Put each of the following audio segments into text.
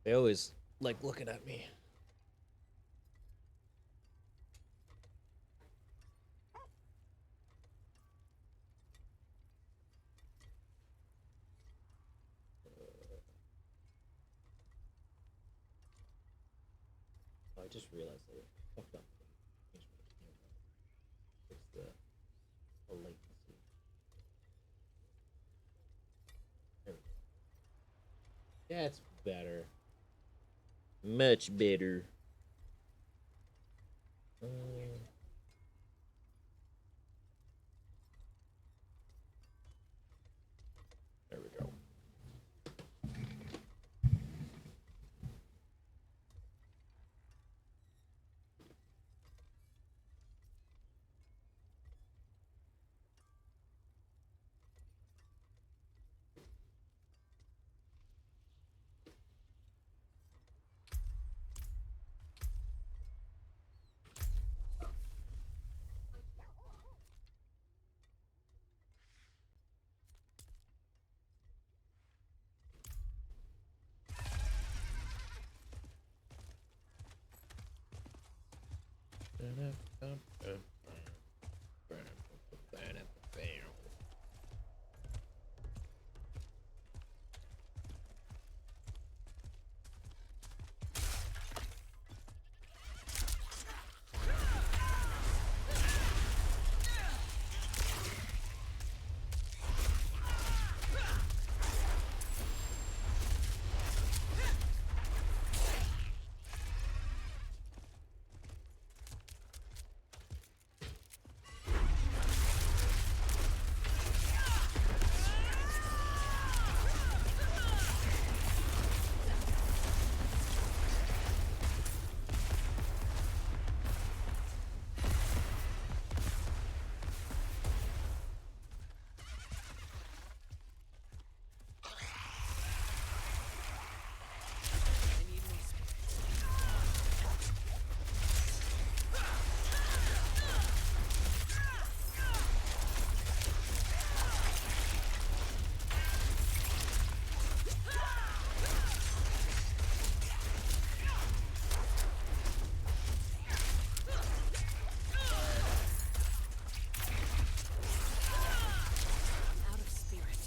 They always like looking at me. I just realized I fucked up. Fix the latency. There we go. That's better. Much better. Uh, there we go. Out of spirit.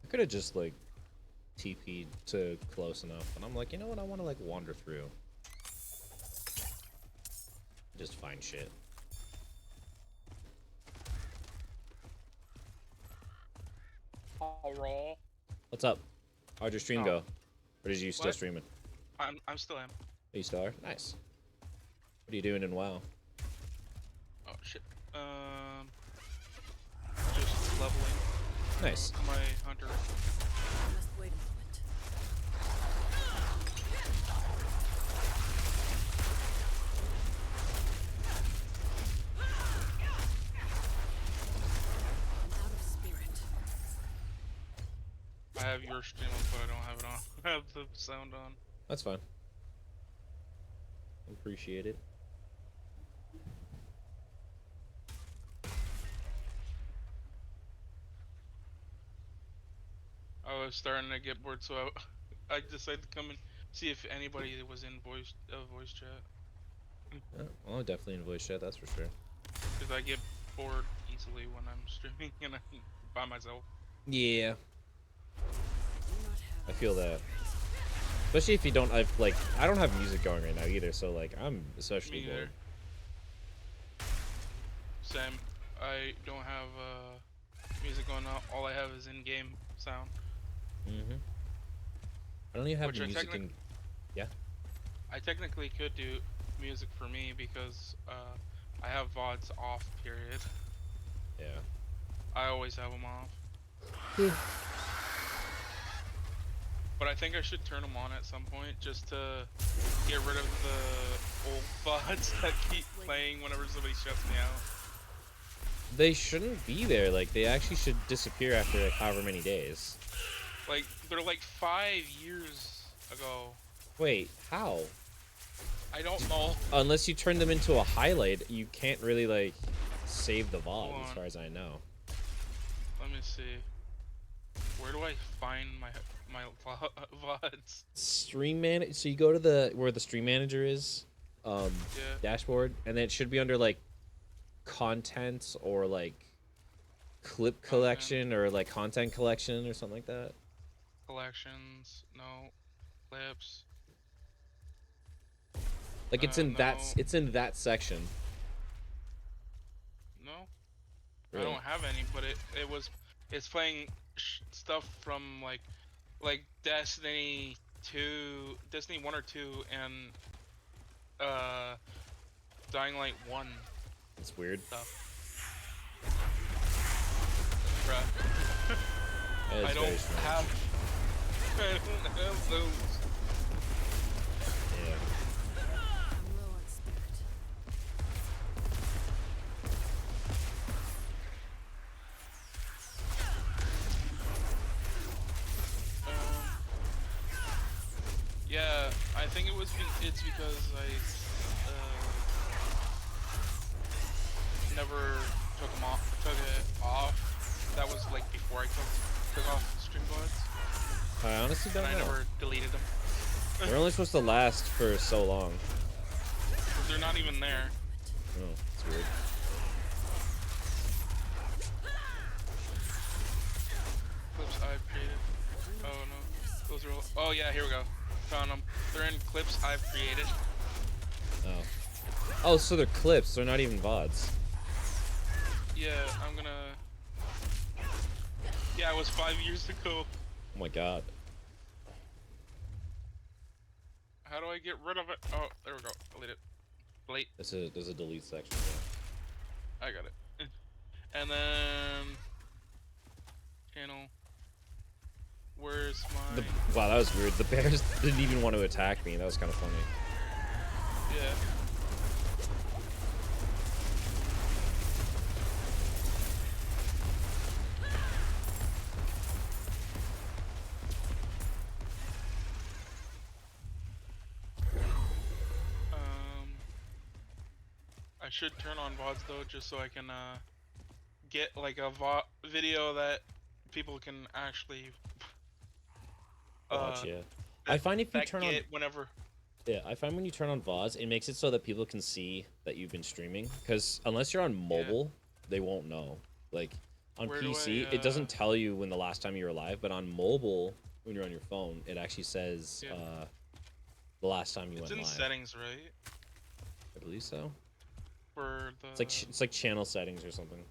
I could have just like TP'd to close enough, and I'm like, you know what? I want to like wander through, just find shit. Alright. What's up? How'd your stream Oh. go? Or did you still What? streaming? I'm still am. Oh, you still are? Nice. What are you doing in WoW? Oh shit. Just leveling. Nice. My hunter. Must wait a moment. I'm out of spirit. I have your stream on, but I don't have it on. I have the sound on. That's fine. Appreciate it. I was starting to get bored, so I decided to come and see if anybody was in voice chat. Yeah, well, definitely in voice chat, that's for sure. Because I get bored easily when I'm streaming and I'm by myself. Yeah, Do not have I feel that. Especially if you don't, I don't have music going right now either, so like I'm especially Me bored. either. Same. I don't have music going on. All I have is in-game sound. Mm-hmm. I don't even have Which the I music in. Yeah. I technically could do music for me because I have VODs off, period. Yeah. I always have them off. Yeah. But I think I should turn them on at some point just to get rid of the old VODs that keep playing whenever somebody shuts me out. They shouldn't be there. Like they actually should disappear after like however many days. Like, they're like 5 years ago. Wait, how? I don't know. Unless you turn them into a highlight, you can't really like save the Hold VOD, as on. far as I know. Let me see. Where do I find my VODs? Stream man. So you go to the where the stream manager is, Yeah. dashboard, and then it should be under like content or like clip collection or like content collection or something like that. Collections. No. Clips. Like it's in No. that section. No. I Really? don't have any, but it's playing stuff from like Destiny 2, Destiny 1 or 2, and uh Dying Light 1 It's weird. stuff. Bruh. That is I don't very strange. I don't have those. Yeah. I'm low on spirit. Yeah, I think it's because I never took it off. That was like before I took off Streamlabs, I honestly don't and I know. never deleted them. They're only supposed to last for so long. 'Cause they're not even there. Oh, it's weird. Clips I've created. Oh no, those are all. Oh yeah, here we go. Found them. They're in clips I've created. Oh. Oh, so they're clips. They're not even VODs. Yeah, I'm gonna. Yeah, it was 5 years ago. Oh my god. How do I get rid of it? Oh, there we go. Delete it. Delete. There's a delete section. I got it. And then channel. Where's my? Wow, that was weird. The bears didn't even want to attack me. That was kind of funny. Yeah. I should turn on VODs though, just so I can get like a video that people can actually Watch, yeah. I find if you turn on whenever. Yeah, I find when you turn on VODs, it makes it so that people can see that you've been streaming. Because unless you're on mobile, they won't know. Like on Where do PC, I, it doesn't tell you when the last time you were live, but on mobile, when you're on your phone, it actually says the last time you went live. It's in settings, right? I believe so. For the. It's like channel settings or something.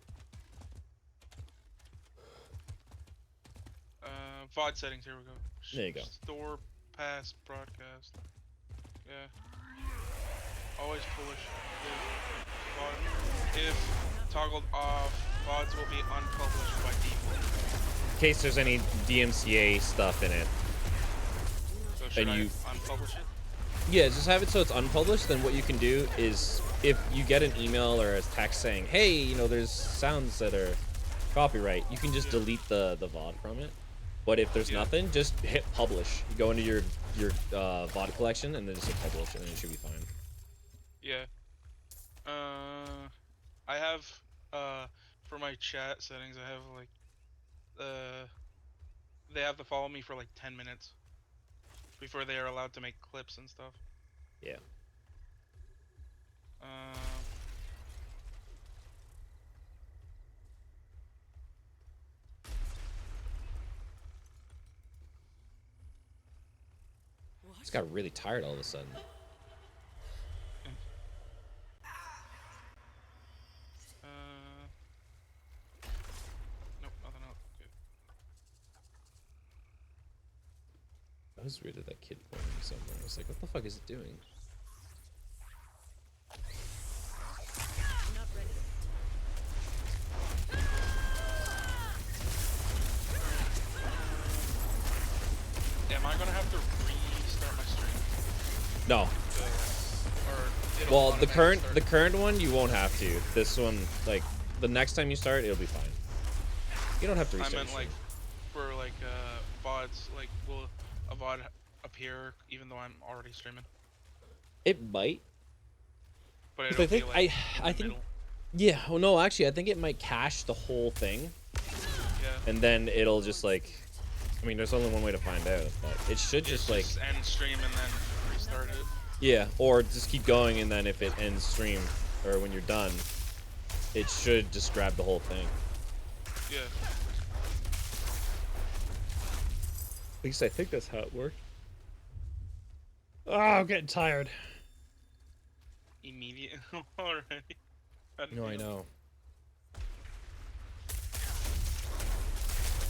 VOD settings. Here we go. There you go. Store pass broadcast. Yeah. Always foolish. If toggled off, VODs will be unpublished by default. In case there's any DMCA stuff in it. So should And I you- unpublish it? Yeah, just have it so it's unpublished. Then what you can do is, if you get an email or a text saying, "Hey, you know, there's sounds that are copyright," you can just delete the VOD from it. But if there's nothing, just hit publish. You go into your VOD collection and then just hit publish, and then it should be fine. Yeah. I have for my chat settings, I have like they have to follow me for like 10 minutes before they are allowed to make clips and stuff. Yeah. Just got really tired all of a sudden. Nope, nothing else. Good. That was weird that kid pointed me somewhere. I was like, what the fuck is it doing? I'm not ready yet. Am I gonna have to restart my stream? No. Well, the current one you won't have to. This one, like the next time you start, it'll be fine. You don't have to restart. I meant your like stream. for like VODs, like will a VOD appear even though I'm already streaming? It might. but 'Cause I it'll be think like in I the think middle. yeah. Well, no, actually, I think it might cache the whole thing, Yeah. and then it'll just like. I mean, there's only one way to find out, but it should It's just like just end stream and then restart it. yeah, or just keep going, and then if it ends stream or when you're done, it should just grab the whole thing. Yeah. At least I think that's how it worked. Oh, I'm getting tired. Immediate already. God No, I damn. know. I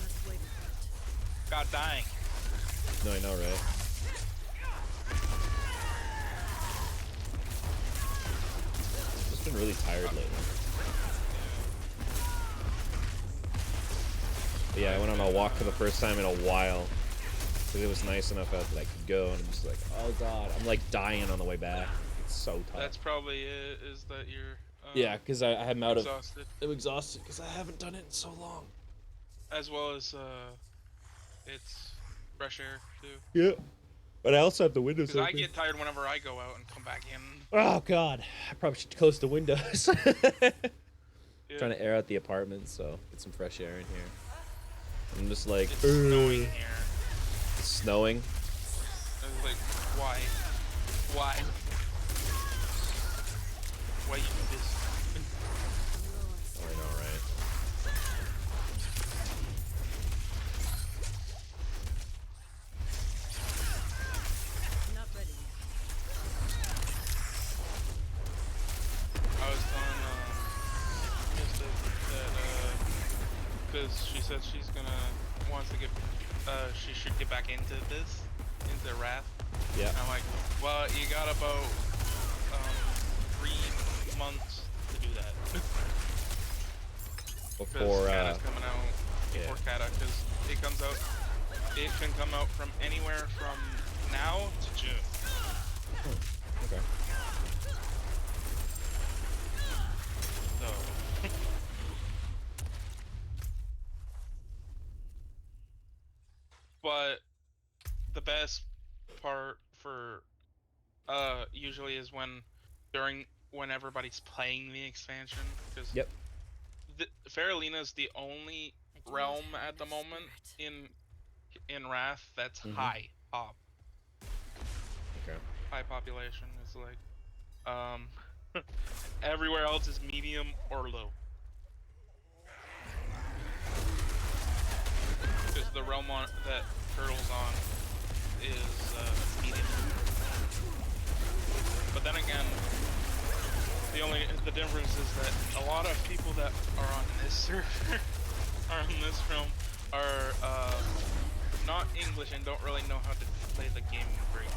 must wait a bit. God dang. No, I know, right? Just been really tired lately. But yeah, I went on a walk for the first time in a while. Because it was nice enough out that I could go, and I'm just like, oh god, I'm like dying on the way back. It's so tired. That's probably it. Is that you're Yeah, because I am out of. exhausted, I'm exhausted because I haven't done it in so long. as well as it's fresh air too. Yeah. But I also have the windows Because I open. get tired whenever I go out and come back in. Oh god, I probably should close the windows. Yeah. Trying to air out the apartment, so get some fresh air in here. I'm just like, It's snowing here. It's snowing. I was like, why? Why? Why you do this? Oh, I know, right? Not ready yet. I was telling Mystic that because she said she's wants to get she should get back into Wrath. Yeah. And I'm like, well, you got about 3 months to do that. Before Kata's coming out yeah. before Kata, because it comes out. It can come out from anywhere from now to June. Okay. So. But the best part for usually is when everybody's playing the expansion, because Yep. Faralina is the only I do not realm have at the enough moment spirit. in Wrath that's Mhm. high Okay. high population. It's like everywhere else is medium or low. Because the realm that Turtle's on is medium. But then again, the difference is that a lot of people that are on this server are in this realm are not English and don't really know how to play the game great.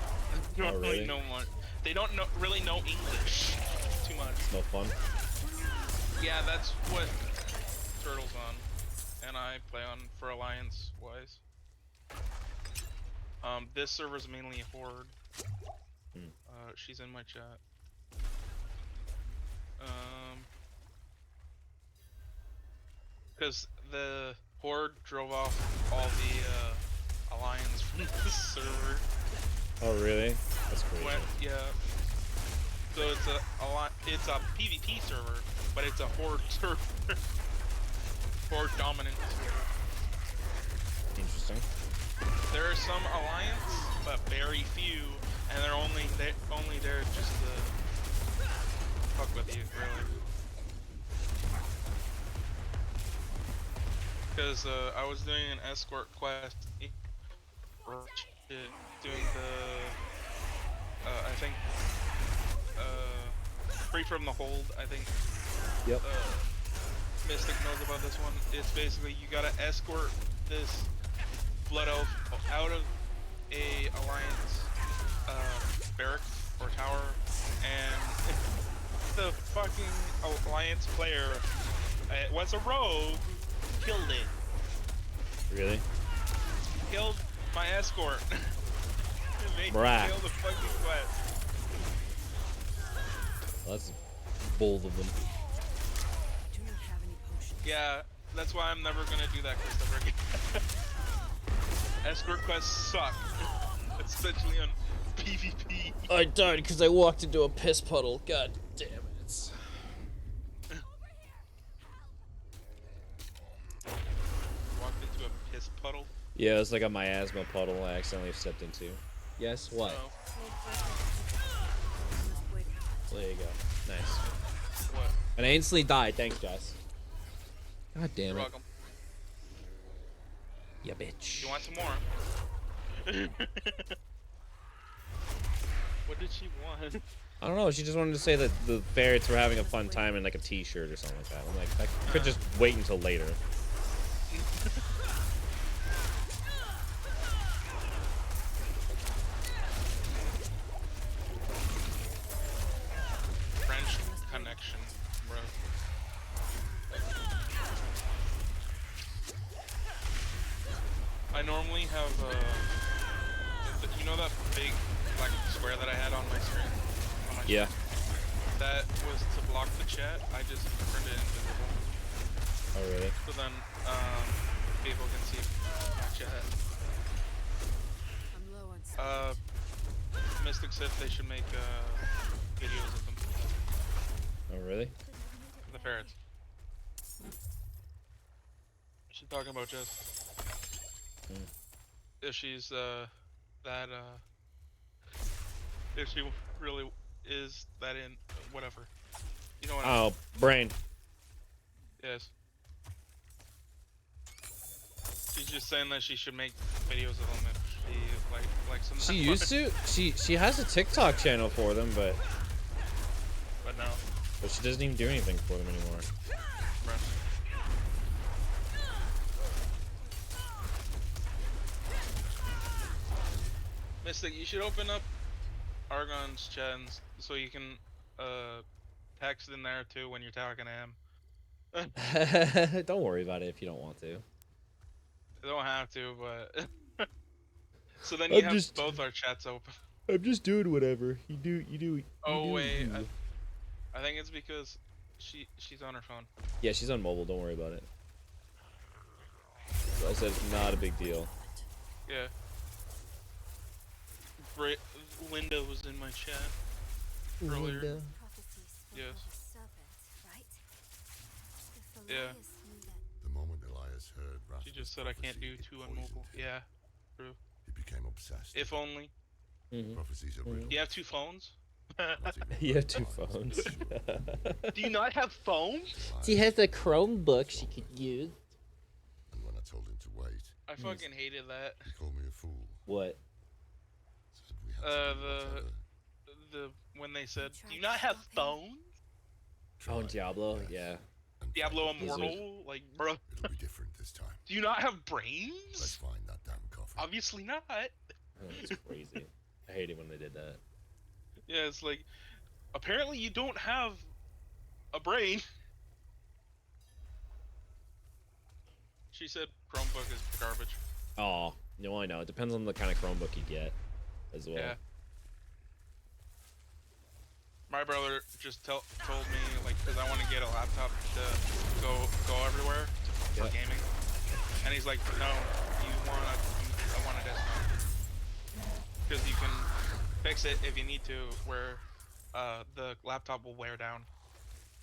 They don't really know much. They don't really know English too much. No fun. Yeah, that's what Turtle's on, and I play on for Alliance wise. This server's mainly Horde. She's in my chat. Because the Horde drove off all the Alliance from the server. Oh really? That's crazy. Yeah. So it's a PvP server, but it's a Horde server. Horde dominant server. Interesting. There are some Alliance, but very few, and they're only there just to fuck with you, really. Because I was doing an escort quest, doing the I think free from the hold. I think Yep. Mystic knows about this one. It's basically you gotta escort this blood elf out of a Alliance barracks or tower, and the fucking Alliance player was a rogue, killed it. Really? Killed my escort. Made me Brah. kill the fucking quest. Well, that's bold of them. I do not have any potions. Yeah, that's why I'm never gonna do that quest ever again. Escort quests suck. Especially on PvP. I died because I walked into a piss puddle. God damn it. Walked into a piss puddle. Yeah, it was like a miasma puddle I accidentally stepped into. Yes, what? Oh, I must wait a bit. There you go. Nice. what? And I instantly died. Thanks, Jess. God damn You're it. welcome. Yeah, bitch. You want some more? What did she want? I don't know. She just wanted to say that the ferrets were having a fun time in like a t-shirt or something like that. I'm like, that could just wait until later. French connection, bro. I normally have you know that big black square that I had on my screen? On my Yeah. That was to block the chat. I just turned it invisible. Oh, really? So then people can see my chat. I'm low on spirit. Mystic said they should make videos of them. Oh, really? The ferrets. She's talking about Jess. If she's that if she really is that in whatever. You know what I mean? Oh, brain. Yes. She's just saying that she should make videos of them if she likes them. She that used much. to. She has a TikTok channel for them, but But no. she doesn't even do anything for them anymore. Bruh. Mystic, you should open up Argon's chat so you can text in there too when you're talking to him. Don't worry about it if you don't want to. You don't have to, but so then I'm you have just- both our chats open. I'm just doing whatever. You do. Oh wait, I think it's because she's on her phone. Yeah, she's on mobile. Don't worry about it. So I said it's not a big deal. Yeah. Linda was in my chat earlier. Linda. Yes. Yeah. The moment Elias heard She Rasmus' just said I can't prophecy, do it two on poisoned mobile. him. Yeah, true. He became obsessed. If only. Prophecies are riddle. Do you have two phones? Not even You have two minds phones. is sure. Do you not have phones? She has a Chromebook she could use. And when I told him to wait, I fucking hated that. he called me a fool. What? Said we had to do whatever. When they said, do you not have phones? Oh, Tried, Diablo? yes, Yeah. and Diablo tried. Immortal? Like, bro, It'll be different this time. do you not have Let's brains? find that damn coffin. Obviously not. Oh, that's crazy. I hate it when they did that. Yeah, it's like, apparently you don't have a brain. She said Chromebook is garbage. Oh, no, I know. It depends on the kind of Chromebook you get as well. Yeah. My brother just told me, like, because I want to get a laptop to go everywhere for Yeah. gaming, and he's like, no, I want a desktop, because you can fix it if you need to, where the laptop will wear down.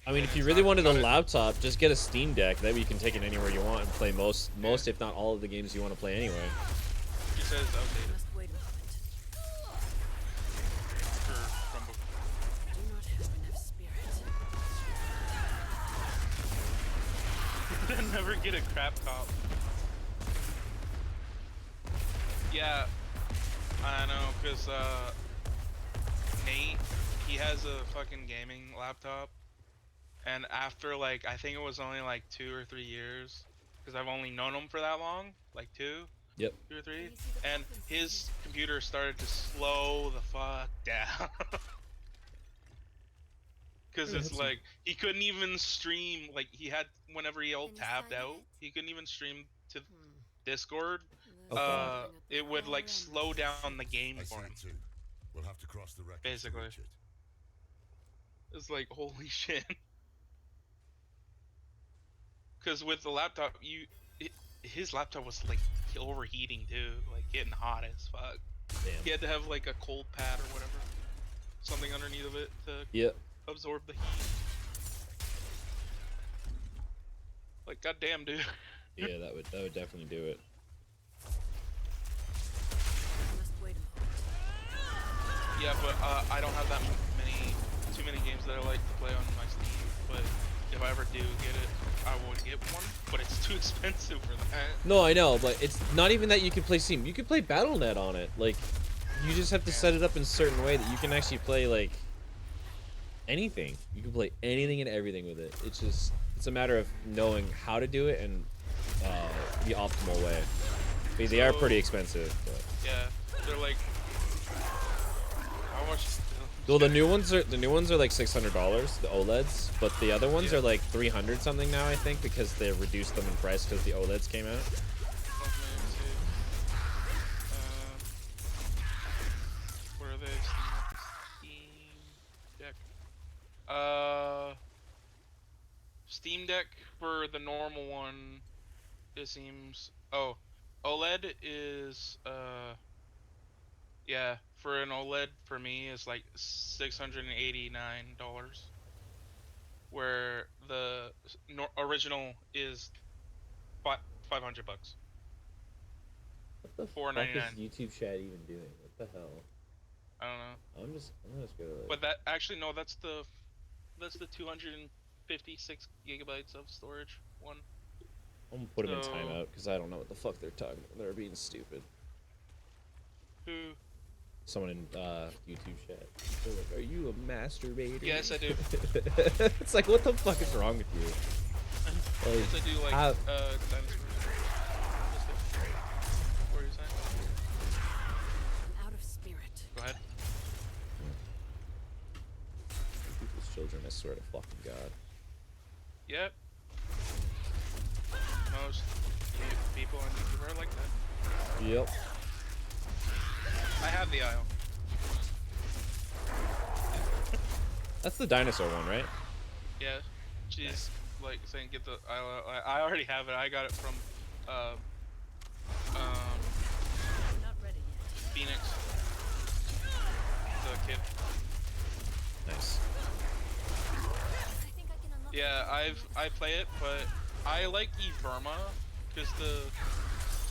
I mean, if And you it's really not- wanted a not a- laptop, just get a Steam Deck. That way you can take it anywhere you want and play most, if not all of the games you want to play anyway. He says I outdated must wait a moment. for Chromebook. I do not have enough spirit. Never get a crap top. Yeah, I know, cause Nate, he has a fucking gaming laptop, and after like I think it was only like 2 or 3 years, cause I've only known him for that long, like 2 Yep. or 3, and his computer started to slow the fuck down. Cause Yeah, it's that's- like he couldn't even stream, like he had whenever he all Can you tabbed sign out, it? he couldn't even stream to Discord. Okay. It would like slow down the game I for see him. it too. We'll have to cross the wreckage to Basically. reach it. It's like holy shit. Cause with the laptop, his laptop was like overheating too, like getting hot as fuck. Damn. He had to have like a cold pad or whatever, something underneath of it to Yep. absorb the heat. Like, goddamn, dude. Yeah, that would definitely do it. Must wait a moment. Yeah, but I don't have that too many games that I like to play on my Steam. But if I ever do get it, I would get one. But it's too expensive for that. No, I know, but it's not even that you can play Steam. You can play Battle.net on it. Like, you just have to set it up in a certain way that you can actually play, like, anything. You can play anything and everything with it. It's a matter of knowing how to do it and the optimal way. Because they are pretty expensive. But. Yeah, they're like, how much? Well, the new ones are like $600, the OLEDs, but the other ones are like 300 something now, I think, because they reduced them in price because the OLEDs came out. Where are they? Steam Deck. Steam Deck for the normal one, it seems. Oh, OLED is yeah, for an OLED for me is like $689, where the original is $500. What the $4.99. fuck is YouTube chat even doing? What the hell? I don't know. I'm just gonna. But that actually no, that's the 256 gigabytes of storage one. I'm gonna put them in So- timeout because I don't know what the fuck they're talking about. They're being stupid. Who? Someone in YouTube chat. They're like, "Are you a masturbator?" Yes, I do. It's like, what the fuck is wrong with you? Like, Yes, I do like how- dinosaurs. What are you saying? I'm out of spirit. Go ahead. People's children, I swear to fucking God. Yep. Most people on YouTube are like that. Yep. I have the aisle. That's the dinosaur one, right? Yeah. She's like saying get the aisle out. I already have it. I got it from I'm not ready yet. Phoenix. The kid. Nice. I think I can unlock Yeah, I play it, but I like Everma because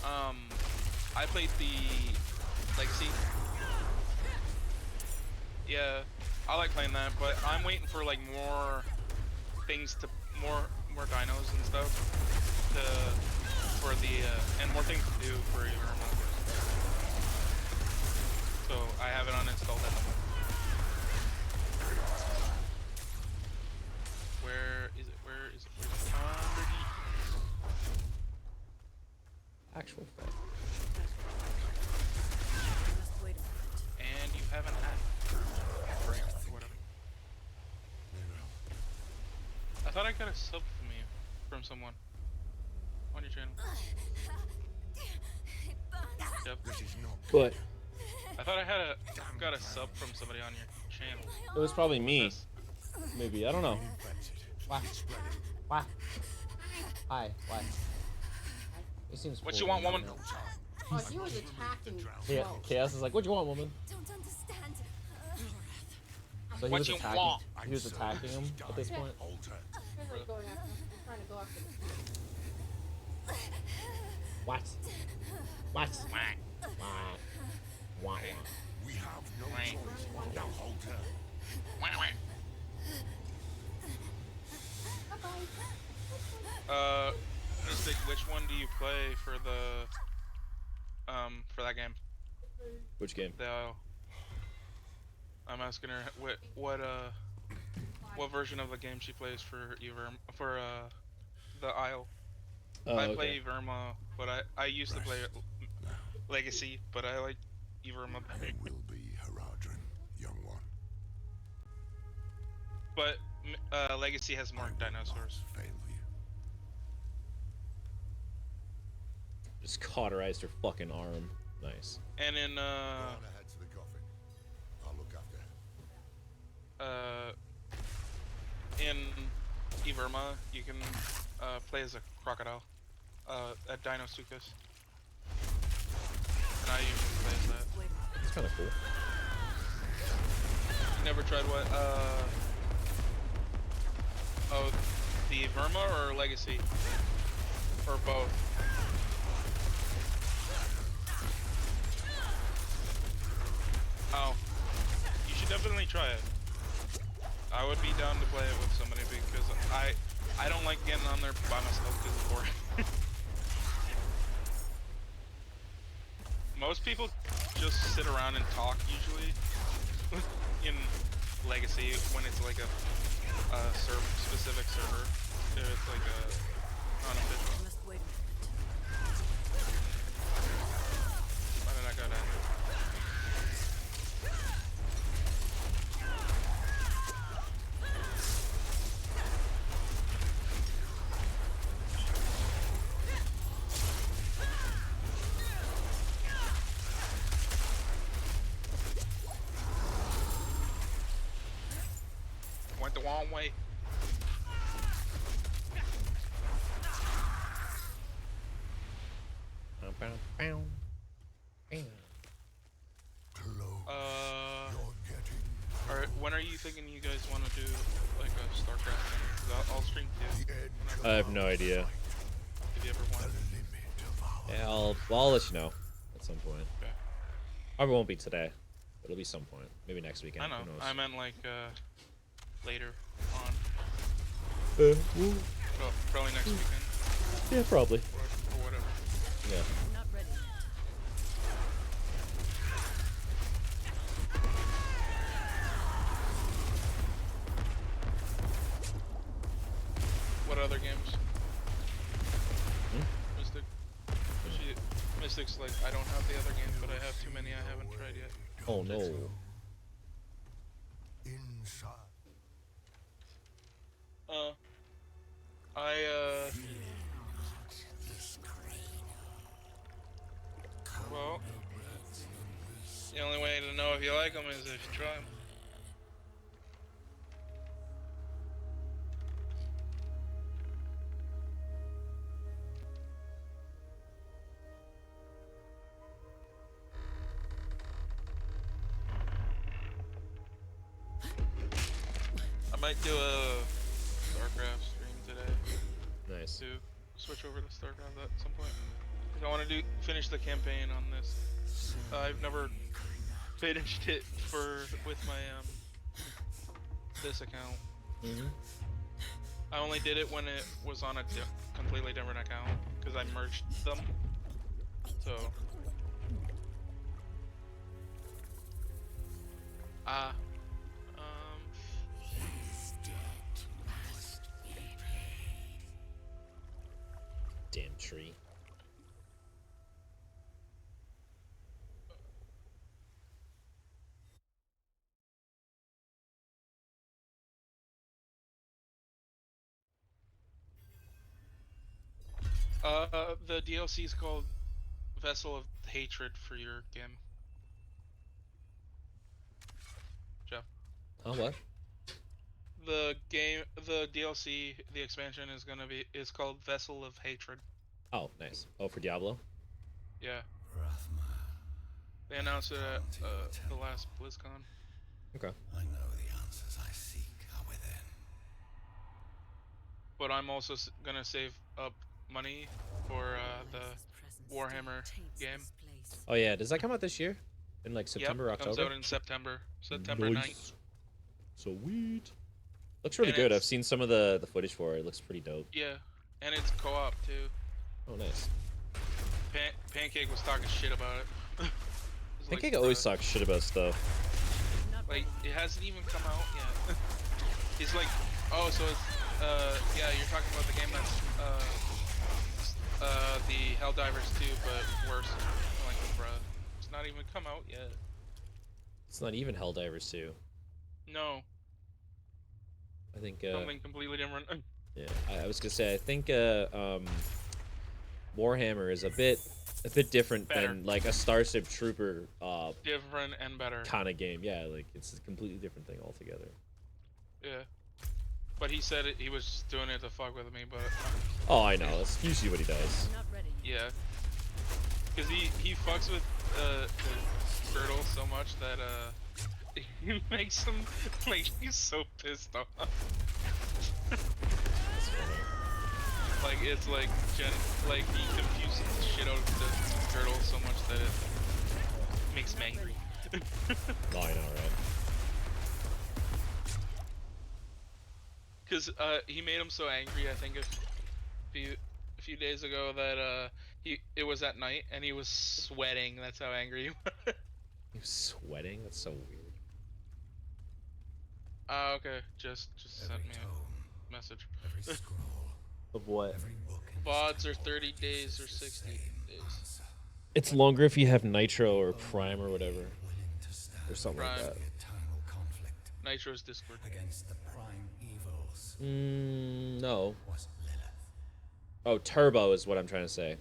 I played the Legacy. Yeah, I like playing that, but I'm waiting for like more things to more dinos and stuff for the and more things to do for Everma. So I have it uninstalled at the moment. Where is it? Where is it? Underneath. Actual fact. I must wait a moment. And you haven't had break or whatever. I thought I got a sub from someone on your channel. Yep. This is not But I thought I got a sub from somebody on your channel. it was probably me. This- Maybe, I don't know. infected. Why? It's spreading. Why? Hi. Why? It seems. What cool you want, right woman? now. Oh, he was attacking. Yeah, Whoa. Chaos is like, "What you want, woman?" Don't understand. So he What was you attacking. want? He was attacking him at this point. Alter. He's like going after, trying to go after the What? What? Whack. Why? We have no Wait. choice. Now alter. Whack, whack. Mystic, which one do you play for that game? Which game? I'm asking her what version of the game she plays for the Isle. Oh, I okay. play Everma, but I used to play Legacy, but I like Everma better. It will be Haradrim, young one. But Legacy has more dinosaurs. Fail you. Just cauterized her fucking arm. Nice. And in Go on ahead to the coffin. I'll look after her. in Everma, you can play as a crocodile at Dinosuchus. And I usually play as that. Wait a minute. kind of cool. You never tried what? Oh, the Verma or Legacy? Or both? Oh. You should definitely try it. I would be down to play it with somebody because I don't like getting on there by myself because it's boring. Most people just sit around and talk usually in Legacy when it's like a specific server. If it's like a unofficial. I must wait a moment. Why did I go down there? Went the wrong way. You're getting Alright, when are you thinking you guys want to do like a StarCraft thing? 'Cause I'll stream too. the edge I have no idea. If you ever want. the limit of our Yeah, I'll let you know at some point. Okay. Probably won't be today. It'll be some point. Maybe next weekend. I know. Who knows? I meant like later on. Well, Probably next weekend yeah, probably. or whatever. Yeah. I'm not ready yet. What other games? Hmm? Mystic. Mystic's like I don't have the other games, but I have too many I haven't tried yet. Oh no. inside. Well, the only way to know if you like them is if you try them. I might do a StarCraft stream today Nice. to switch over to StarCraft at some point. 'Cause I want to finish the campaign on this. I've never finished it with my this account. Mm-hmm. I only did it when it was on a completely different account because I merged them. So Damn tree. the DLC is called Vessel of Hatred for your game. Jeff. Oh, what? The DLC, the expansion is called Vessel of Hatred. Oh, nice. Oh, for Diablo? Yeah. They announced it at the last BlizzCon. Okay. I know the answers I seek are within. But I'm also gonna save up money for the Warhammer game. Oh, yeah. Does that come out this year? In like September, Yep, October? comes out in September. September 9th. Sweet. Looks really And good. I've it's- seen some of the footage for it. It looks pretty dope. Yeah, and it's co-op too. Oh, nice. Pancake was talking shit about it. He's like, Pancake always talks shit about stuff. Like, it hasn't even come out yet. He's like, oh, so it's, yeah, you're talking about the game that's, the Helldivers 2, but worse. I'm like, bruh, it's not even come out yet. It's not even Helldivers 2. No, I think, something completely different. yeah, I was gonna say, I think, Warhammer is a bit different Better. than, like, a Starship Trooper, Different and better. kind of game. Yeah, like, it's a completely different thing altogether. Yeah. But he said he was just doing it to fuck with me, but Oh, I know. That's usually what he does. I'm not ready yet. yeah. Cause he fucks with the turtle so much that it makes him like he's so pissed off. That's funny. Like it's like like he confuses the shit out of the turtle so much that it makes him angry. Oh, I know, right? Cause he made him so angry. I think a few days ago that it was at night and he was sweating. That's how angry he was. He was sweating? That's so weird. Okay. Just sent Every me tome, a message. every scroll, Of what? every book in this VODs are temple 30 days or possesses the 60 same days. answer. It's longer if you have Nitro or Prime or whatever. Willing to stand Or something like Prime. that. the eternal conflict Nitro's Discord. against the prime evils No. was Lilith. Oh, Turbo is what I'm trying to say.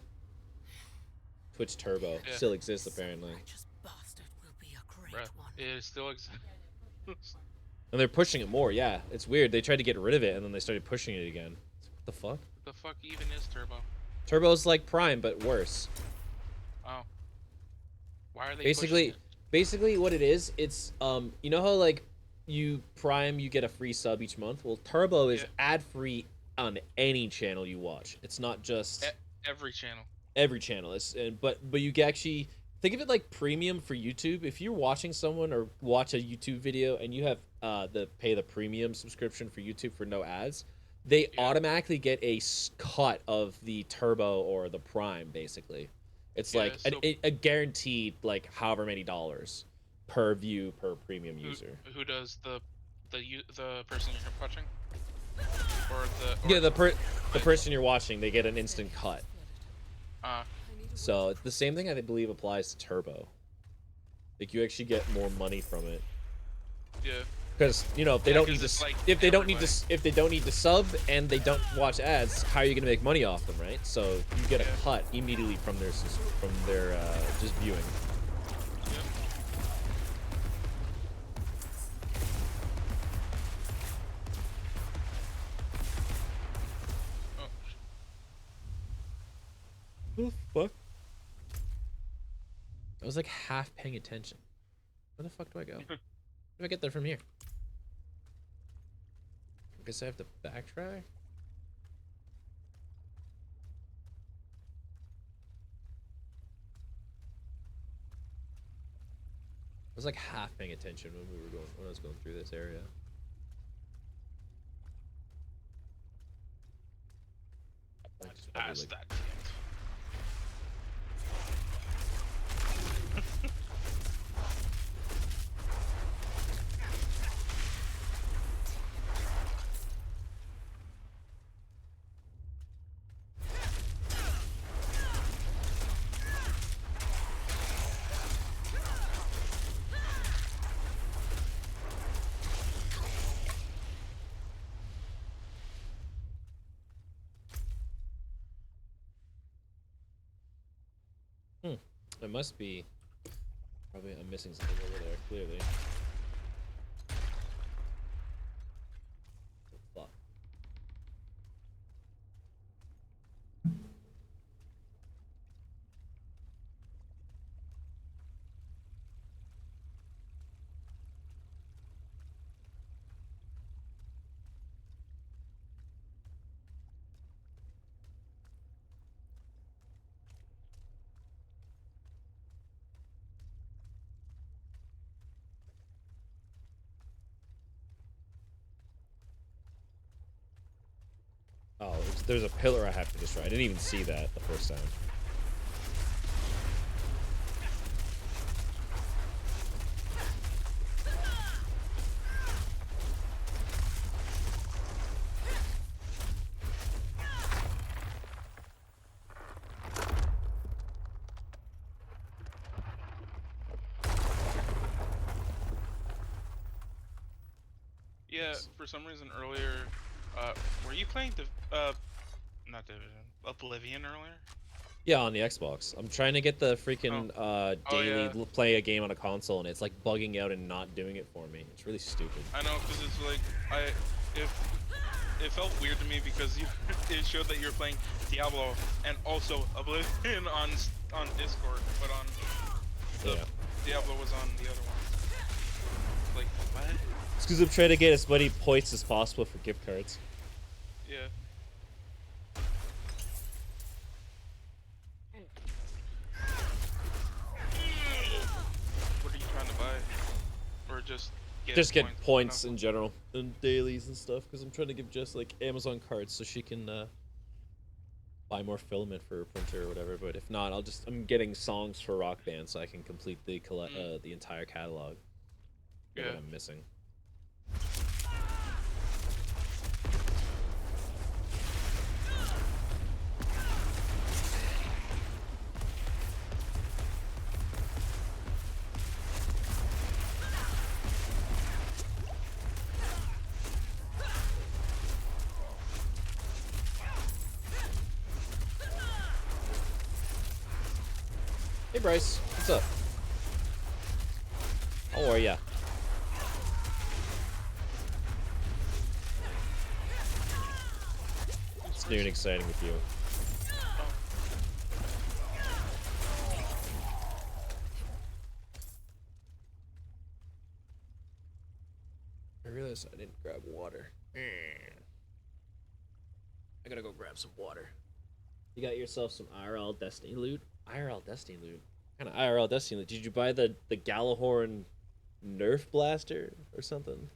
Twitch Turbo Yeah. still exists apparently. Righteous bastard will be a great Bruh, one. it still exists. And they're pushing it more, yeah. It's weird. They tried to get rid of it and then they started pushing it again. What the fuck? The fuck even is Turbo? Turbo's like Prime, but worse. Oh. Why are they Basically, pushing basically what it is, it's you know how like you Prime you get a free sub each month? Well, Turbo is Yeah. ad-free on any channel you watch. It's not just every channel? every channel. But you can actually think of it like premium for YouTube. If you're watching someone or watch a YouTube video and you have pay the premium subscription for YouTube for no ads, they automatically get a cut of the Turbo or the Prime. Basically, it's Yeah, like so- a guaranteed like however many dollars per view per premium user. Who does the person you're watching? Or Yeah, the person you're watching, they get an instant cut. So it's the same thing I believe applies to Turbo. Like you actually get more money from it. Yeah. Because if they Yeah, don't 'cause need it's to, like if they don't need everybody. to, if they don't need to sub and they don't watch ads, how are you gonna make money off them, right? So you get a Yeah. cut immediately from their just viewing. Yep. Oh, What the fuck? I was like half paying attention. Where the fuck do I go? How do I get there from here? I guess I have to backtrack. I was like half paying attention when I was going through this area. Like, just probably, past like, that. It must be. Probably I'm missing something over there. Clearly. Fuck. Oh, there's a pillar I have to destroy. I didn't even see that the first time. Yeah, for some reason earlier, were you playing not Division, Oblivion earlier? Yeah, on the Xbox. I'm trying to get the freaking Oh, daily yeah. play a game on a console, and it's like bugging out and not doing it for me. It's really stupid. I know, cause it's like if it felt weird to me because you it showed that you were playing Diablo and also Oblivion on Discord, but on the Yeah. Diablo was on the other one. Like what? It's because I'm trying to get as many points as possible for gift cards. Yeah. What are you trying to buy? Or just get Just get points? points in general and dailies and stuff because I'm trying to give Jess like Amazon cards so she can buy more filament for her printer or whatever. But if not, I'm getting songs for Rock Band so I can complete the the entire catalog. Yeah. What I'm missing. Hey Bryce, what's up? How are ya? It's new and exciting with you. I realized I didn't grab water. I gotta go grab some water. You got yourself some IRL Destiny loot? IRL Destiny loot? What kind of IRL Destiny loot? Did you buy the Galahorn Nerf blaster or something?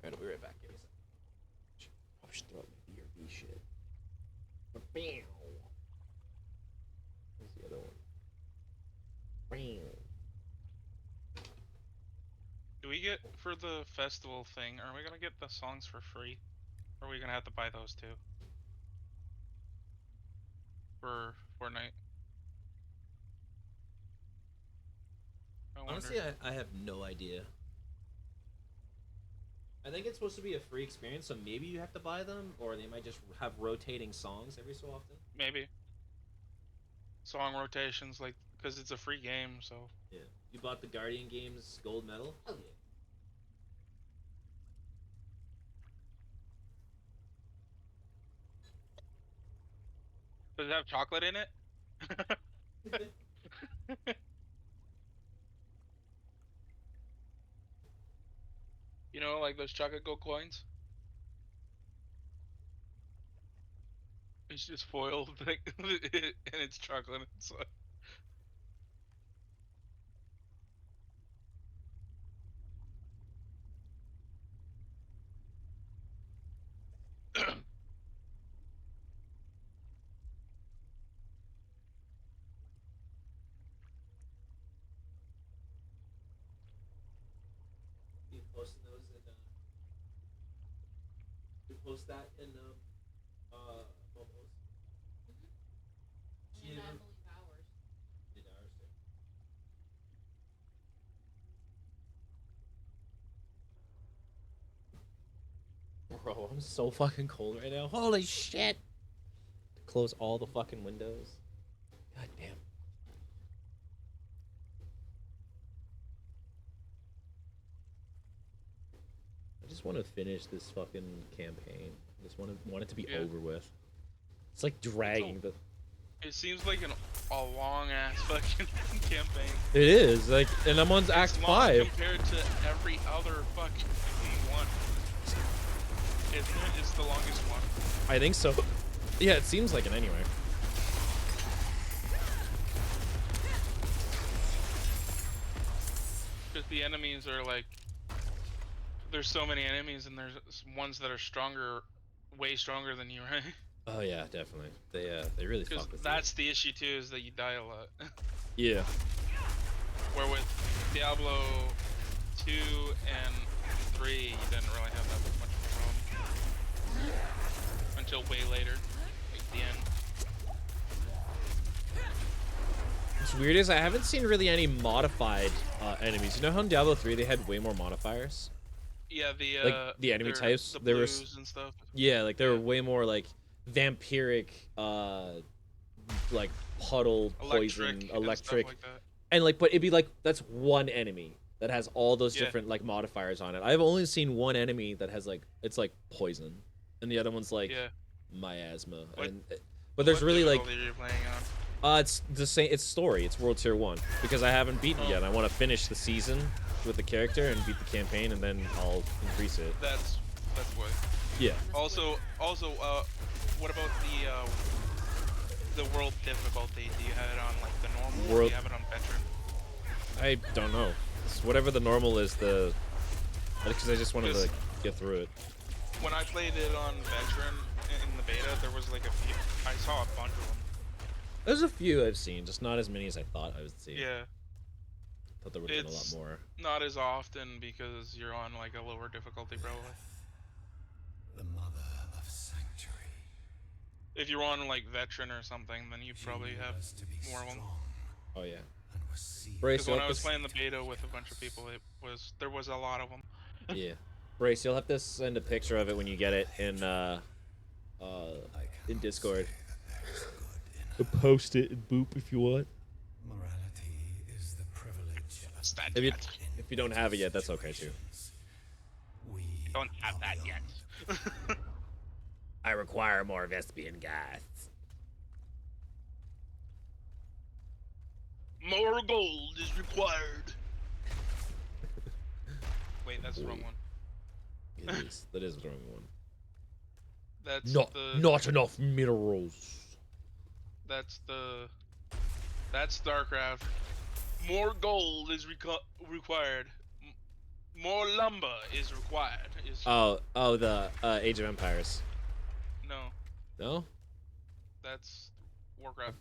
Alright, I'll be right back. Give me a second. Probably should throw out my BRB shit. Bam! Where's the other one? Bam! Do we get for the festival thing? Are we gonna get the songs for free? Or are we gonna have to buy those too? For Fortnite. I wonder. Honestly, I have no idea. I think it's supposed to be a free experience, so maybe you have to buy them, or they might just have rotating songs every so often. Maybe. Song rotations, like, because it's a free game, so. Yeah. You bought the Guardian Games gold medal? Hell yeah. Does it have chocolate in it? You know, like those chocolate gold coins? It's just foil, and it's chocolate inside. You posting those in you post that in Momos? And I believe ours. Did ours too. Bro, I'm so fucking cold right now. Holy shit! Close all the fucking windows. God damn. I just want to finish this fucking campaign. I just want it to be Yeah. over with. It's like dragging the. It seems like a long ass fucking campaign. It is like, and I'm on Act It's long 5. compared to every other fucking one. Isn't it? It's the longest one. I think so. Yeah, it seems like it anyway. Because the enemies are like, there's so many enemies, and there's ones that are stronger, way stronger than you, right? Oh yeah, definitely. They really Because fuck with that's the issue too, is that you die a lot. you. Yeah. Where with Diablo 2 and 3, you didn't really have that much of a problem. Until way later, like the end. What's weird is I haven't seen really any modified enemies. You know how in Diablo 3 they had way more modifiers? Yeah, The enemy types, the there blues was and stuff. yeah, like there were way more like vampiric, like puddle Electric poison, and electric, stuff like that. and like, but it'd be like that's one enemy. that has all those Yeah. different like modifiers on it. I've only seen one enemy that has like it's like poison, and the other one's like Yeah. miasma. What- And but there's what really like difficulty are you playing on? it's the same. It's story. It's World Tier 1 because I haven't beaten it Oh. yet. I want to finish the season with the character and beat the campaign, and then I'll increase it. That's what. Yeah. Also, what about the world difficulty? Do you have it on like the normal, or do World- you have it on veteran? I don't know. It's whatever the normal is. Because I just wanted to get through it. When I played it on veteran in the beta, there was like a few. I saw a bunch of them. There's a few I've seen, just not as many as I thought I would see. Yeah, Thought there would have been a lot it's more. not as often because you're on like a lower difficulty probably. The mother of sanctuary. If you're on like veteran or something, then you probably She have was to be more of them. strong Oh yeah. and was sealed. Brace, Because you'll when I have was to playing the beta with a bunch of people, there was a lot of them. yeah. Brace, you'll have to send a picture of it when you get it in Discord. Post it and boop if you want. Morality is the privilege of If you if you don't have it yet, that's okay too. we Don't have that yet. I require more Vespian gas. More gold is required. Wait, that's the wrong one. It is. That is the wrong one. That's Not enough minerals. That's StarCraft. More gold is required. More lumber is required. Oh, the Age of Empires. No, No? that's Warcraft.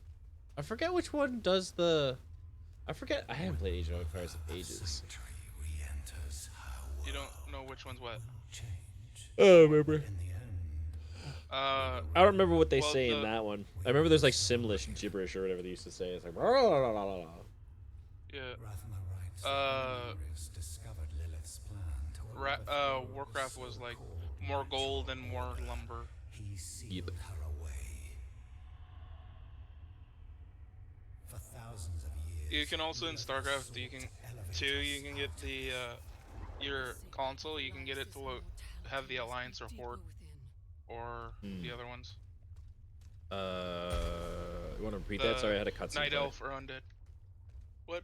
I forget which one does the... I forget. I haven't played Age of Empires in ages. sanctuary re-enters her You don't know which one's what. world change. Oh, I remember. In the end, I don't remember what they Well, say in the- that one. I remember there's like Simlish gibberish or whatever they used to say. It's like... "Blah, blah, blah, blah, blah." Yeah. Rathma writes Uh, that Warriors discovered Lilith's plan to overthrow Warcraft the was like core more branch gold of and more order. lumber. He sealed Yep. her away. For thousands of years. You can also in Lilith StarCraft, sought you can to elevate too. us You can get the your console. You can get it to have the Alliance or Horde or the other ones. You want to repeat that? Sorry, I had a cutscene. Night play. Elf or Undead. What?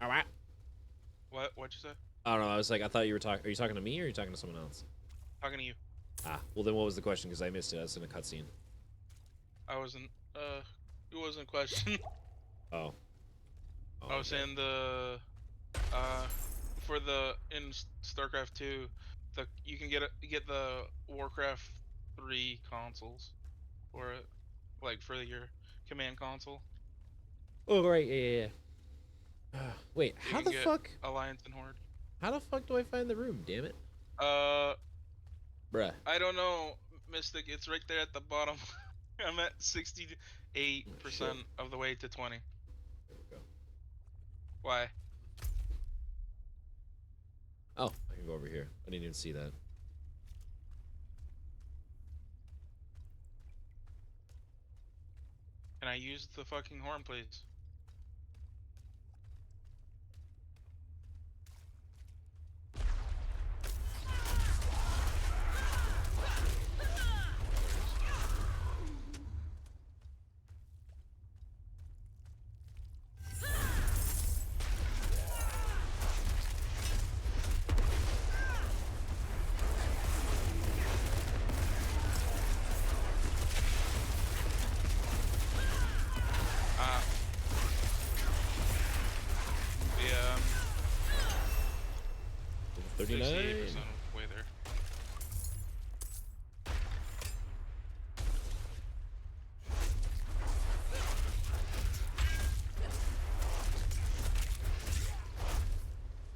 Alright. What'd you say? I don't know. I was like, I thought you were talking. Are you talking to me or are you talking to someone else? Talking to you. Ah, well then, what was the question? Because I missed it. I was in a cutscene. I wasn't. It wasn't a question. Oh. I was saying for the in StarCraft 2, you can get the Warcraft 3 consoles, or like for your command console. Oh right, yeah. Wait, You how can the get fuck? Alliance and Horde. How the fuck do I find the room? Damn it, Uh, bruh. I don't know, Mystic. It's right there at the bottom. I'm at 68% of the way to 20. There we go. Why? Oh, I can go over here. I didn't even see that. Can I use the fucking horn, please? Yeah, 39. 68% of the way there.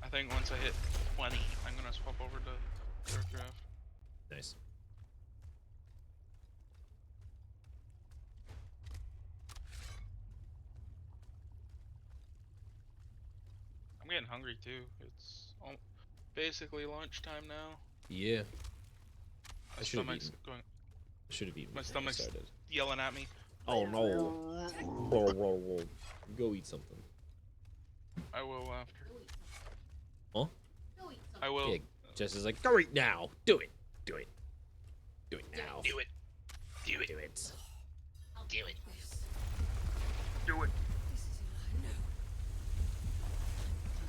I think once I hit 20, I'm gonna swap over to StarCraft. Nice. I'm getting hungry too. It's basically lunchtime now. Yeah. My I should have stomach's eaten. going. I should have eaten. My before I stomach's started. yelling at me. Oh no. Go eat something. I will after. Huh? Go eat I something. will. Yeah, Jess is like, go right now. Do it. Do it. Do it now. Do it. Do it. Do it. Do it. This, Do it. this is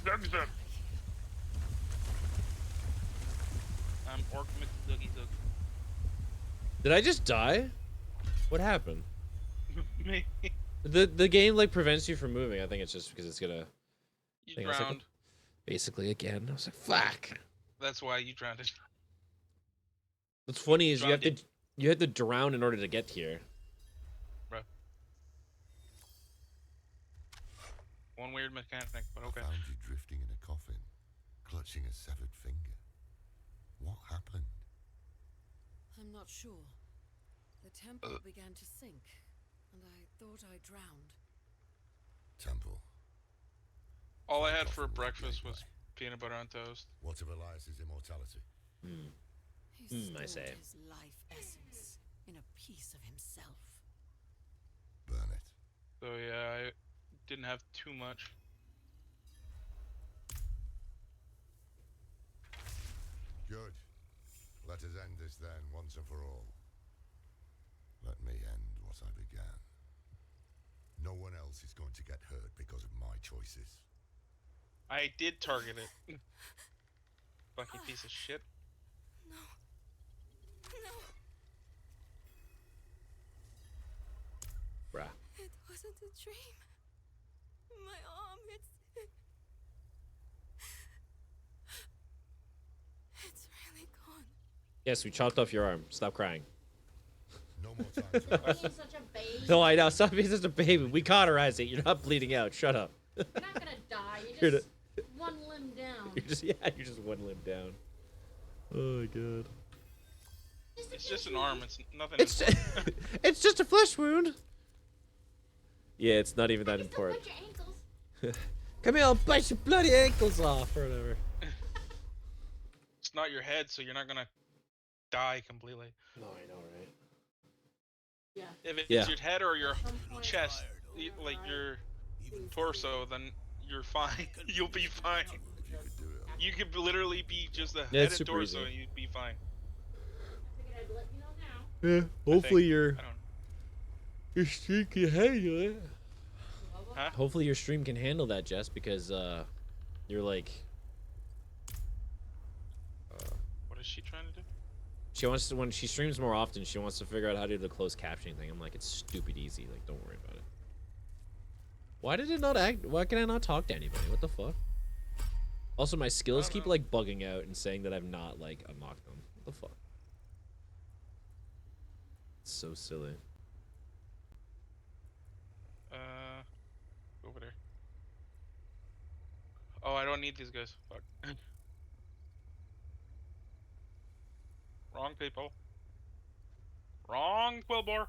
no. Zug zug. I'm Orc McDuggy Zug. Did I just die? What happened? Me. The game like prevents you from moving. I think it's just because it's gonna. You Hang on a second. drowned. Basically again. I was like, fuck. That's why you drowned. What's funny is Drowned you have to drown in order to get here. Bro. One weird mechanic, but okay. I found you drifting in a coffin, clutching a severed finger. What happened? I'm not sure. The temple began to sink, and I thought I drowned. Temple. All I had for breakfast was peanut butter on toast. What of Elias's immortality? He I stored say. his life essence in a piece of himself. Burn it. So yeah, I didn't have too much. Good. Let us end this then, once and for all. Let me end what I began. No one else is going to get hurt because of my choices. I did target it. Fucking piece of shit. No. No. Bruh. It wasn't a dream. My arm, it's really gone. Yes, we chopped off your arm. Stop crying. No more time to Being such a baby. No, I know. Stop being such a baby. We cauterized it. You're not bleeding out. Shut up. You're not gonna die. You're You're just one limb down. You're just one limb down. Oh my god. It's just an arm. It's nothing. It's just, it's just a flesh wound. Yeah, it's not even that I can still important. bite your ankles. Come here, I'll bite your bloody ankles off or whatever. It's not your head, so you're not gonna die completely. No, I know, right? Yeah. If it's Yeah. your head or your At some point, chest, like your torso, then you're fine. You'll be fine. if you could do it. You could literally be just the Yeah, head it's and super torso, easy. and you'd be fine. I figured I'd let you know now. Yeah, hopefully your I don't. stream can handle it. Huh? Hopefully your stream can handle that, Jess, because you're like What is she trying to do? she wants to when she streams more often. She wants to figure out how to do the closed captioning thing. I'm like, it's stupid easy. Like, don't worry about it. Why did it not act? Why can I not talk to anybody? What the fuck? Also, my skills don't keep know. like bugging out and saying that I've not like unlocked them. What the fuck? It's so silly. Over there. Oh, I don't need these guys. Fuck. Wrong people. Wrong Quillbore.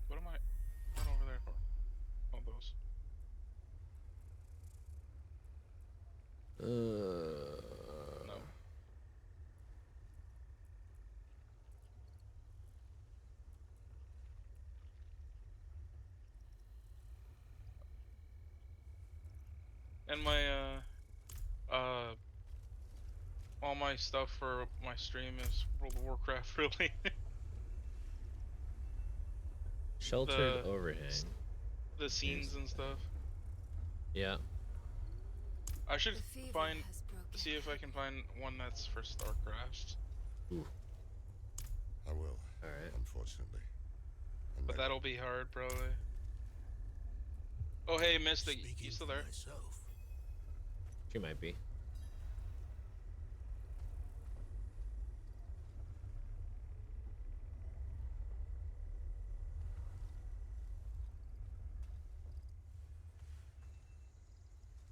What am I going over there for? Oh, those. No. And my all my stuff for my stream is World of Warcraft, really. Sheltered The- overhang. The scenes and stuff. Yeah. I should The fever find has broken see if I can find one that's for StarCraft. I will, All right. unfortunately. And But maybe- that'll be hard, probably. Oh, hey, Mystic, you still there? She might be.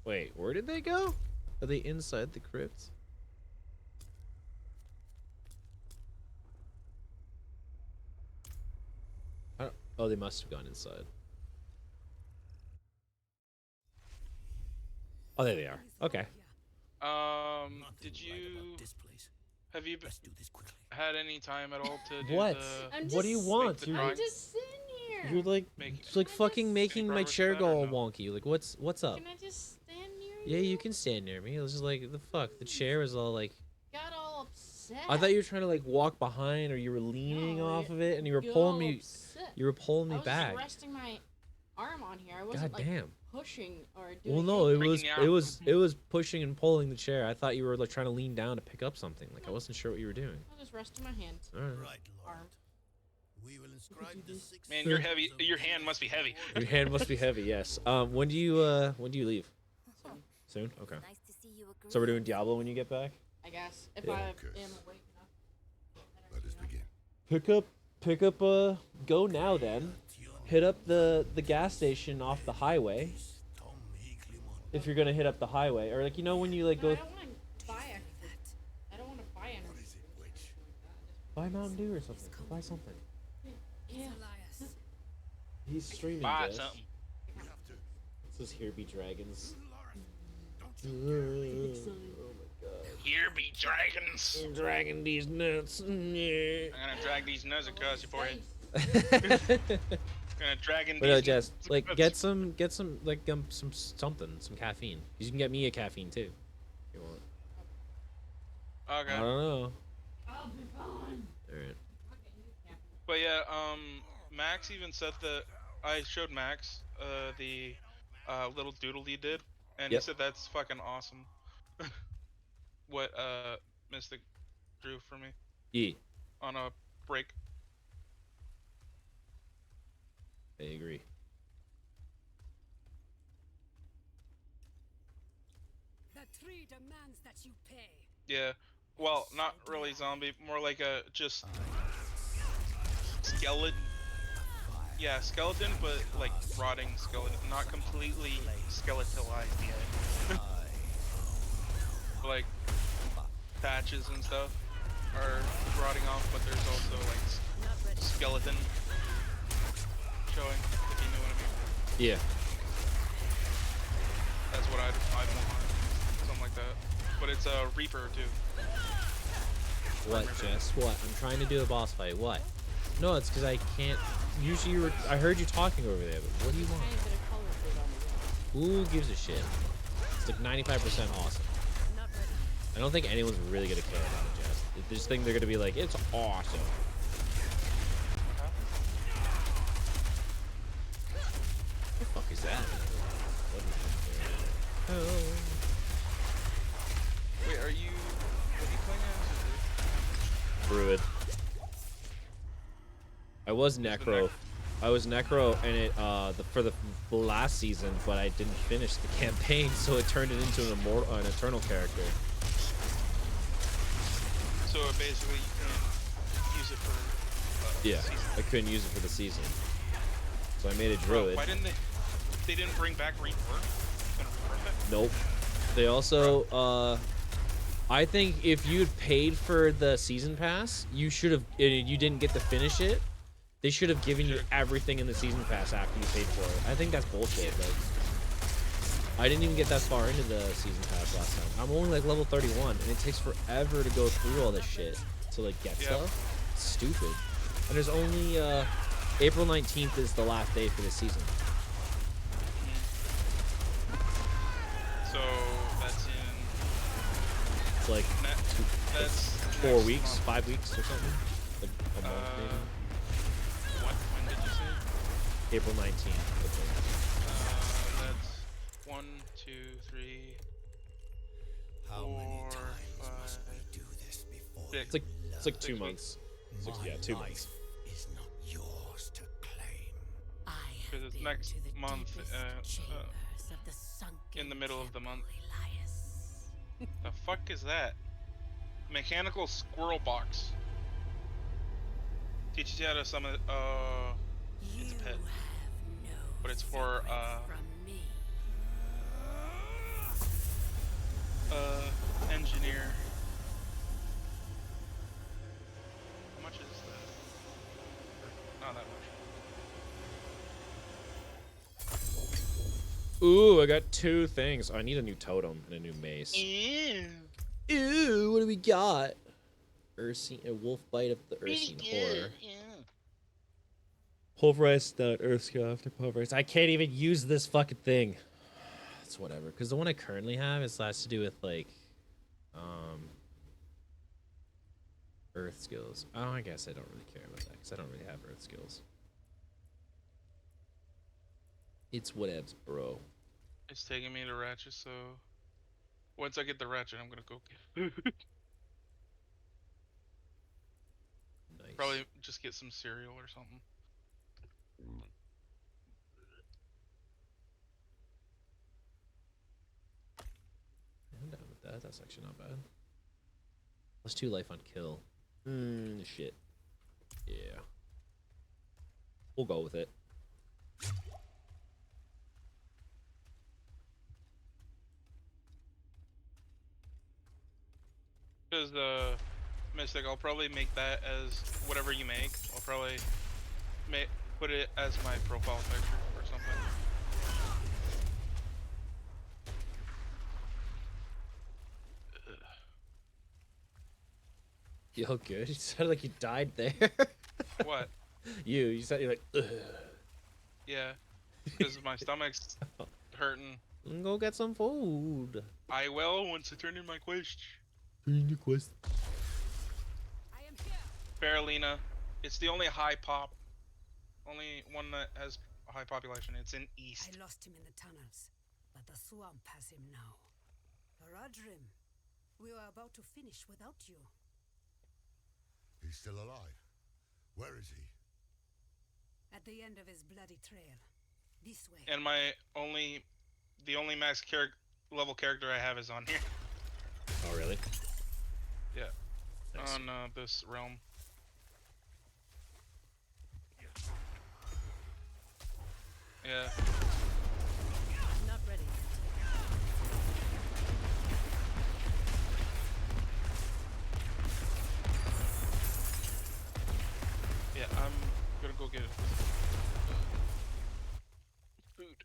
Wait, where did they go? Are they inside the crypt? Oh, they must have gone inside. Oh, there they are. Okay. Did you have you had any time at all to do What? the I'm What do you just- want? the You're- drawing? I'm just sitting here. You're like, Make- it's like Can I fucking just- making Any my progress chair with go that or all no? wonky. Like, what's up? Can I just stand near you? Yeah, you can stand near me. It was just like, the fuck? The chair was all like, Got all upset. I thought you were trying to like walk behind, or you were leaning No, off of it, and you were got pulling all me. upset. You were pulling I me was back. just resting my arm on here. I wasn't God like damn. pushing or doing. Well, no, it Freaking was you it out. was it was pushing and pulling the chair. I thought you were like trying to lean down to pick up something. Like I wasn't sure what you were doing. I was just resting my hand. All right. Right, Lord. Arm. We will inscribe the six Man, you're heavy. Your hand must be heavy. Your hand must be heavy. Yes. When do you leave? Soon. Okay. Nice to see you agree. So we're doing Diablo when you get back. I guess if Yeah. I Okay. am awake enough. Let us begin. Pick up. Go now then. Hit up the gas station off the highway. If you're gonna hit up the highway, or like when you like No, I go don't want to buy extra. I don't want to buy anything. What is it, witch? buy Mountain Dew or something. Go buy something. Yeah. He's streaming. Buy this. something. We have to. It says here be dragons. Lauren, don't you Oh my god. Here be dragons. I'm dragging these nuts. Yeah. I'm gonna drag these nuts across your forehead. But Gonna drag in no, these Jess, nuts. like get some like some something, some caffeine. You can get me a caffeine too. If you want. I Okay. don't know. I'll be fine. Alright. But yeah, Max even said that I showed Max the little doodle he did, and Yep. he said that's fucking awesome. What Mystic drew for me Yeah, on a break. I agree. The tree demands that you pay. Yeah. Well, not really zombie, more like a just skeleton. Yeah, skeleton, but like rotting skeleton, not completely skeletalized yet. Like patches and stuff are rotting off, but there's also like Not ready. skeleton showing, if you know what I mean. Yeah. That's what I'd want, something like that. But it's a Reaper too. What, Jess? What? I'm trying to do a boss fight. What? No, it's because I can't. Usually, I heard you talking over there, but what do you Tiny want? bit of color shade on the wall. Who gives a shit? It's like 95% awesome. Not ready. I don't think anyone's really gonna care about it, Jess. They just think they're gonna be like, it's awesome. What the fuck is that? Oh. Wait, are you? What are you playing as? Druid. I was Necro. I was Necro in it for the last season, but I didn't finish the campaign, so it turned it into an eternal character. So basically, you can use it for. Yeah, season. I couldn't use it for the season, so I made a Bro, druid. why didn't they? They didn't bring back Rebirth. Gonna Rebirth it? Nope. They also, I think if you'd paid for the season pass, you should have. You didn't get to finish it. They should have given you everything in the season pass after you paid for it. I think that's bullshit. Like, I didn't even get that far into the season pass last time. I'm only like level 31, and it takes forever to go through all this shit to like get Yeah. stuff. It's stupid. And there's only April 19th is the last day for this season. So that's in. It's like That's 4 next weeks, month. 5 weeks or something. Like a month maybe. What? When did you say? April 19th. I think. That's 1, 2, 3, How 4, many times 5, must we do this before 6. It's like 2 6 months. my Yeah, 2 life months. is not yours to claim? I have Because it's been next to the month, deepest chambers of the sunken in the middle of the month. temple, Elias. The fuck is that? Mechanical squirrel box. Teaches you how to summon. It's a You pet. have no But it's for, secrets from me. Engineer. How much is that? Not that much. Ooh, I got 2 things. Oh, I need a new totem and a new mace. Ew. Ooh, what do we got? Ursine, a wolf bite of the Ursine horror. Pulverized Earth skill after pulverized. I can't even use this fucking thing. It's whatever. Because the one I currently have has to do with like, Earth skills. Oh, I guess I don't really care about that because I don't really have Earth skills. It's whatevs, bro. It's taking me to Ratchet, so once I get the Ratchet, I'm gonna go get. Nice. Probably just get some cereal or something. I'm down with that. That's actually not bad. +2 life on kill. Shit. Yeah. We'll go with it. Because Mystic, I'll probably make that as whatever you make. I'll probably put it as my profile picture or something. Yo, good. You sounded like you died there. What? You said you're like, ugh. Yeah, because my stomach's hurting. Go get some food. I will once I turn in my quest. Quest. I am here. Faralina. It's the only high pop. Only one that has a high population. It's in East. I lost him in the tunnels, but the swamp has him now. Haradrim, we were about to finish without you. He's still alive. Where is he? At the end of his bloody trail. This way. And the only max level character I have is on here. Oh, really? Yeah. Nice. On this realm. Yeah. Not ready Yeah, I'm gonna go get food.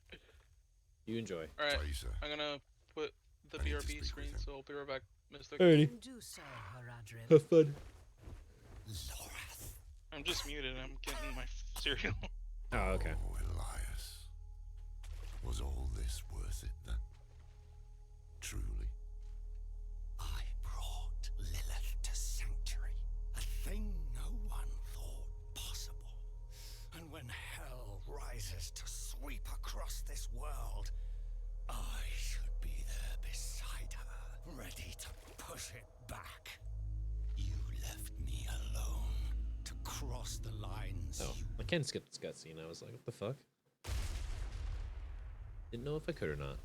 You enjoy. Alright, Fraser. I'm gonna put the I need to BRB speak with screen, him. so I'll be right back, Mystic. Alrighty. Do so, Haradrim. Have fun. Lorath. I'm just muted, I'm getting my cereal. Oh, okay. Oh, Elias. Was all this worth it then? Truly? I brought Lilith to Sanctuary, a thing no one thought possible. And when hell rises to sweep across this world, I should be there beside her, ready to push it back. You left me alone to cross the lines. Oh, I can skip this cutscene. I was like, what the fuck? Didn't know if I could or not.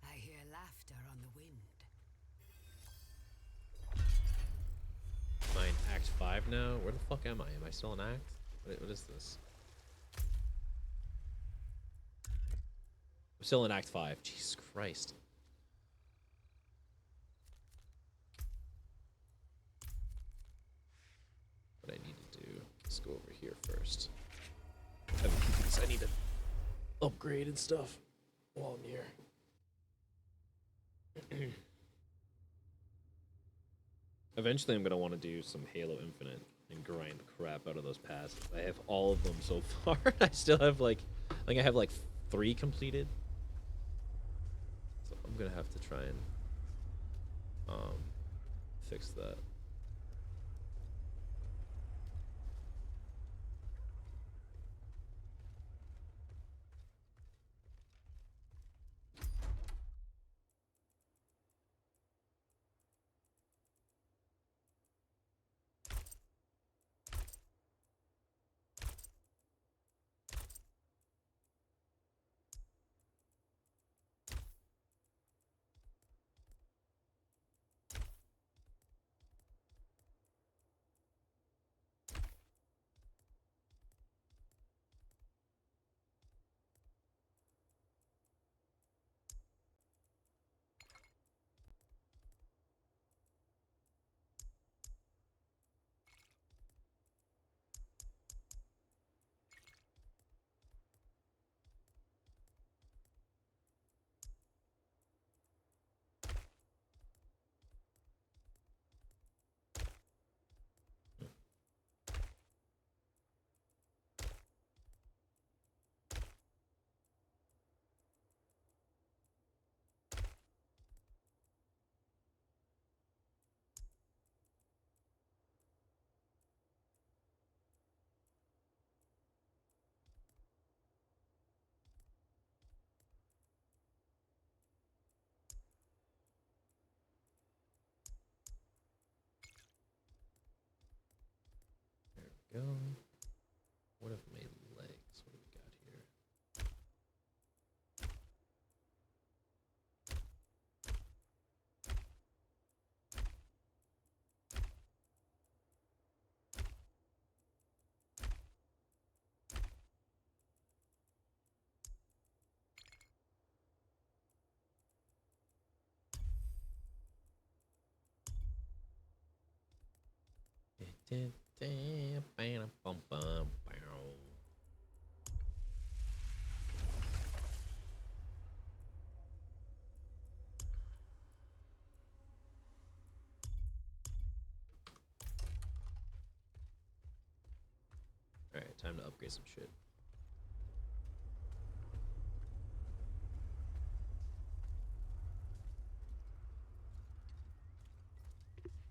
I hear laughter on the wind. Am I in Act 5 now? Where the fuck am I? Am I still in Act? What is this? I'm still in Act 5. Jesus Christ. What I need to do is go over here first. I have a few things I need to upgrade and stuff while I'm here. Eventually, I'm gonna want to do some Halo Infinite and grind the crap out of those paths. I have all of them so far. I still have like, I think I have like 3 completed. So I'm gonna have to try and fix that. go. What have my legs? What do we got here? Alright, time to upgrade some shit.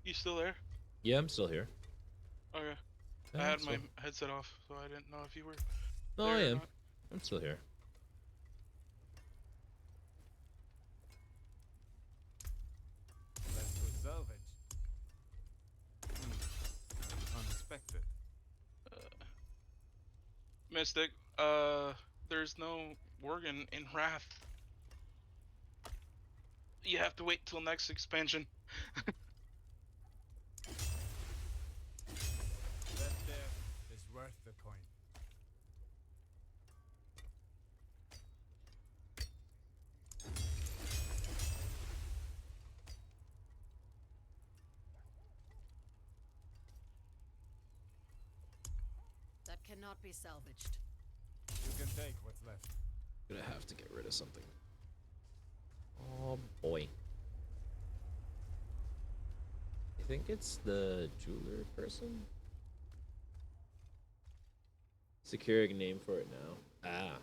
You still there? Yeah, I'm still here. Okay. Yeah, I had so- my headset off, so I didn't know if you were No, there I or am. not. I'm still here. Let's go salvage. Unexpected. Mystic, there's no Worgen in Wrath. You have to wait till next expansion. That there is worth the coin. That cannot be salvaged. You can take what's left. Gonna have to get rid of something. Oh boy. I think it's the jeweler person. Securing name for it now. Ah.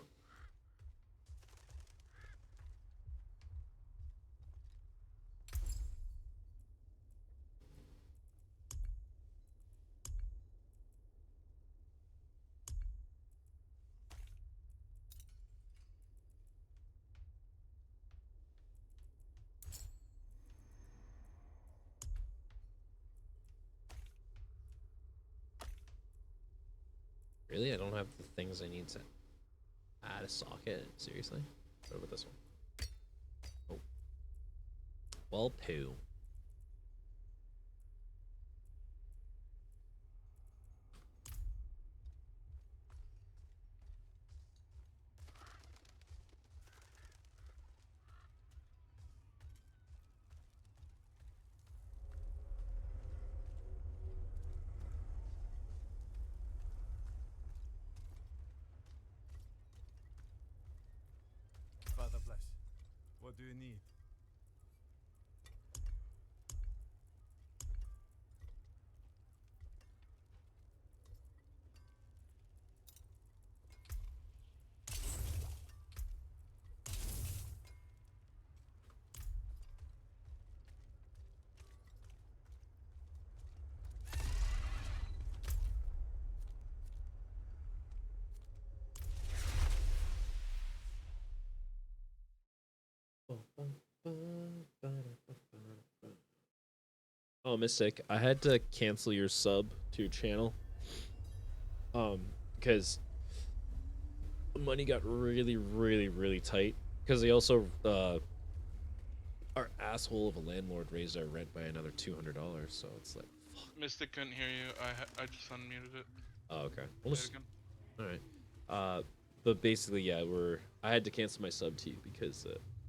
Really? I don't have the things I need to add a socket? Seriously? What about this one? Oh. Well, poo. Father bless. What do you need? Oh, Mystic, I had to cancel your sub to your channel. Because money got really tight. Because they also, our asshole of a landlord raised our rent by another $200. So it's like, fuck. Mystic couldn't hear you. I just unmuted it. Oh, okay. Say Well, it just, again. all right. But basically, yeah, I had to cancel my sub to you because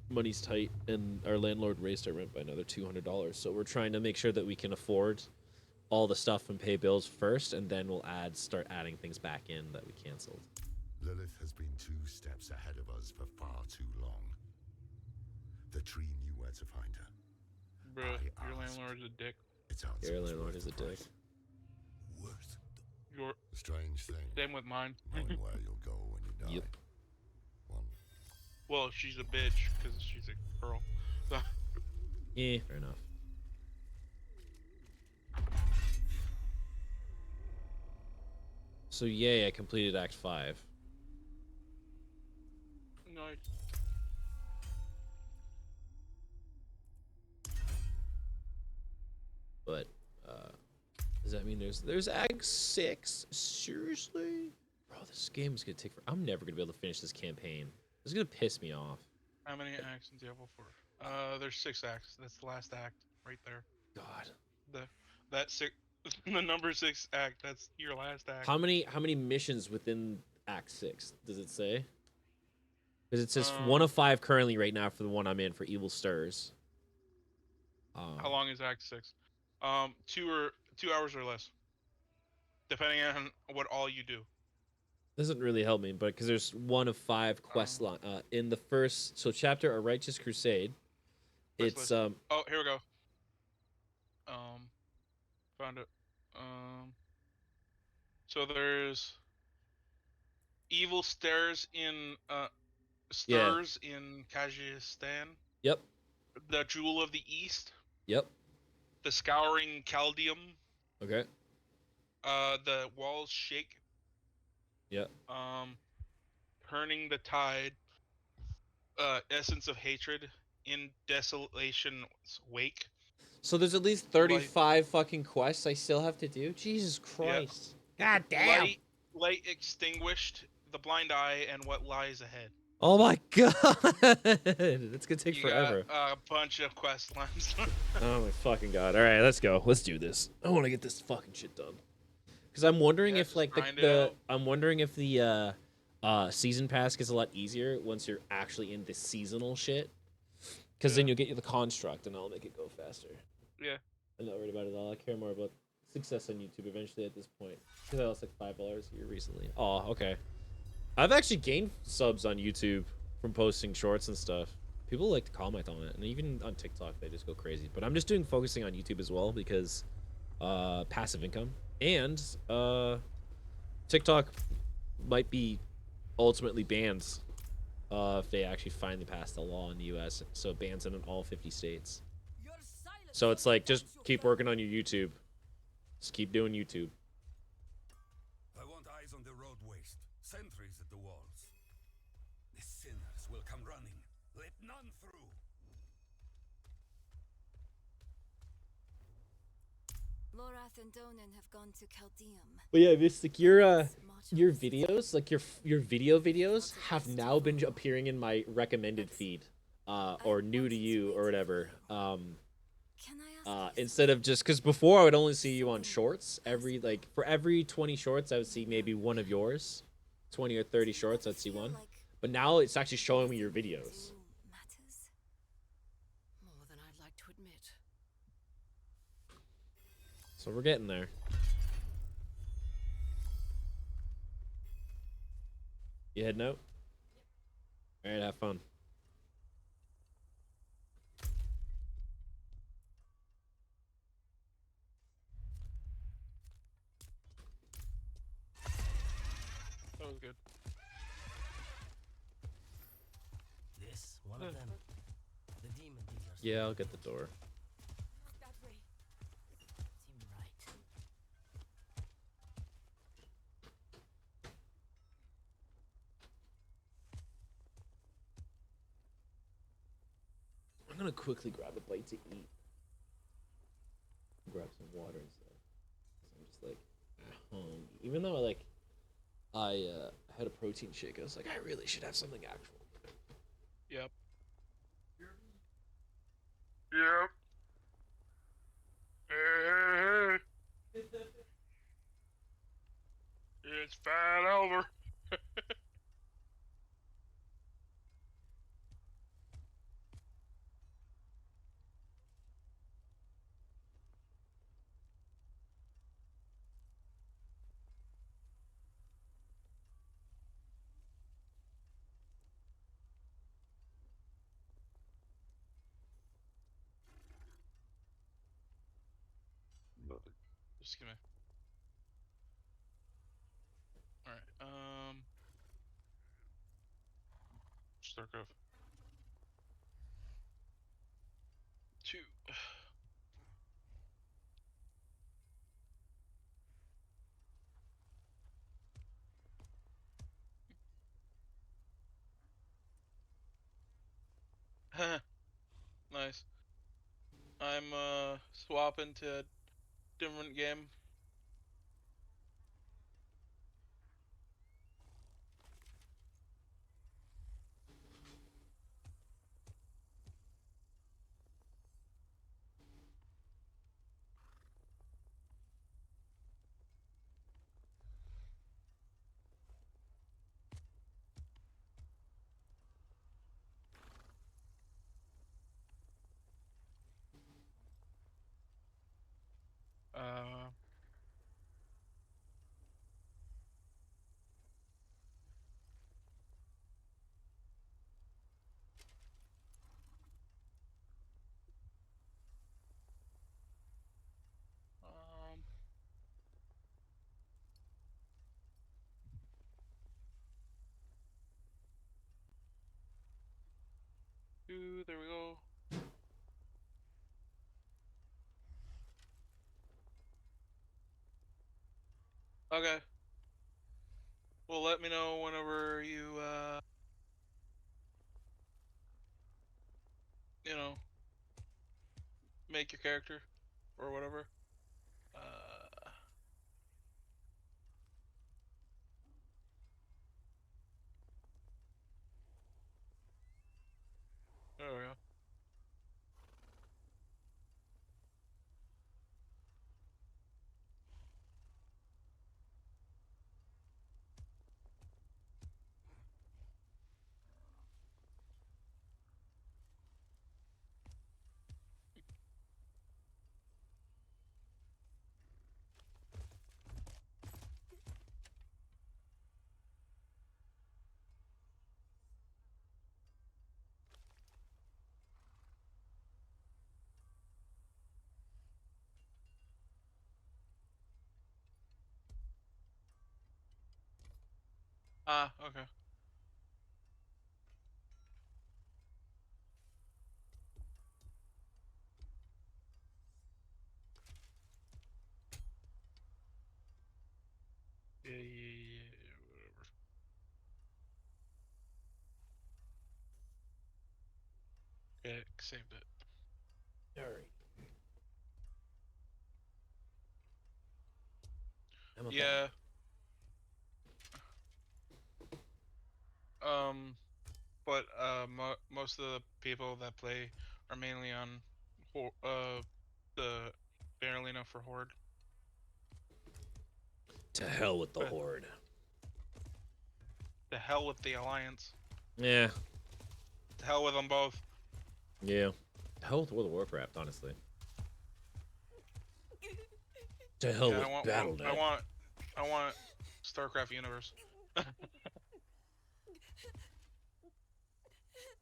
money's tight, and our landlord raised our rent by another $200. So we're trying to make sure that we can afford all the stuff and pay bills first, and then we'll start adding things back in that we canceled. Lilith has been 2 steps ahead of us for far too long. The tree knew where to find her. Bruh, I your asked. landlord's a dick. Its answer Your was landlord worth is a the dick. price. Worth Your the strange thing. same with mine. Knowing where you'll go when you die. Yep. One. Well, she's a bitch because she's a girl. So, Yeah, fair enough. So yay, I completed Act 5. nice. But, does that mean there's Act 6? Seriously? Bro, this game is gonna take I'm never gonna be able to finish this campaign. This is gonna piss me off. How many acts in Diablo 4? There's 6 acts. That's the last act right there. God. The that six, the number 6 act. That's your last act. How many missions within Act 6 does it say? Because it says 1 Um, of 5 currently right now for the one I'm in for Evil Stirs. How long is Act 6? 2 hours or less, depending on what all you do. Doesn't really help me, but because there's 1 of 5 quest Um, line in the first chapter, A Righteous Crusade. quest It's list. Oh, here we go. Found it. So there's evil yeah, stirs in Kazakhstan, yep, the Jewel of the East, yep, the Scouring Chaldeum, okay, the Walls Shake, yep. um, Turning the Tide, Essence of Hatred, in Desolation's Wake, So there's at least Light, 35 fucking quests I still have to do. Jesus yeah, Christ. God damn. Light Extinguished, The Blind Eye, and What Lies Ahead. Oh my god. That's gonna take You got forever. a bunch of quest lines. Oh my fucking god. All right, let's go. Let's do this. I want to get this fucking shit done. Because I'm wondering Yeah, if just like grind it the out. I'm wondering if the season pass gets a lot easier once you're actually in the seasonal shit. Because then Yeah. you'll get you the construct and I'll make it go faster. Yeah. I'm not worried about it at all. I care more about success on YouTube eventually at this point. Because I lost like $5 here recently. Oh, okay. I've actually gained subs on YouTube from posting shorts and stuff. People like to comment on it, and even on TikTok they just go crazy. But I'm just focusing on YouTube as well because passive income, and TikTok might be ultimately banned if they actually finally pass the law in the U.S. So it bans it in all 50 states. So it's like just keep working on your YouTube. Just keep doing YouTube. I want eyes on the road waste, sentries at the walls. The sinners will come running. Let none through. Lorath and Donan have gone to Chaldeum. But yeah, Mystic, your videos, like your video videos, have now been appearing in my recommended feed, or new to you or whatever. Instead of just because before I would only see you on shorts. For every 20 shorts, I would see maybe one of yours. 20 or 30 shorts, I'd see one. But now it's actually showing me your videos. More than I'd like to admit. So we're getting there. You heading out? All right, have fun. That was good. This one of them. The demon dealers. Yeah, I'll get the door. That way. Seemed right. I'm gonna quickly grab a bite to eat. Grab some water and stuff. So I'm just like at home. Even though I had a protein shake, I was like, I really should have something actual. Yep. Yep. Hey. It's fat over. Just give me. All right. Starcraft 2. Nice. I'm swapping to a different game. Okay. Well, let me know whenever you, you know, make your character or whatever. There we go. Ah, okay. Yeah, whatever. Okay, saved it. Alright. Yeah. But most of the people that play are mainly on the Berlina for Horde. To hell with the But Horde. to hell with the Alliance. Yeah. To hell with them both. Yeah. To hell with World of Warcraft, honestly. To hell Yeah, with Battle.net. I want StarCraft Universe.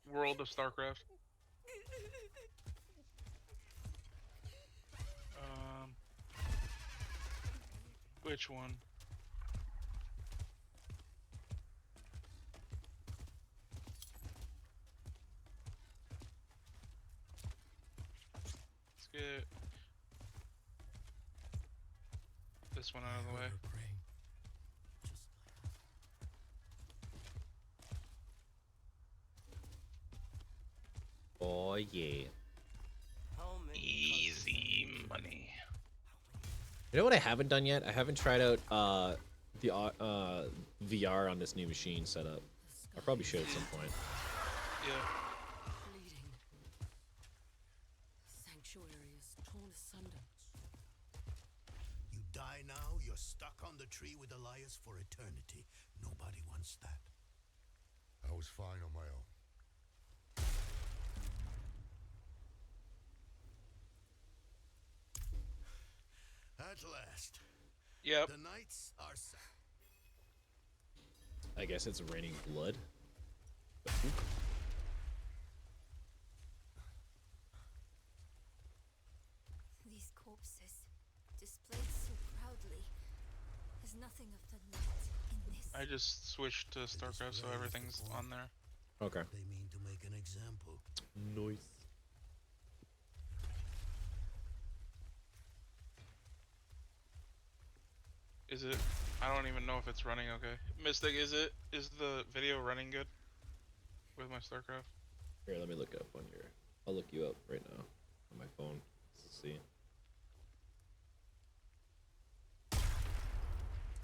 World of StarCraft. Which one? Let's get this one out of the way. Oh yeah. Easy money. You know what I haven't done yet? I haven't tried out the VR on this new machine setup. I probably should at some point. Yeah. Bleeding. The sanctuary is torn asunder. You die now, you're stuck on the tree with Elias for eternity. Nobody wants that. I was fine on my own. At last. Yep. The nights are set. I guess it's raining blood. These corpses, displayed so proudly, there's nothing of the light in this. I just switched to StarCraft so everything's on there. Okay. They mean to make an example. Nice. Is it? I don't even know if it's running okay. Mystic, is the video running good with my StarCraft? Here, let me look up on your. I'll look you up right now on my phone. Let's see.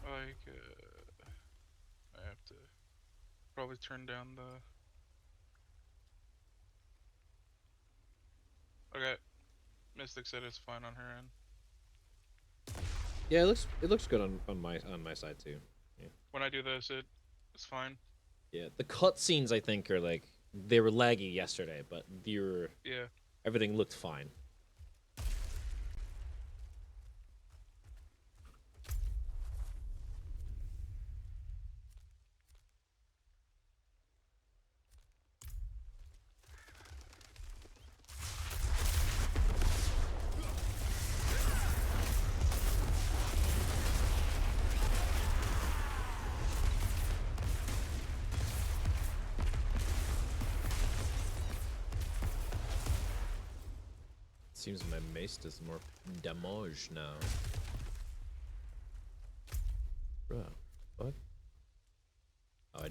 Like, I have to probably turn down the. Okay, Mystic said it's fine on her end. Yeah, it looks good on my side too. Yeah. When I do this, it's fine. Yeah, the cutscenes I think are like they were laggy yesterday, but Yeah. everything looked fine. Seems my mace does more damage now.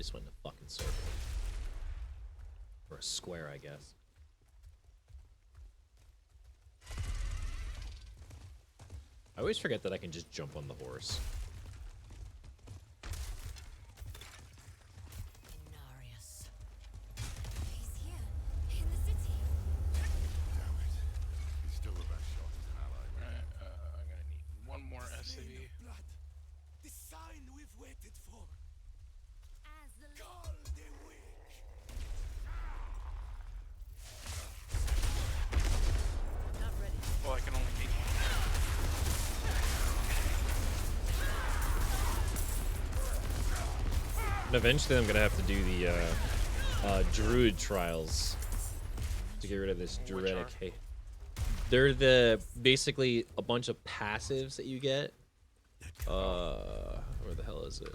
just went in a fucking circle. Or a square, I guess. I always forget that I can just jump on the horse. Inarius. He's here, in the city. Damn it. He's still the best shot as an ally. Alright, I'm gonna need one more SCV. Blood. The sign we've waited for. As the Call the weak. Not ready. Well, I can only take one. And eventually I'm gonna have to do the druid trials to get rid of this Which druidic are? hate. They're the basically a bunch of passives that you get. Where the hell is it?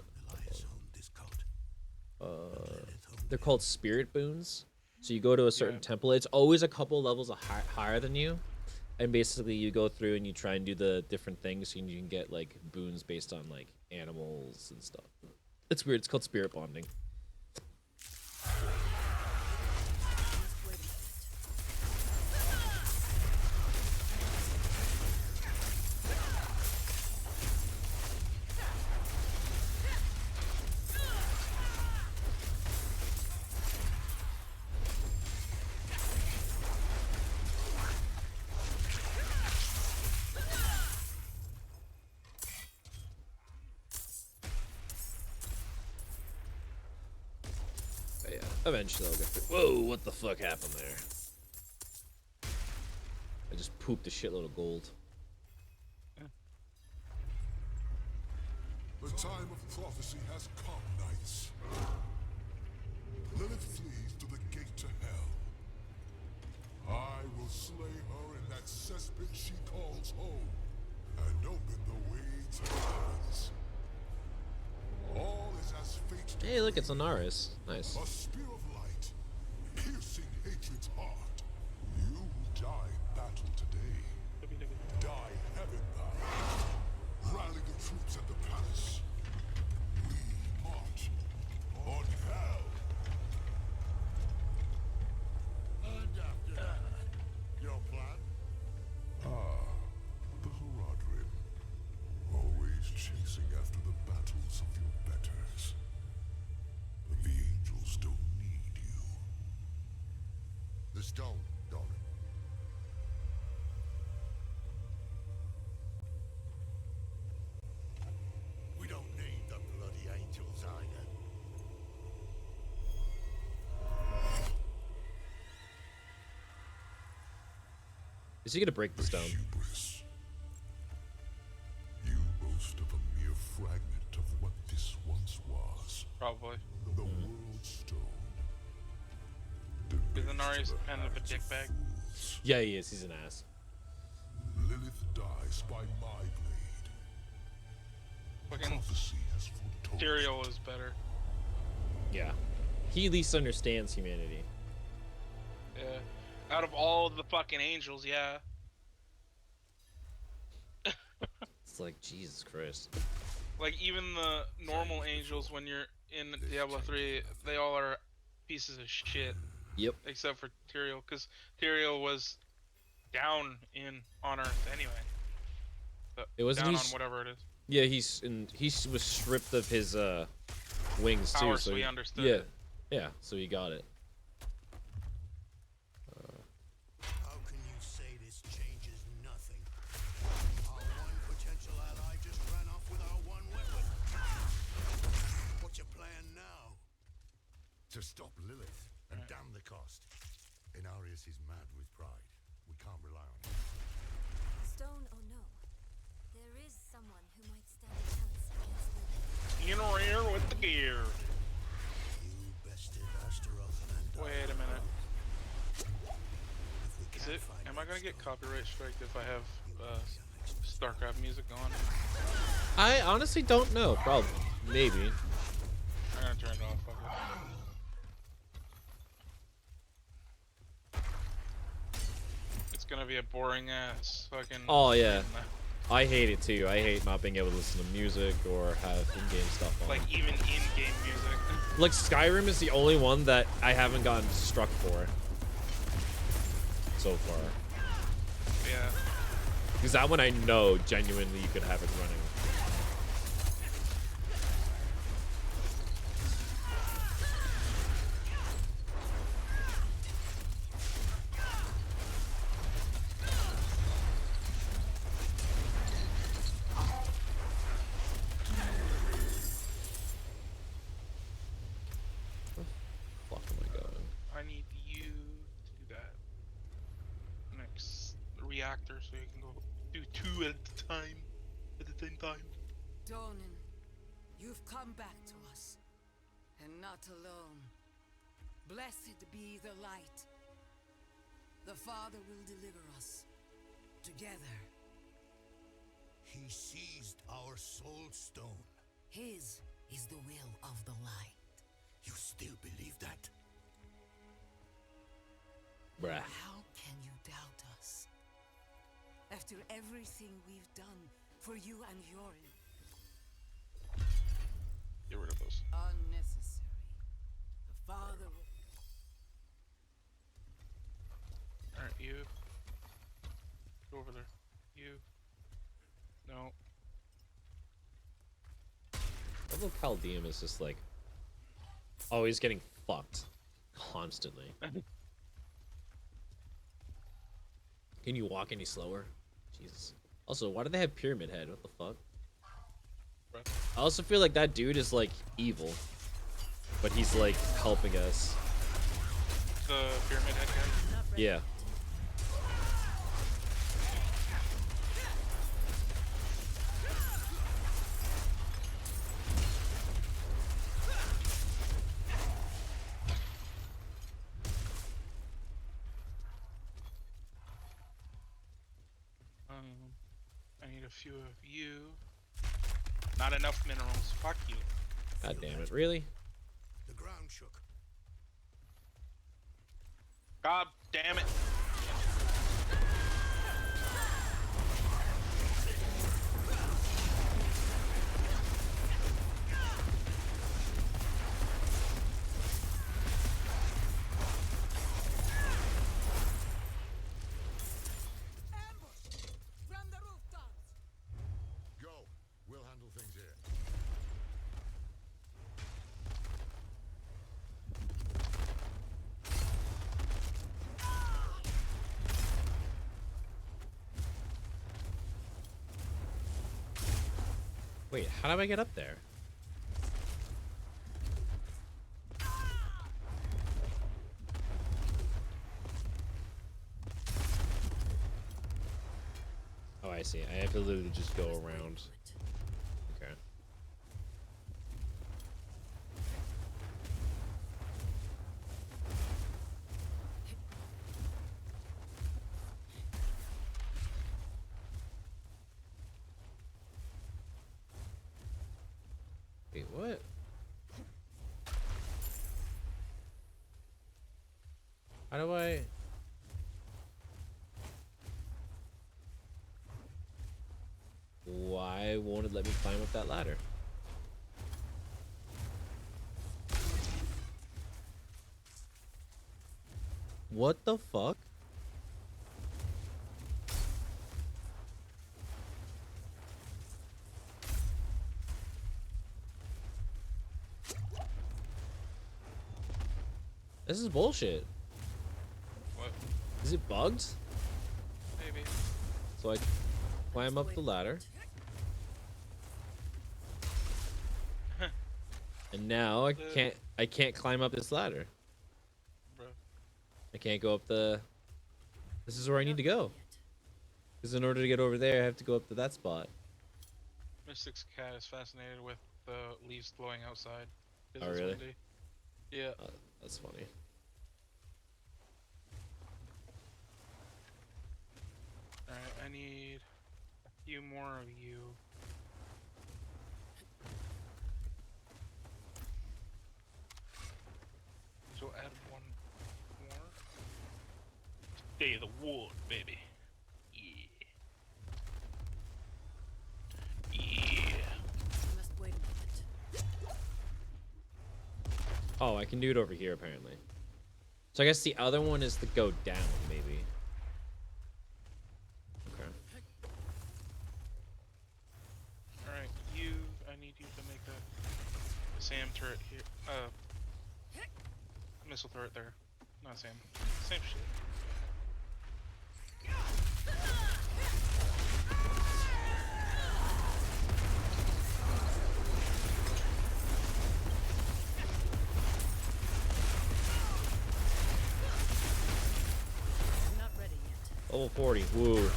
They're called spirit boons. So you go to a certain temple. It's always a couple levels higher than you, and basically you go through and you try and do the different things, and you can get like boons based on like animals and stuff. It's weird. It's called spirit bonding. But yeah, eventually I'll get through. Whoa, what the fuck happened there? I just pooped a shitload of gold. The time of prophecy has come, knights. Lilith flees to the gate to hell. I will slay her in that cesspit she calls home, and open the way to the heavens. All is as fate Hey, look, it's Anaris. Nice. a spear of light, piercing hatred's heart. You who die in battle today, die heaven bound. Rally the troops at the palace. We march on hell. And after that, your plan? The Horadrim. Always chasing after the battles of your betters. But the angels don't need you. The stone, darling. We don't need the bloody angels either. Is he gonna break the stone? Hubris. You boast of a mere fragment of what this once was. Probably. The world's stone. Is Debased Inarius the kind of a hands dickbag? fools. Yeah, he is. He's an ass. Lilith dies by my blade. Fucking Prophecy has foretold. Tyrael is better. Yeah. He at least understands humanity. Yeah. Out of all the fucking angels, yeah. It's like, Jesus Christ. Like, even the normal angels, when you're in Diablo 3, they all are pieces of shit. Yep. Except for Tyrael, because Tyrael was down on Earth anyway. But It wasn't down he on whatever it is. Yeah, he was stripped of his wings too. Power, So so he understood Yeah. it. Yeah, so he got it. How can you say this changes nothing? Our one potential ally just ran off with our one weapon. What's your plan now? To stop Lilith and damn the cost. Inarius is mad with pride. We can't rely on him. Stone or no, there is someone who might stand a chance against Lilith. In rear with the gear. You bested Astaroth and Wait a minute. If we Is can't it? find Am I that gonna get stone, copyright striked if I have you will be our next StarCraft music on? I honestly don't know. Probably. Maybe. I'm gonna turn it off. Fuck it. It's gonna be a boring ass fucking. Oh, yeah. I hate it too. I hate not being able to listen to music or have in-game stuff on. Like even in-game music. Like, Skyrim is the only one that I haven't gotten struck for so far. Yeah. Because that one I know genuinely you could have it running. Where the fuck am I going? I need you to do that. Next reactor so you can go do 2 at a time. At the same time. Donan, you've come back to us, and not alone. Blessed be the light. The Father will deliver us together. He seized our soul stone. His is the will of the light. You still believe that? Bruh. How can you doubt us? After everything we've done for you and Yorin. Get rid of those. Unnecessary. The Father will... Alright, you. Go over there. You. No. Although Caldeum is just like always getting fucked constantly. Can you walk any slower? Jesus. Also, why do they have Pyramid Head? What the fuck? I also feel like that dude is like evil, but he's like helping us. The pyramid head guy. Yeah. I need a few of you. Not enough minerals. Fuck you. God damn it! Really? The ground shook. God damn it. From the rooftops! Go. We'll handle things here. Wait, how do I get up there? Oh, I see. I have to literally just go around. Okay. Wait, what? How do I... Why won't it let me climb up that ladder? What the fuck? This is bullshit. What? Is it bugged? Maybe. So I climb up the ladder. And now I can't climb up this ladder. Bro. I can't go up the... This is where I need to go. Because in order to get over there, I have to go up to that spot. Mystic's cat is fascinated with the leaves blowing outside. 'Cause Oh, it's really? windy. Yeah. That's funny. Alright, I need a few more of you. So add one more. Day of the wood, baby. Yeah. Yeah. You must wait a moment. Oh, I can do it over here apparently. So I guess the other one is to go down, maybe. Okay. Alright, I need you to make a SAM turret here. Missile turret there. Not SAM. Same shit. Not ready yet. Level 40. Woo.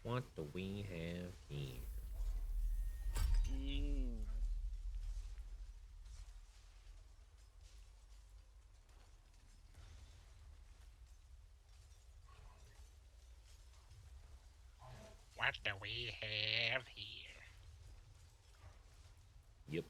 What do we have here? What do we have here? Yep.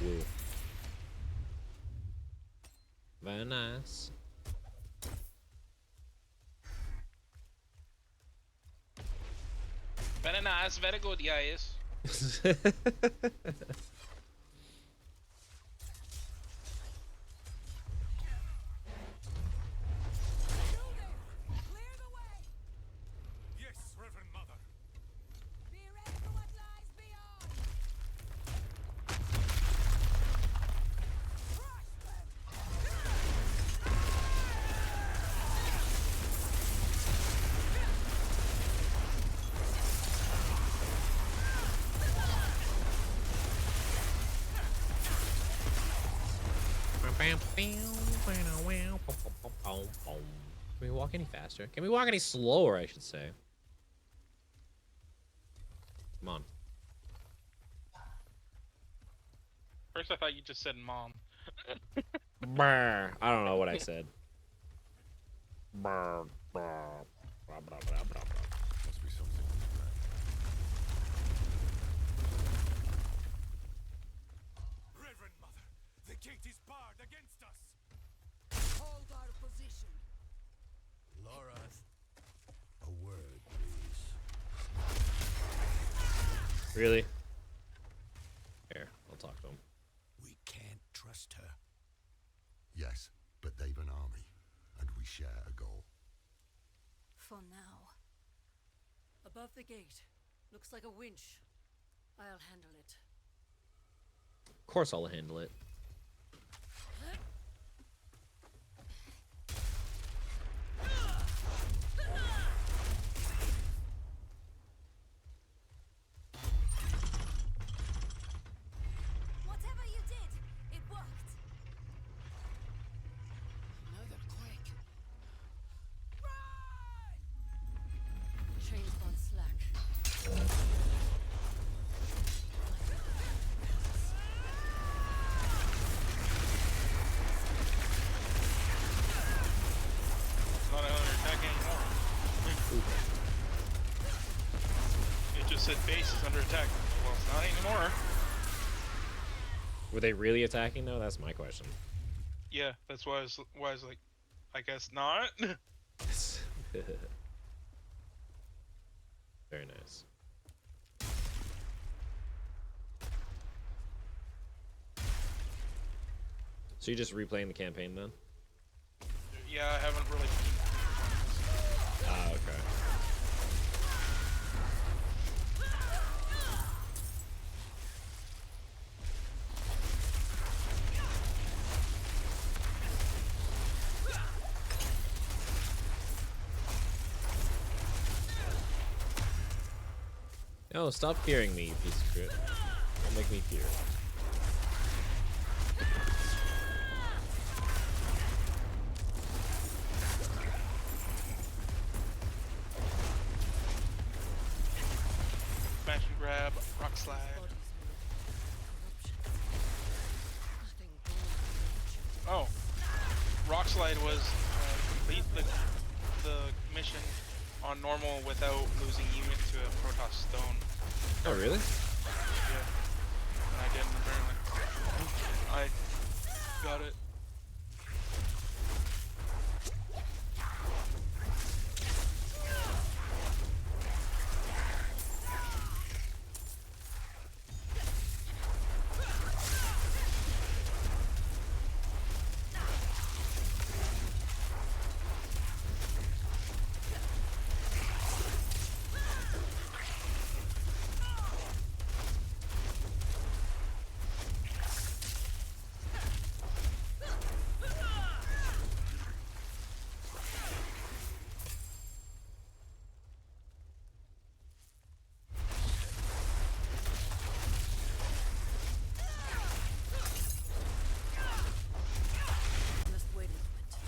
Woo. Very nice. Very nice, very good, guys. Yes, Reverend Mother. Be ready for what lies beyond. Crush them. Can we walk any faster? Can we walk any slower, I should say? Come on. First I thought you just said mom. Brr. I don't know what I said. Brr, brr, brr, brr, brr, brr. Must be something on the ground. Reverend Mother, the gate is barred against us. Hold our position. Laura, a word, please. Really? trust her? Yes, but they've an army, and we share a goal. For now. Above the gate. Looks like a winch. I'll handle it. Of course I'll handle it. Whatever you did, it worked. Another quake. Chains on slack. It's not under attack anymore. It just said base is under attack. Well, it's not anymore. Were they really attacking though? That's my question. Yeah, that's why I was like, I guess not. Very nice. So you're just replaying the campaign then? Yeah, I haven't really. Ah, okay. No, stop fearing me, you piece of shit. Don't make me fear. Smash and grab, rock slide. Oh, rock slide was complete the mission on normal without losing unit to a Protoss stone. Oh, really? Yeah, and I didn't apparently. I got it. Just wait a moment.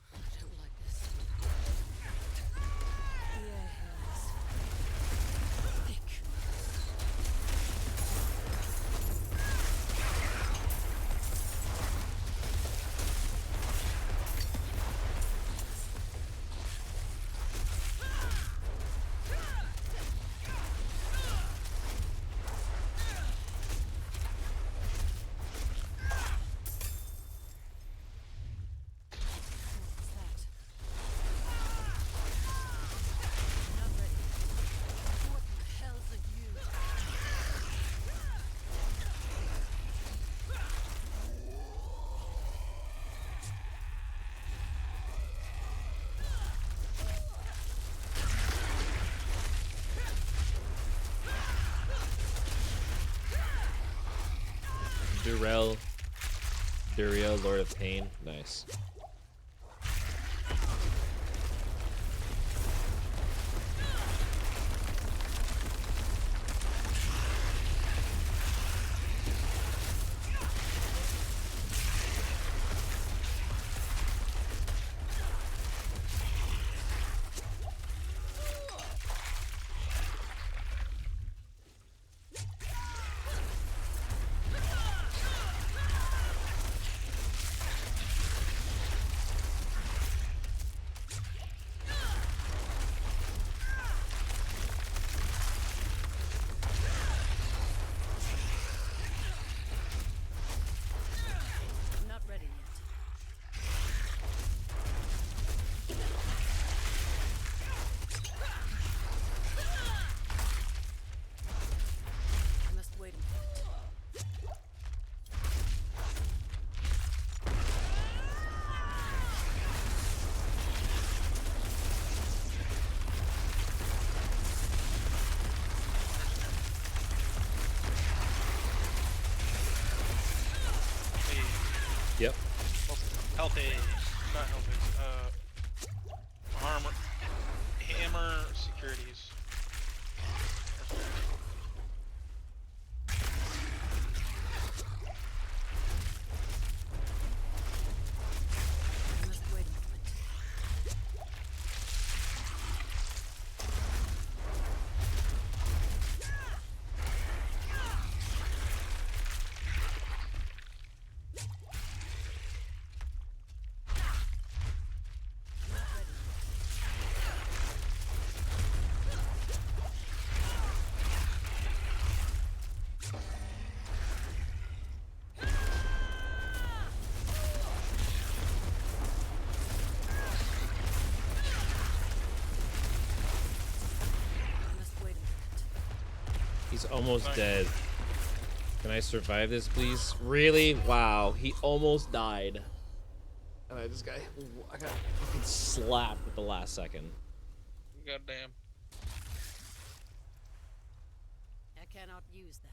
I don't like this. The air here is thick. What's that? Not ready. What the hell's a you? Duriel, Lord of Pain. Nice. Health aid. Not health aid. Armor. Hammer securities. I must wait a moment. I must wait a minute. He's almost Nice. dead. Can I survive this, please? Really? Wow, he almost died. And I got fucking slapped at the last second. Goddamn. I cannot use that.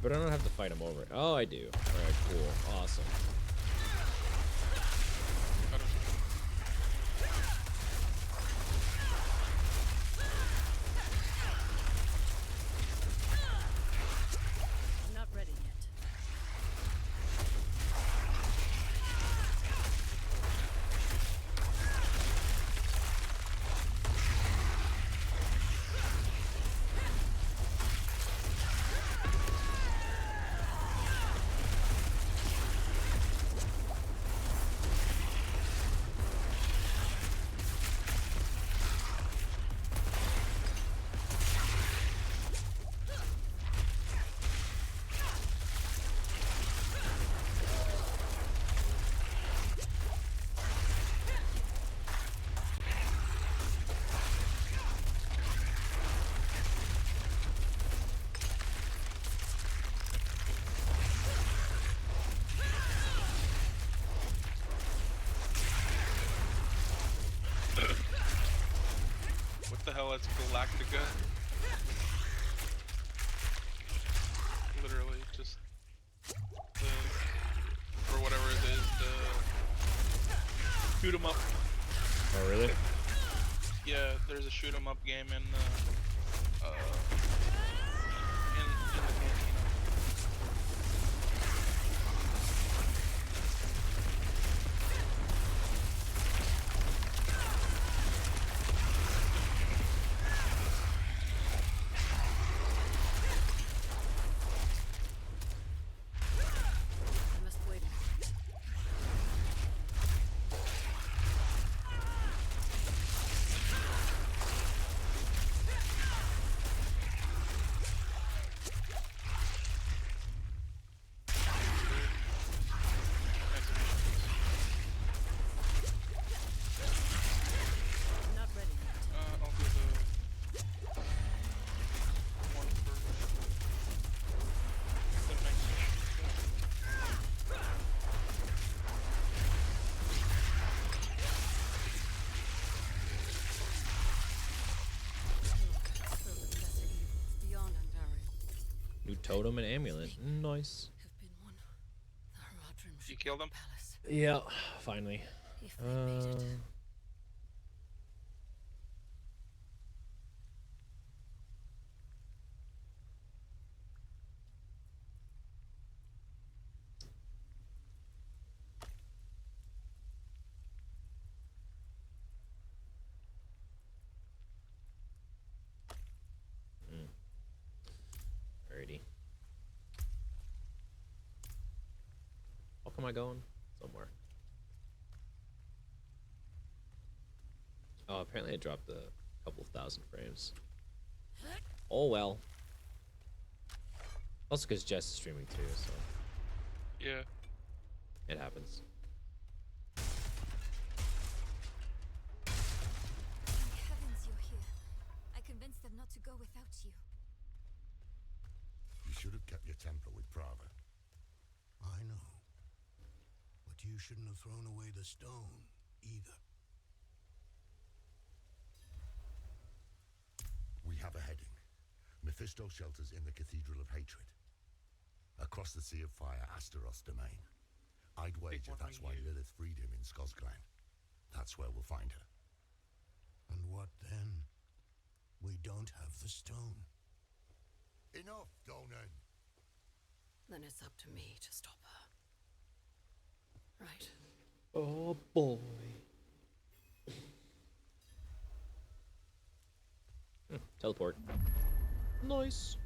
But I don't have to fight him over it. Oh, I do. Alright, cool. Awesome. I'm not ready yet. What the hell is Galactica? Literally, just the, or whatever it is, the shoot 'em up. Oh, really? Yeah, there's a shoot 'em up game in the cantina. I must wait a minute. I'm not ready yet. I'll do the one for the next mission. Filled with lesser evils beyond Ontario. New totem and amulet. Nice. Have been one. The Haradrim You should killed be him? the palace. Yeah, finally. If they made it. Alrighty. How come I going? Somewhere. Oh, apparently I dropped a couple thousand frames. Oh well. Also because Jess is streaming too, so Yeah. it happens. Thank heavens you're here. I convinced them not to go without you. You should have kept your temper with Prava. I know. But you shouldn't have thrown away the stone, either. We have a heading. Mephisto shelters in the Cathedral of Hatred. Across the Sea of Fire, Astaroth's domain. I'd wager that's why Lilith freed him in Skosglen. That's where we'll find her. And what then? We don't have the stone. Enough, Donan. Then it's up to me to stop her. Right. Oh boy. Teleport. Nice.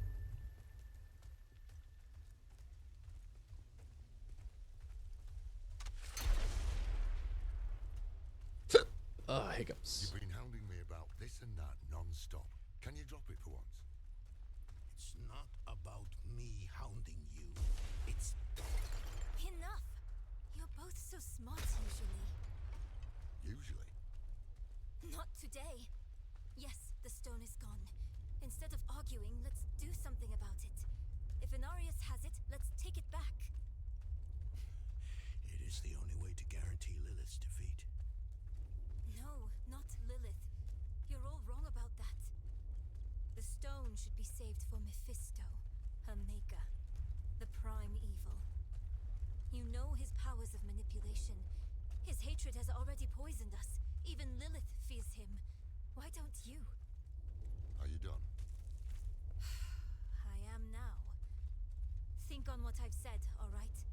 Hiccups. You've been hounding me about this and that non-stop. Can you drop it for once? It's not about me hounding you. It's Enough! You're both so smart usually. Usually. Not today. Yes, the stone is gone. Instead of arguing, let's do something about it. If Inarius has it, let's take it back. It is the only way to guarantee Lilith's defeat. No, not Lilith. You're all wrong about that. The stone should be saved for Mephisto, her maker, the prime evil. You know his powers of manipulation. His hatred has already poisoned us. Even Lilith fears him. Why don't you? Are you done? I am now. Think on what I've said, all right?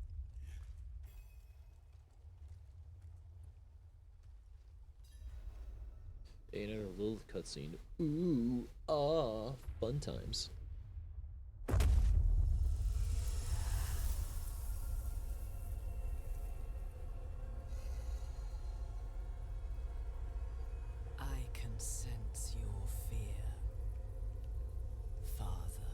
Another little cutscene. Ooh, fun times. I can sense your fear, Father.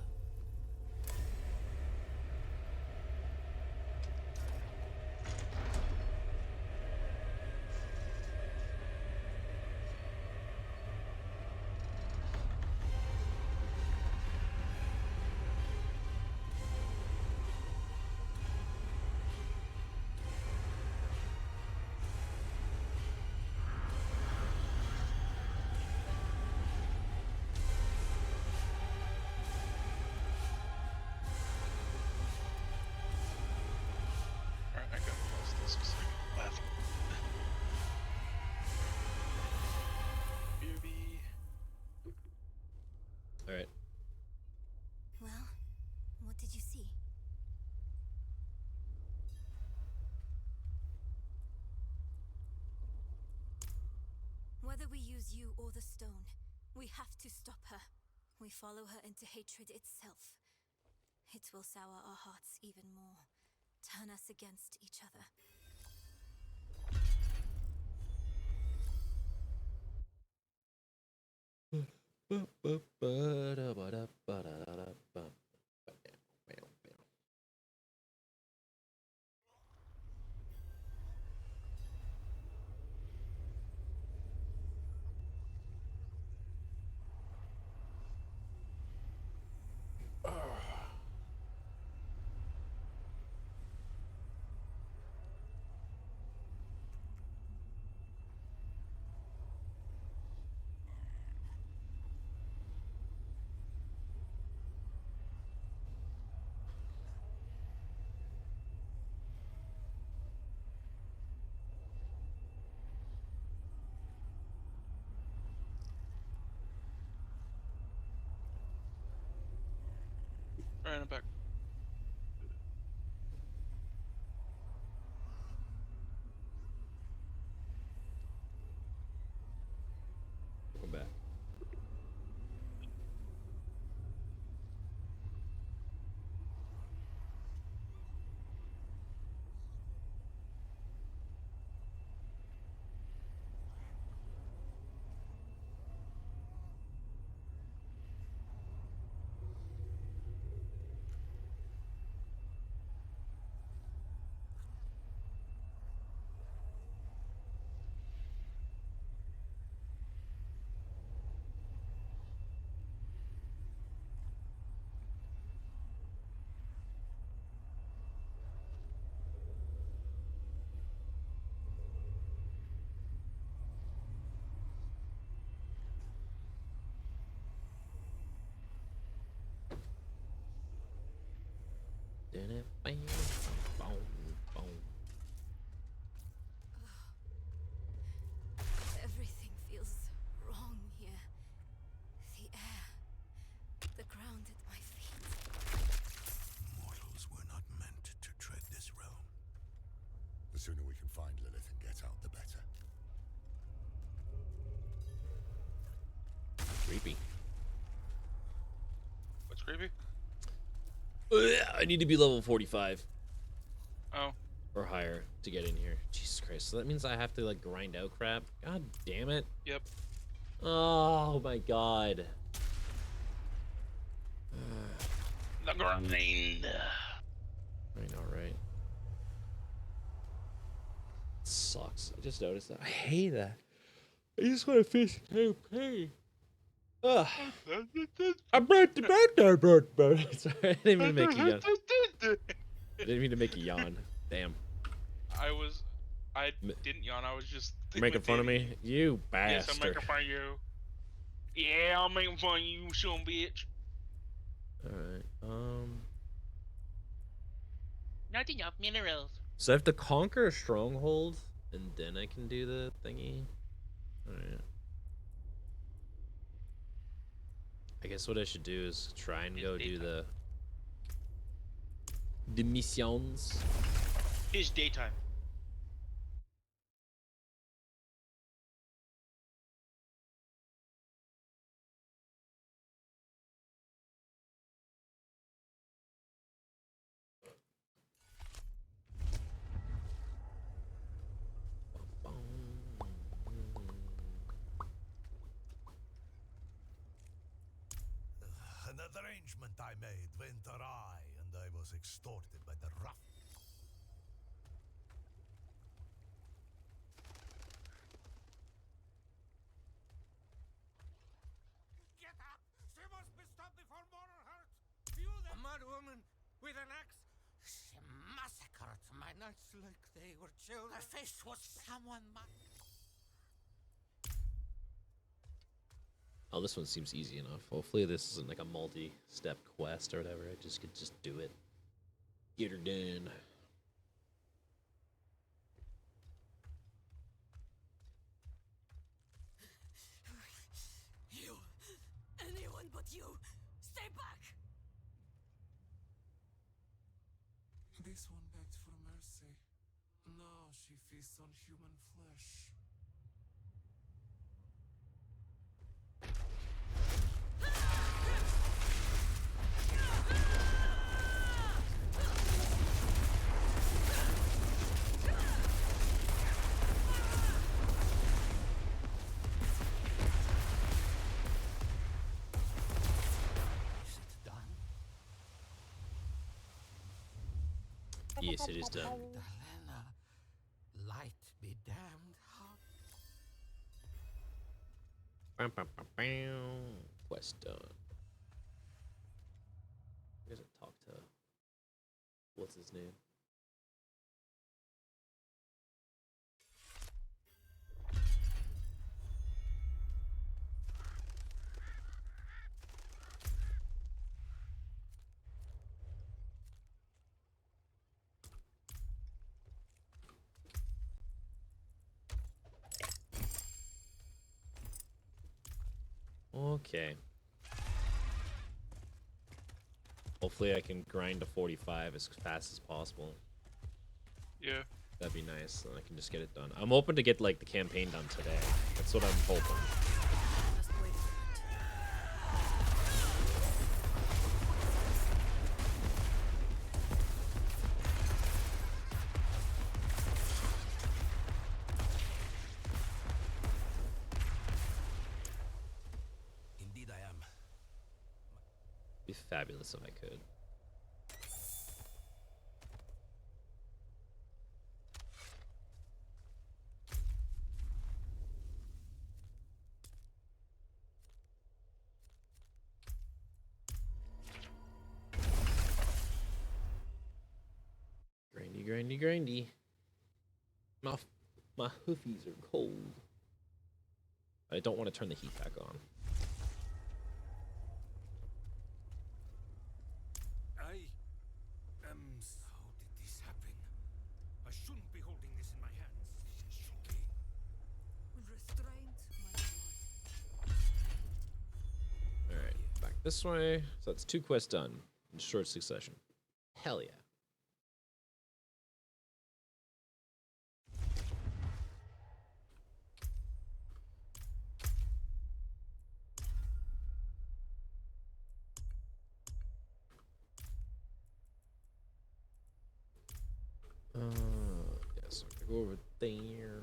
Alright, I gotta pause this because I left. BRB. All right. Well, what did you see? Whether we use you or the stone, we have to stop her. We follow her into hatred itself. It will sour our hearts even more, turn us against each other. Alright, I'm back. Welcome back. The sooner we can find Lilith and get out, the better. Creepy. What's creepy? I need to be level 45 Oh. or higher to get in here. Jesus Christ. So that means I have to like grind out crap. God damn it. Yep. Oh my god. The grind. I know, right? Sucks. I just noticed that. I hate that. I just want to finish campaign. Ugh. I brought the bird. Sorry, I didn't mean to make you yawn. I didn't mean to make you yawn. Damn. I didn't yawn. I was just Making fun of me? You bastard. Yes, I'm making fun of you. Yeah, I'm making fun of you, son bitch. Alright, Not enough minerals. so I have to conquer a stronghold, and then I can do the thingy? Alright. I guess what I should do is try and go do the missions. It's daytime. An arrangement I made went awry, and I was extorted by the rough. Get up! She must be stopped before mortal hurts! You the mad woman with an axe! She massacred my knights like they were children. Her face was someone Oh, this one seems easy enough. Hopefully this isn't like a multi-step quest or whatever. I just could just do it. Get her done. You! Anyone but you! Stay back! This one begged for mercy. Now she feasts on human flesh. Is it done? Yes, it is done. Helena, light be damned. Bam, bam, bam, bam. Quest done. I gotta talk to what's his name? Okay. Hopefully I can grind to 45 as fast as possible. Yeah. That'd be nice, and I can just get it done. I'm hoping to get like the campaign done today. That's what I'm hoping. Just wait a minute. Indeed I am. It'd be fabulous if I could. Grindy, grindy, grindy. My hoofies are cold. I don't want to turn the heat back on. I am. How did this happen? I shouldn't be holding this in my hands. This is shocking. Restraint, my lord. Alright, back this way. So that's 2 quests done in short succession. Hell yeah. So I gotta go over there.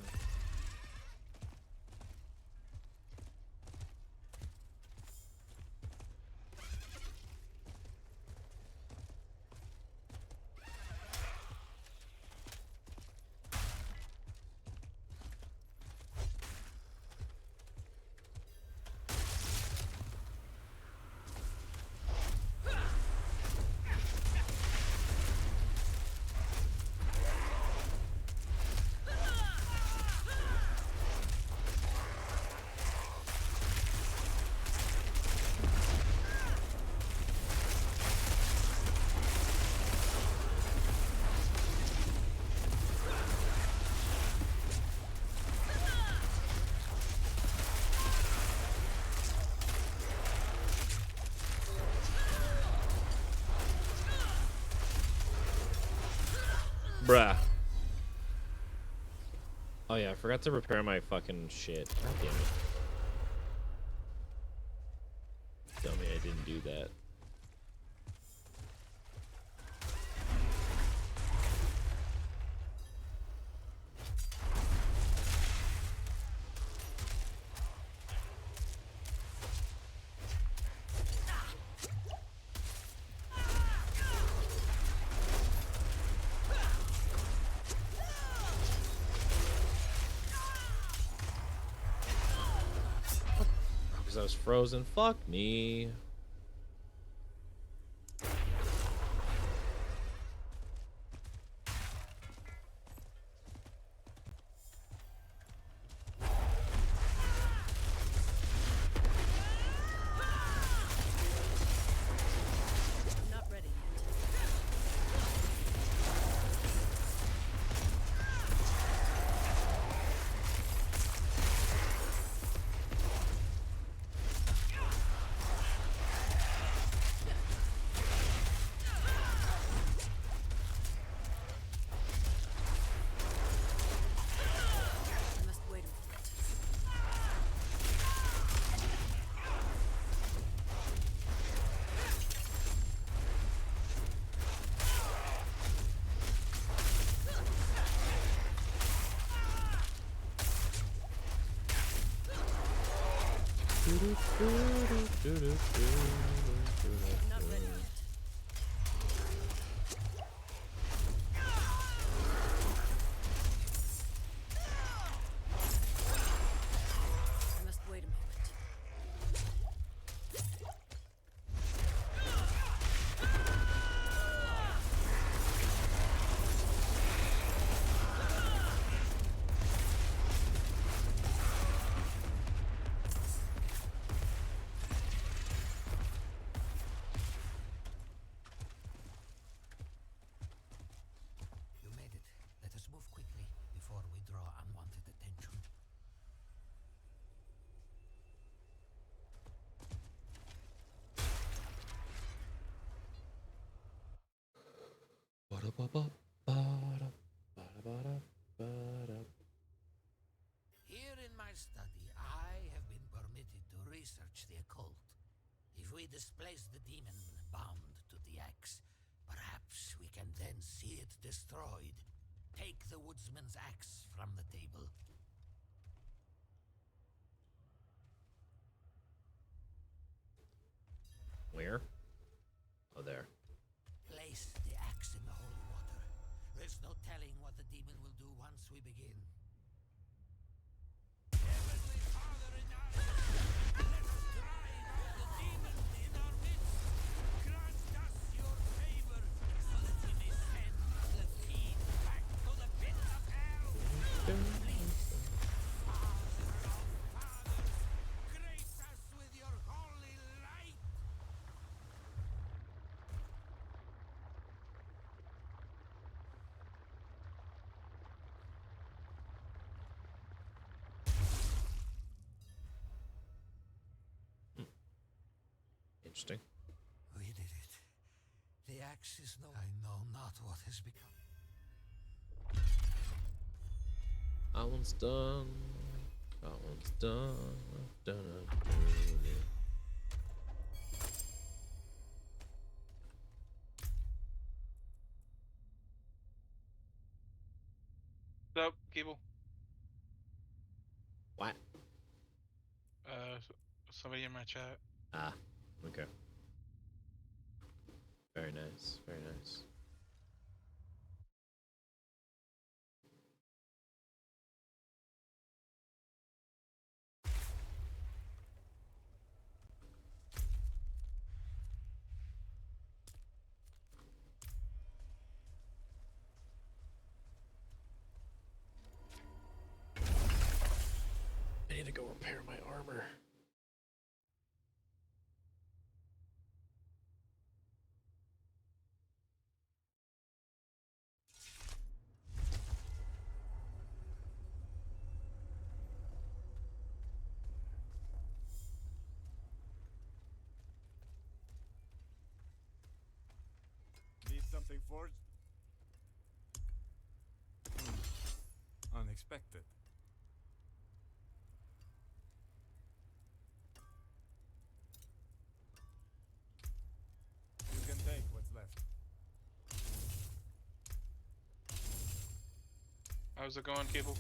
Bruh. Oh yeah, I forgot to repair my fucking shit. God damn it. Tell me I didn't do that. Because I was frozen. Fuck me. Not ready I must wait a moment. Not ready yet. I must wait a moment. You made it. Let us move quickly before we draw unwanted attention. Here in my study, I have been permitted to research the occult. If we displace the demon bound to the axe, perhaps we can then see it destroyed. Take the woodsman's axe from the table. Where? Oh, there. Place the axe in the holy water. There's no telling what the demon will do once we begin. Heavenly Father in our let us drive out the demon in our midst. Grant us your favor so that we may send the fiend back to the pit of hell. Please, Father of fathers, grace us with your holy light. Interesting. We did it. The axe is no. I know not what has become. That one's done. That one's done. Dun, dun, dun. What's up, Cable? What? Somebody in my chat. Ah, okay. Very nice, very nice. I need to go repair my armor. Need something forged? Unexpected. You can take what's left. How's it going, Cable?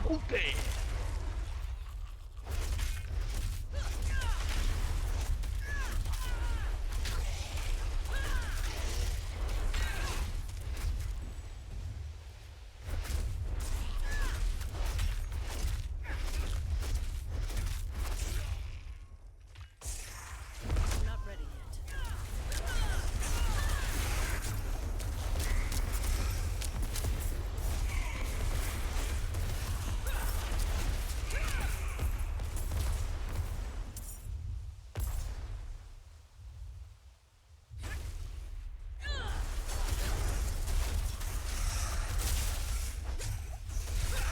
Okay. Not ready yet.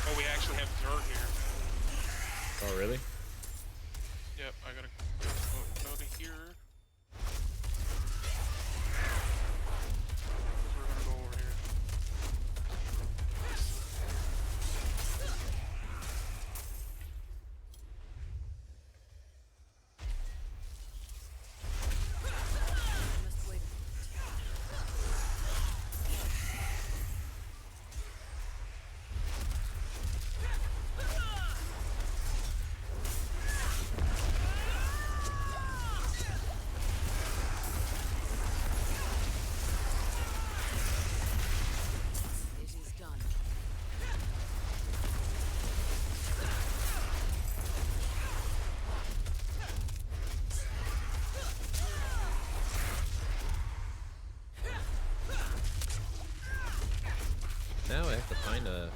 Oh, we actually have dirt here. Oh, really? Yep, I gotta go to here. We're gonna go over here. I must wait. It is done. Now I have to find a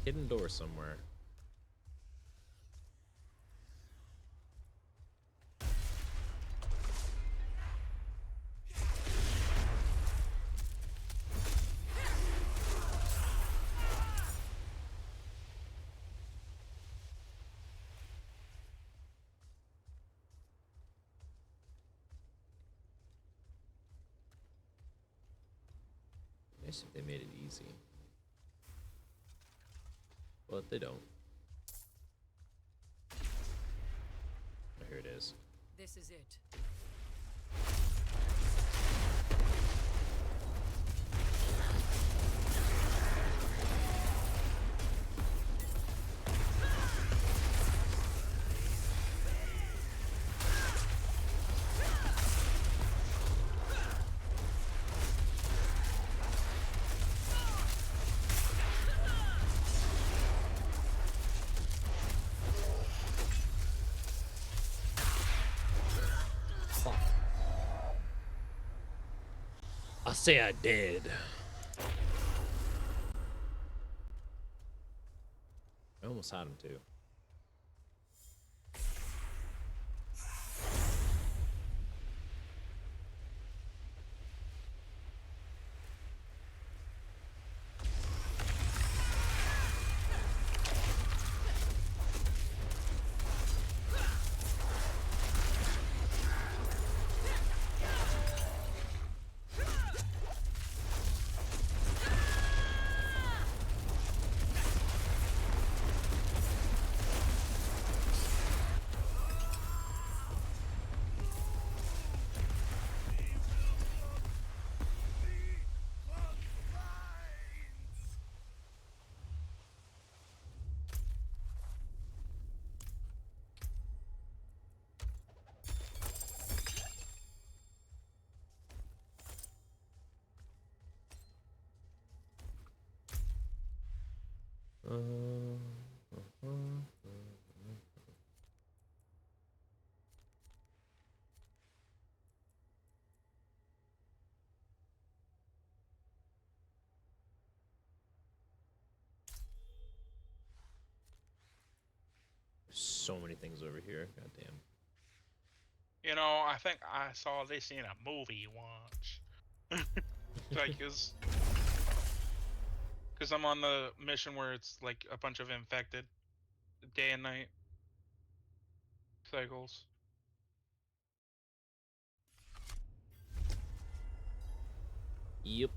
hidden door somewhere. Nice if they made it easy. But they don't. Oh, here it is. This is it. Fuck. I say I did. I almost had him too. So many things over here. God damn. You know, I think I saw this in a movie once. Like, cause I'm on the mission where it's like a bunch of infected, day and night cycles. Yep.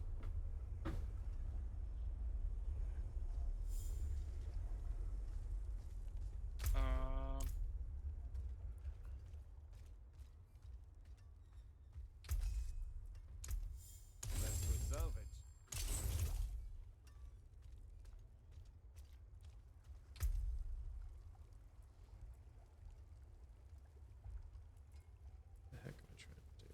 Let's go salvage. The heck am I trying to do?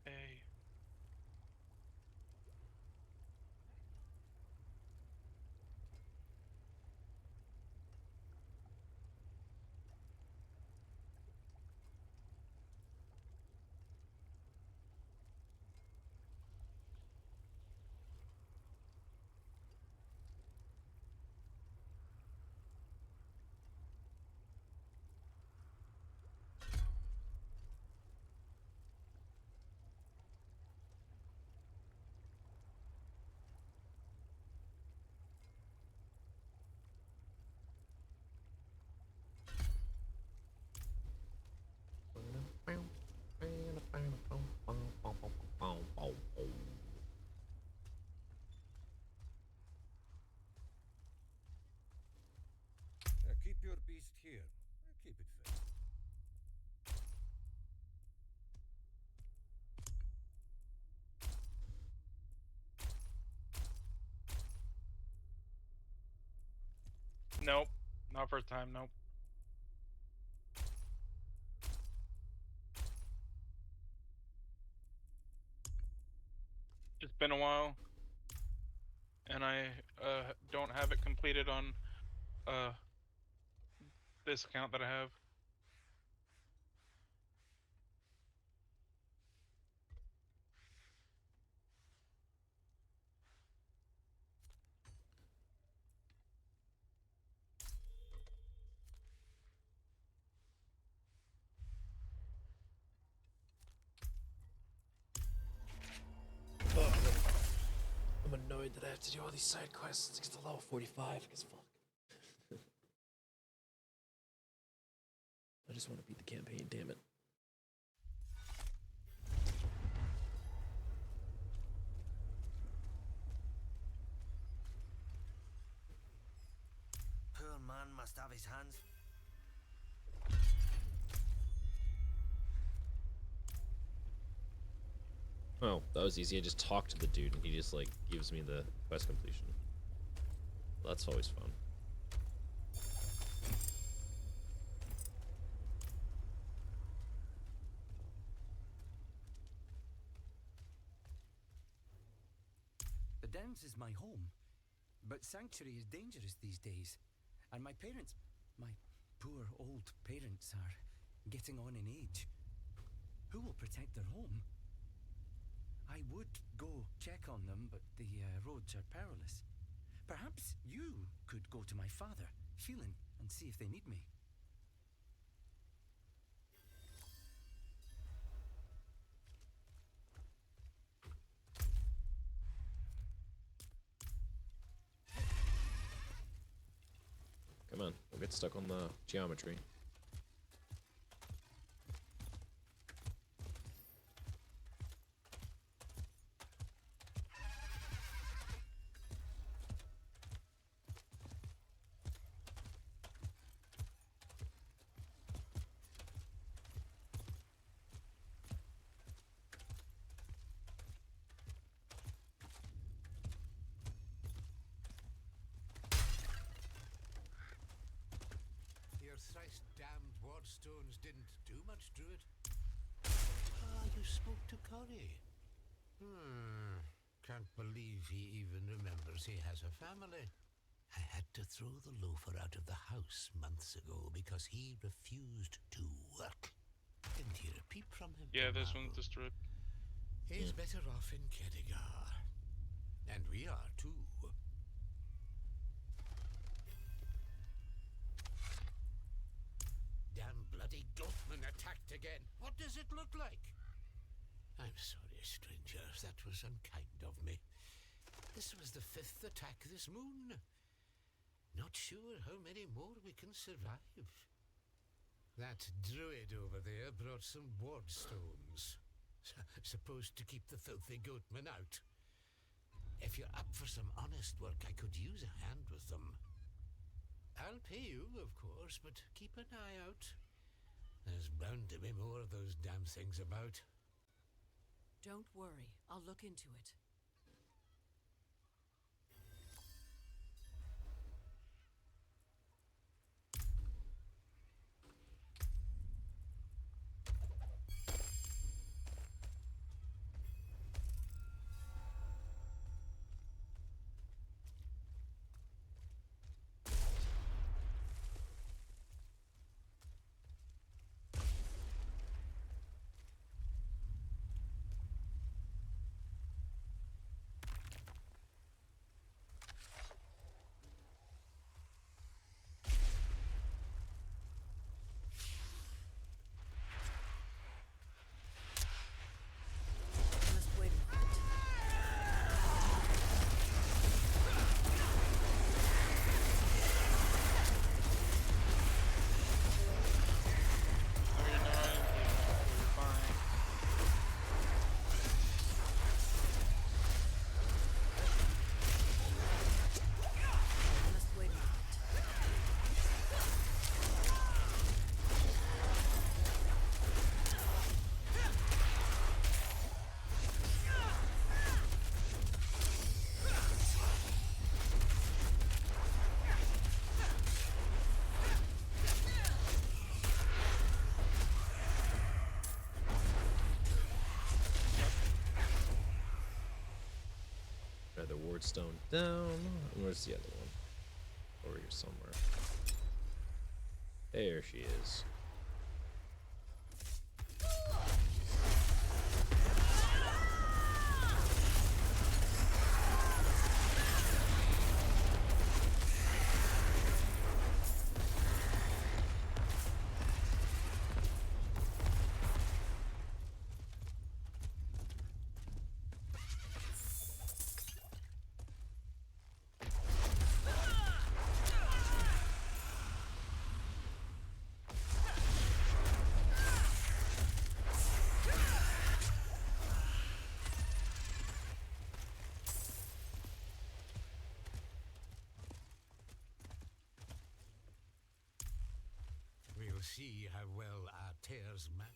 Hey. Keep your beast here. Keep it fed. Nope. Not first time, nope. It's been a while. And I don't have it completed on this account that I have. I'm annoyed that I have to do all these side quests to get to level 45, because fuck. I just want to beat the campaign, damn it. Poor man must have his hands. Oh, that was easy. I just talked to the dude and he just like gives me the quest completion. Well, that's always fun. The Downs is my home, but Sanctuary is dangerous these days, and my parents, my poor old parents, are getting on in age. Who will protect their home. I would go check on them, but the roads are perilous. Perhaps you could go to my father, Phelan, and see if they need me. Come on, we'll get stuck on the geometry. Your thrice-damned wardstones didn't do much, Druid. Ah, you spoke to Corey. Can't believe he even remembers he has a family. I had to throw the loafer out of the house months ago because he refused to work. Didn't hear a peep from him. Yeah, for this now. one destroyed. He's better off in Kedigar. And we are too. Damn bloody goatman attacked again. What does it look like? I'm sorry, strangers. That was unkind of me. This was the 5th attack this moon. Not sure how many more we can survive. That druid over there brought some wardstones. Supposed to keep the filthy goatman out. If you're up for some honest work, I could use a hand with them. I'll pay you, of course, but keep an eye out. There's bound to be more of those damn things about. Don't worry, I'll look into it. The ward stone down. Where's the other one? Over here somewhere. There she is. We'll see how well our tears match.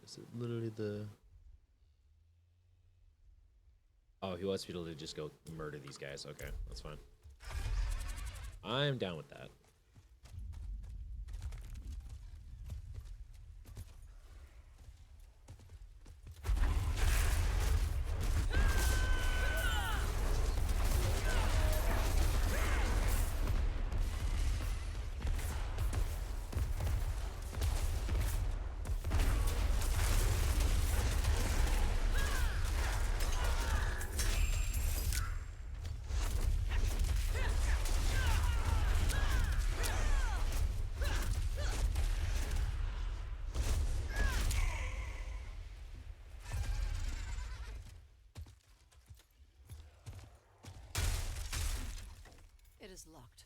Is it literally the... Oh, he wants me to just go murder these guys. Okay, that's fine. I'm down with that. is locked.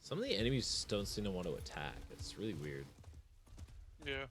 Some of the enemies don't seem to want to attack. It's really weird. Yeah.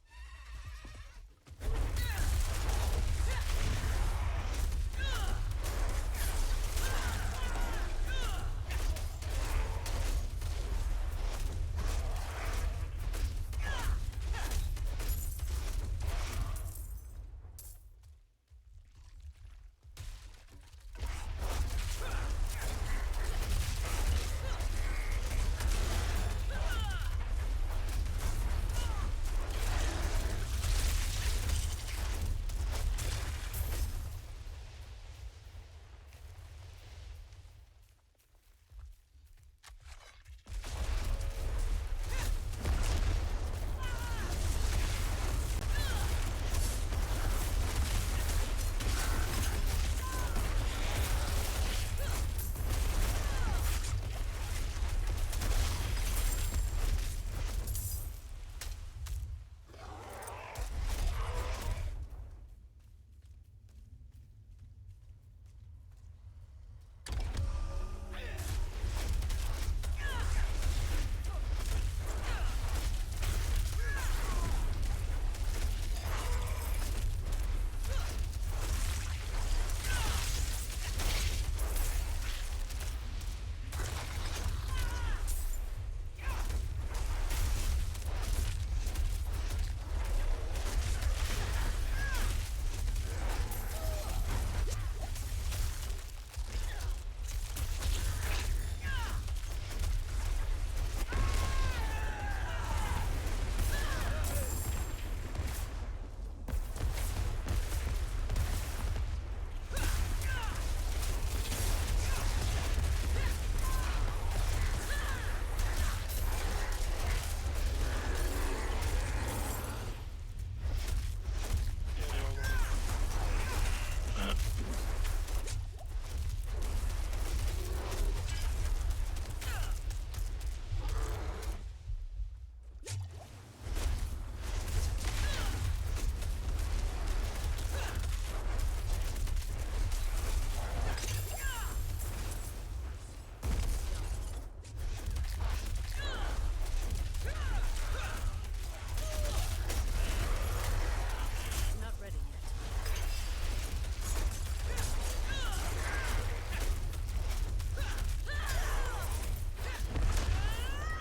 Not ready yet.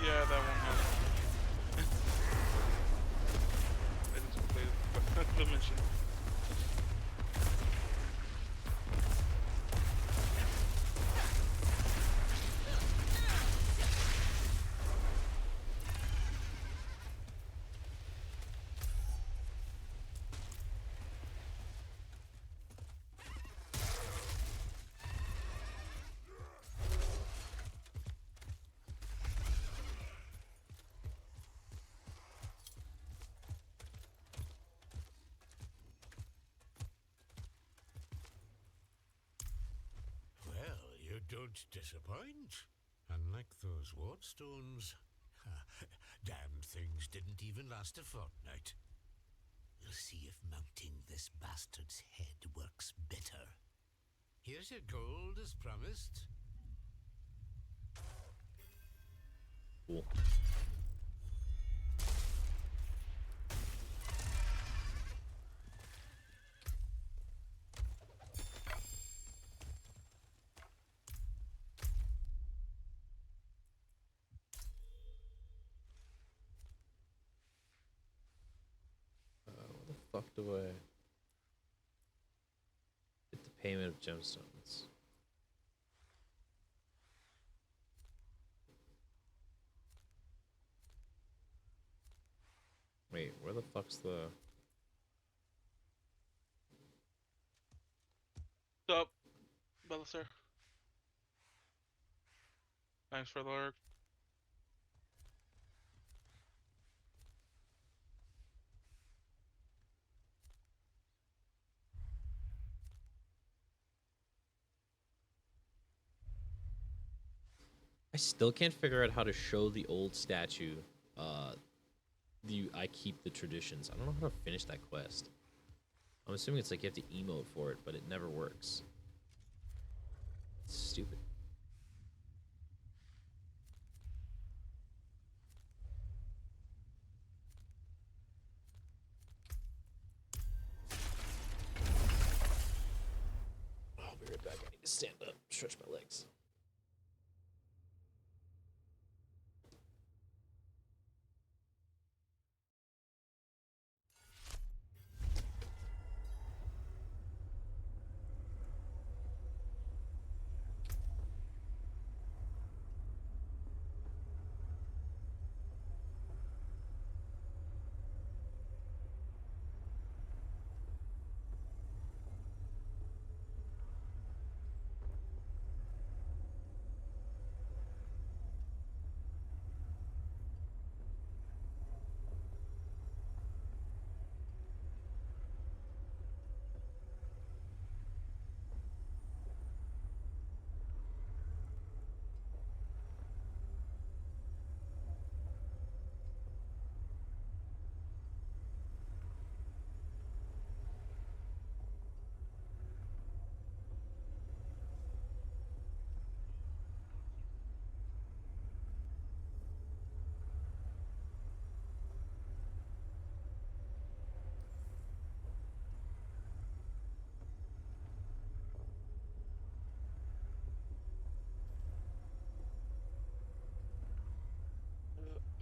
Yeah, that one has. I just completed the mission. Well, you don't disappoint. Unlike those wardstones. Damned things didn't even last a fortnight. We'll see if mounting this bastard's head works better. Here's your gold as promised. Cool. What the fuck do I get the payment of gemstones? Wait, where the fuck's the... What's up, Belisar? Thanks for the lurk. I still can't figure out how to show the old statue. I keep the traditions. I don't know how to finish that quest. I'm assuming it's like you have to emote for it, but it never works. It's stupid. I'll be right back. I need to stand up, stretch my legs.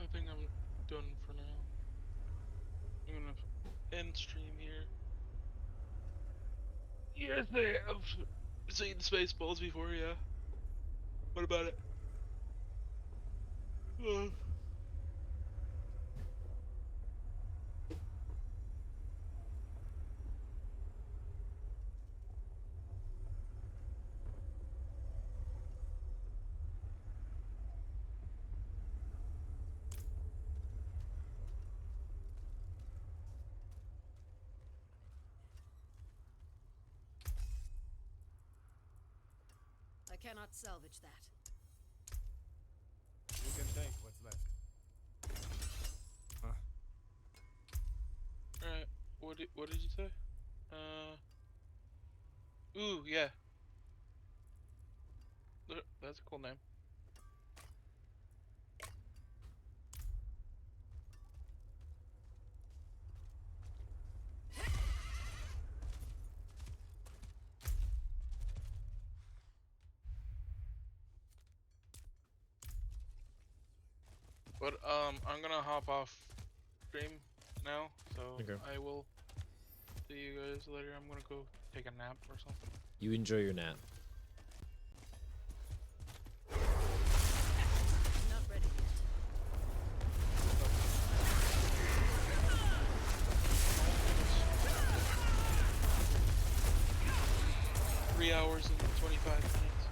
I think I'm done for now. I'm gonna end stream here. Yes, I have seen Spaceballs before, yeah. What about it? I cannot salvage that. You can take what's left. Alright, what did you say? Ooh, yeah. That's a cool name. But I'm gonna hop off stream now, so Okay. I will see you guys later. I'm gonna go take a nap or something. You enjoy your nap. Not ready yet. 3 hours and 25 minutes.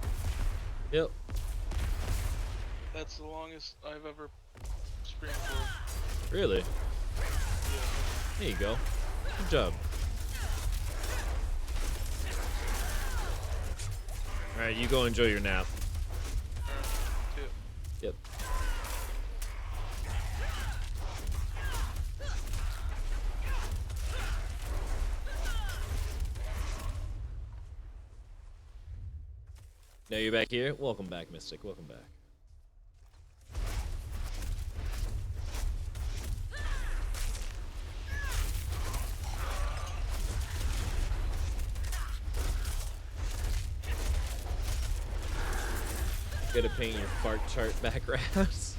Yep. That's the longest I've ever streamed for. Really? Yeah. There you go. Good job. Alright, you go enjoy your nap. Yep. Now you're back here? Welcome back, Mystic. Welcome back. Gotta paint your fart chart backgrounds.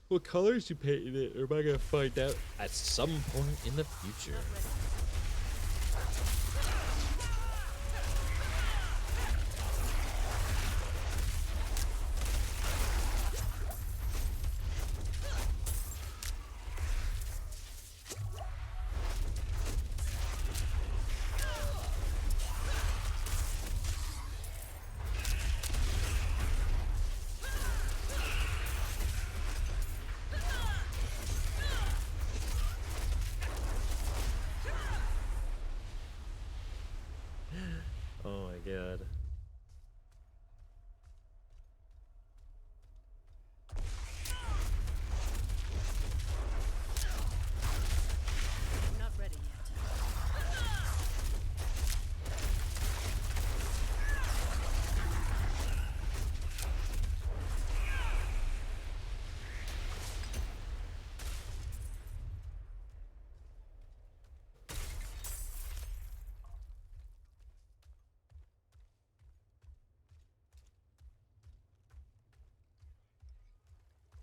What colors you painted it, or am I gonna find out at some point in the future? god. I'm not ready yet.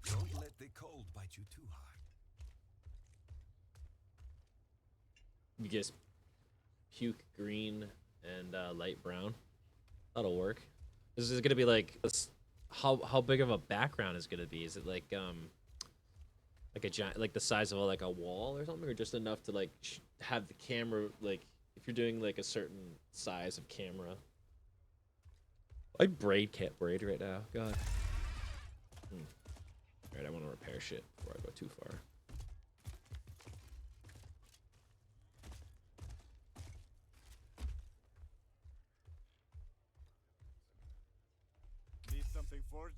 Don't let the cold bite you too hard. You guess puke green and light brown. That'll work. This is gonna be like this. How big of a background is gonna be? Is it like a giant, like the size of like a wall or something, or just enough to like have the camera, like if you're doing like a certain size of camera? I can't braid right now. God. Alright, I want to repair shit before I go too far. Need something forged?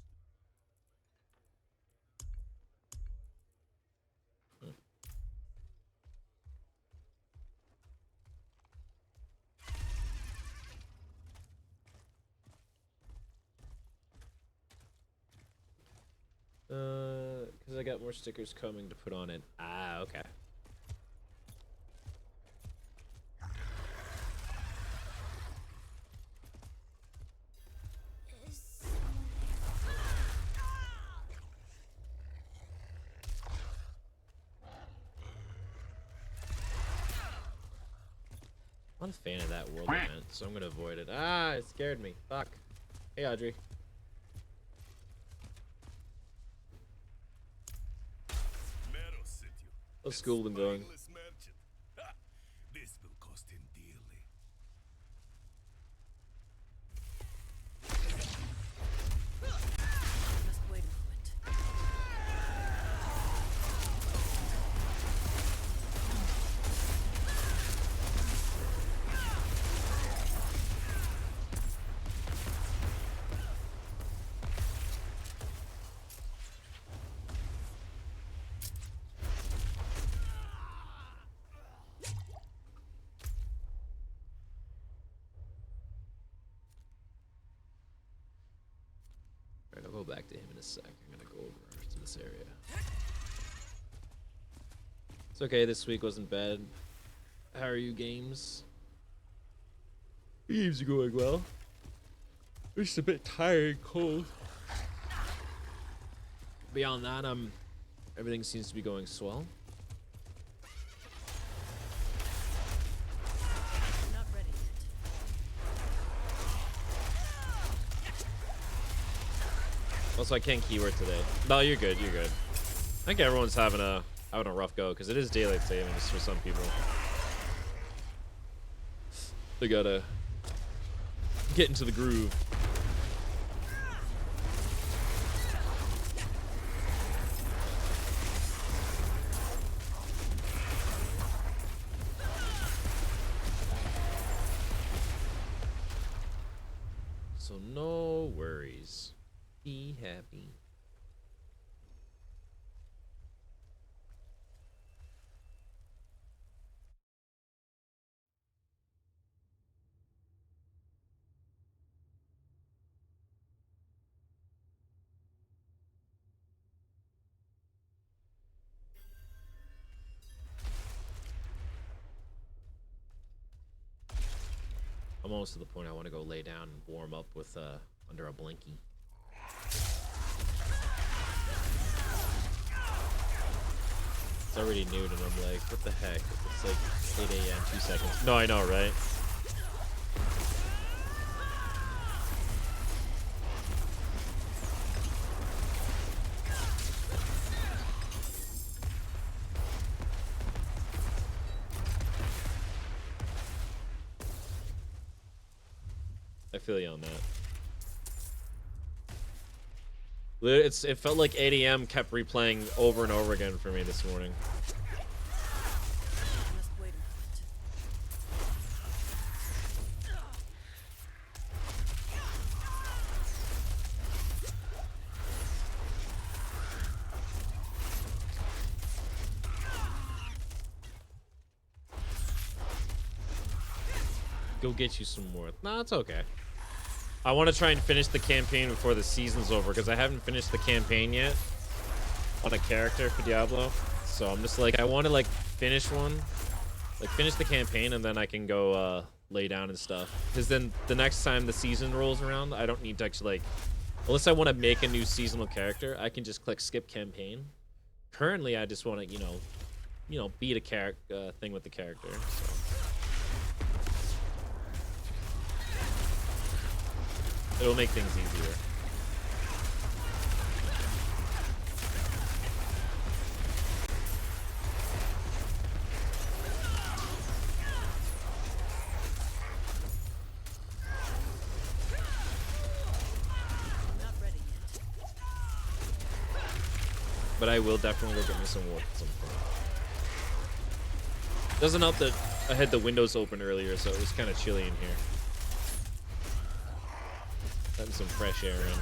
Because I got more stickers coming to put on it. Ah, okay. I'm not a fan of that world event, so I'm gonna avoid it. Ah, it scared me. Fuck. Hey, Audrey. How's school been going? This will cost him dearly. Just wait a moment. Alright, I'll go back to him in a sec. I'm gonna go over to this area. It's okay, this week wasn't bad. How are you, games? Games are going well. I'm just a bit tired and cold. Beyond that, everything seems to be going swell. I'm not ready yet. Also, I can't keyword today. No, you're good. You're good. I think everyone's having a rough go because it is daylight savings for some people. They gotta get into the groove. So no worries. Be happy. I'm almost to the point I want to go lay down and warm up with under a blankie. It's already noon and I'm like, what the heck? It's like 8 a.m. 2 seconds. No, I know, right? I feel you on that. It felt like 8 a.m. kept replaying over and over again for me this morning. Just wait a moment. go get you some more. No, it's okay. I want to try and finish the campaign before the season's over because I haven't finished the campaign yet on a character for Diablo. So I'm just like, I want to like finish one, like finish the campaign, and then I can go lay down and stuff. Because then the next time the season rolls around, I don't need to actually like, unless I want to make a new seasonal character, I can just click skip campaign. Currently, I just want to, you know, beat a character thing with the character. So. It'll make things easier. But I will definitely go get me some wood at some point. Doesn't help that I had the windows open earlier, so it was kind of chilly in here. Letting some fresh air in.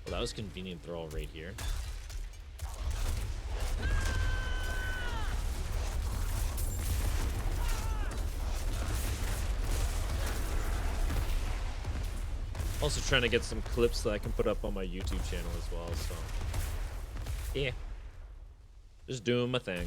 Well, that was convenient. They're all right here. Also trying to get some clips that I can put up on my YouTube channel as well, so yeah. Just doing my thing.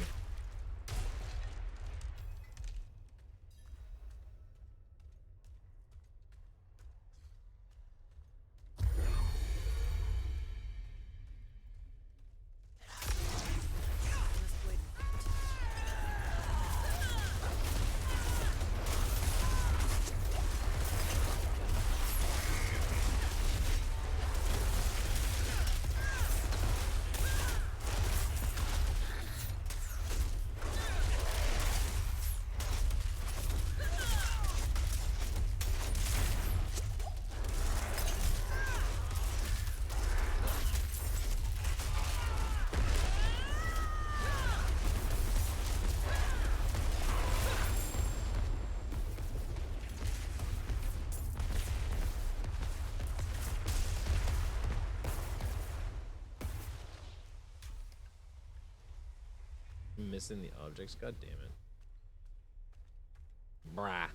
Missing the objects, god damn it. Brah.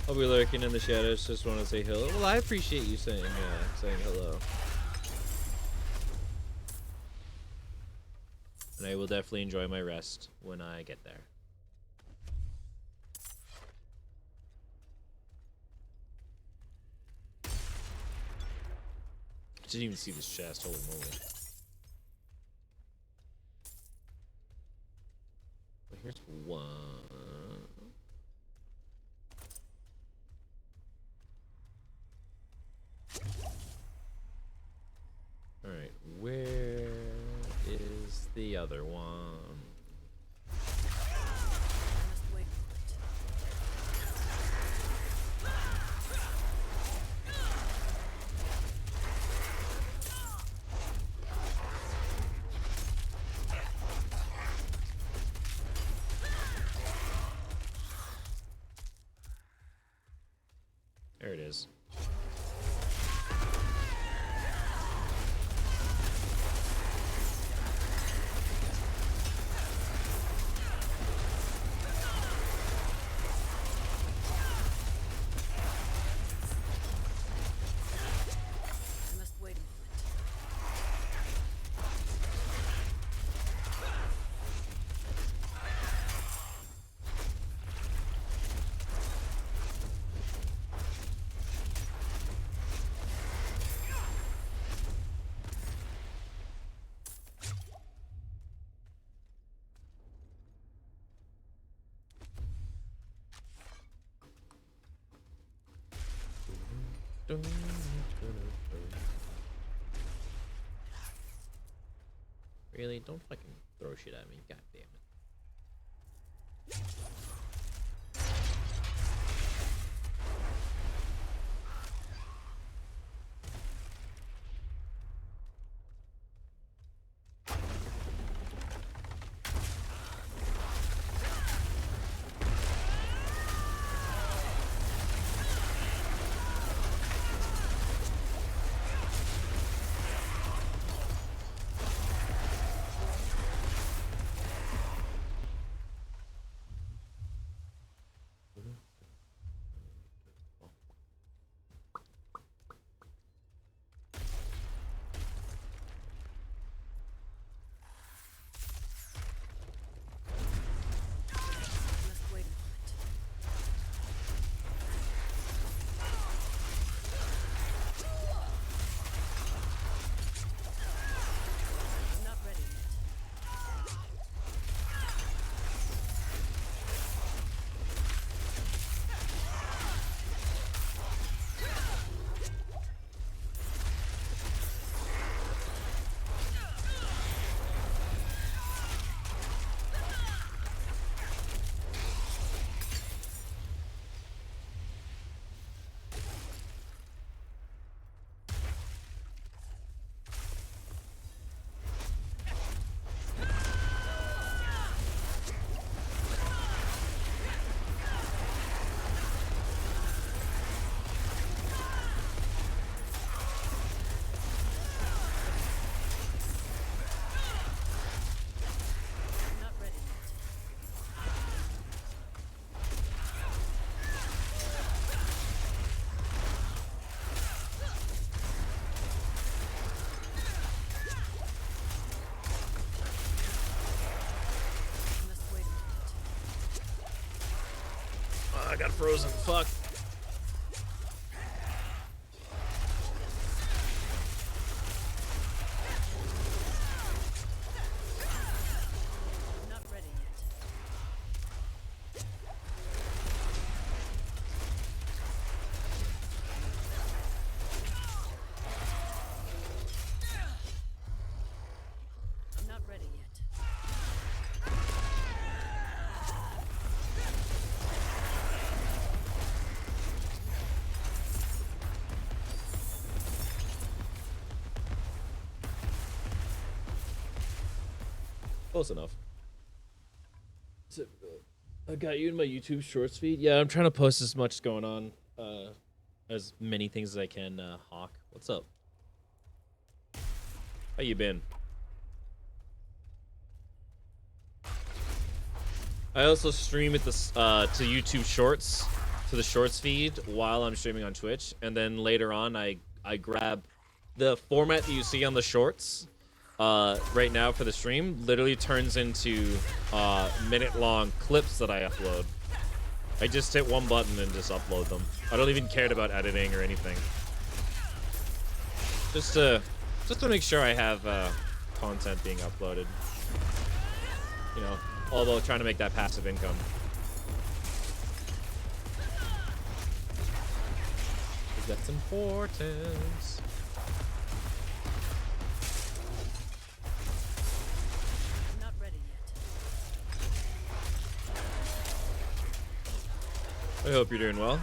I'll be lurking in the shadows. Just want to say hello. Well, I appreciate you saying hello. And I will definitely enjoy my rest when I get there. Didn't even see this chest. Holy moly. Well, here's one. Alright, where is the other one? There it is. I must wait a moment. Really? Don't fucking throw shit at me. God damn it. I got frozen. Fuck. I'm not ready yet. I'm not ready yet. Close enough. So, I got you in my YouTube Shorts feed. Yeah, I'm trying to post as much going on, as many things as I can. Hawk, what's up? How you been? I also stream at the to YouTube Shorts, to the Shorts feed while I'm streaming on Twitch, and then later on I grab the format that you see on the Shorts. Right now for the stream literally turns into minute-long clips that I upload. I just hit one button and just upload them. I don't even care about editing or anything. Just to make sure I have content being uploaded. You know, although trying to make that passive income. That's important. I'm not ready yet. I hope you're doing well.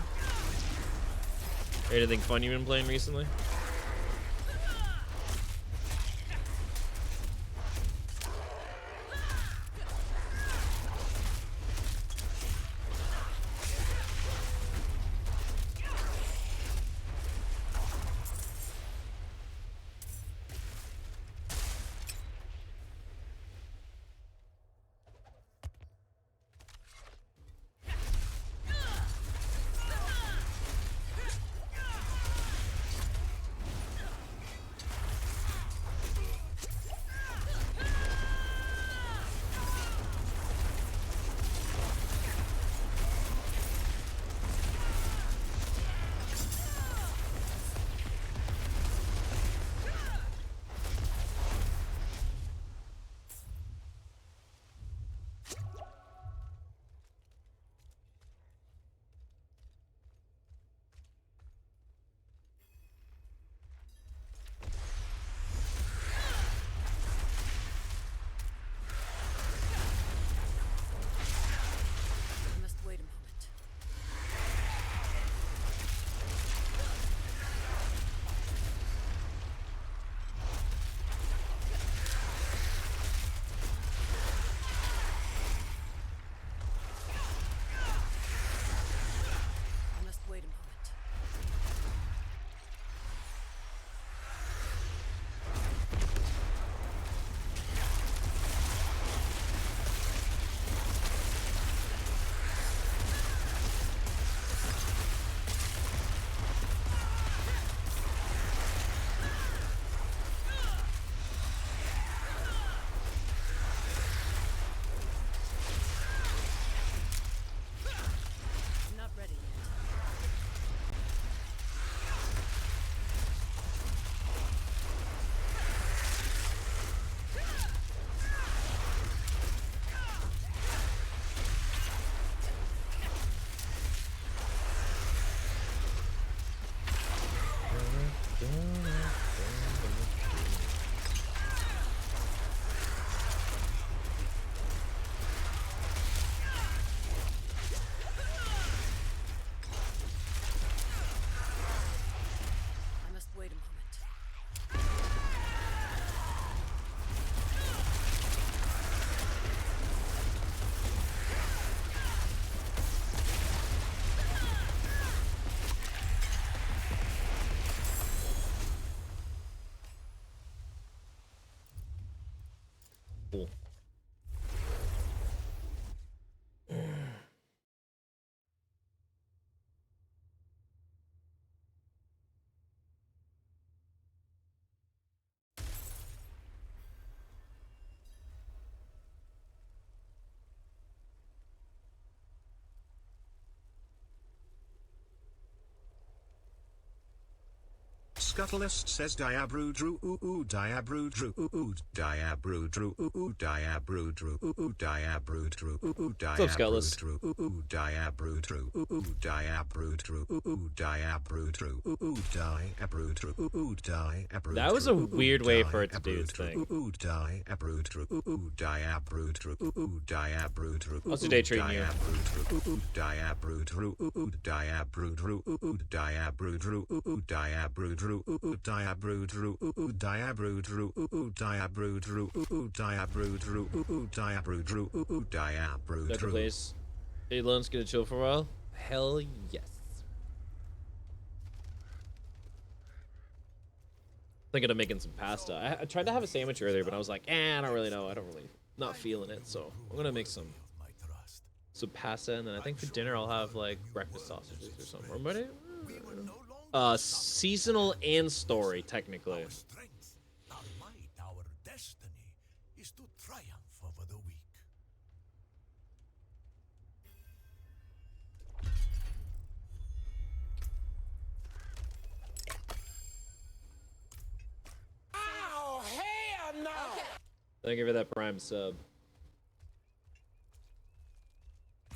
Anything fun you've been playing recently? I must wait a moment. I must wait a moment. I'm not ready yet. I must wait a moment. Cool. Scuttlest says Diabrudru Diabrudru Diabrudru Diabrudru Diabrudru What's up, Scuttless? Diabrudru Diabrudru Diabrudru Diabrudru That was a weird way for it to do its thing. How's your day treating you? Got the place. Hey, Lunch, gonna chill for a while? Hell yes. Thinking of making some pasta. I tried to have a sandwich earlier, but I was like, I don't really know. I don't really, not feeling it. So I'm gonna make some pasta, and then I think for dinner I'll have like breakfast sausages or something. Or might I? Seasonal and story, technically. Our strength, our might, our destiny is to triumph over the weak. Thank you for that Prime sub. I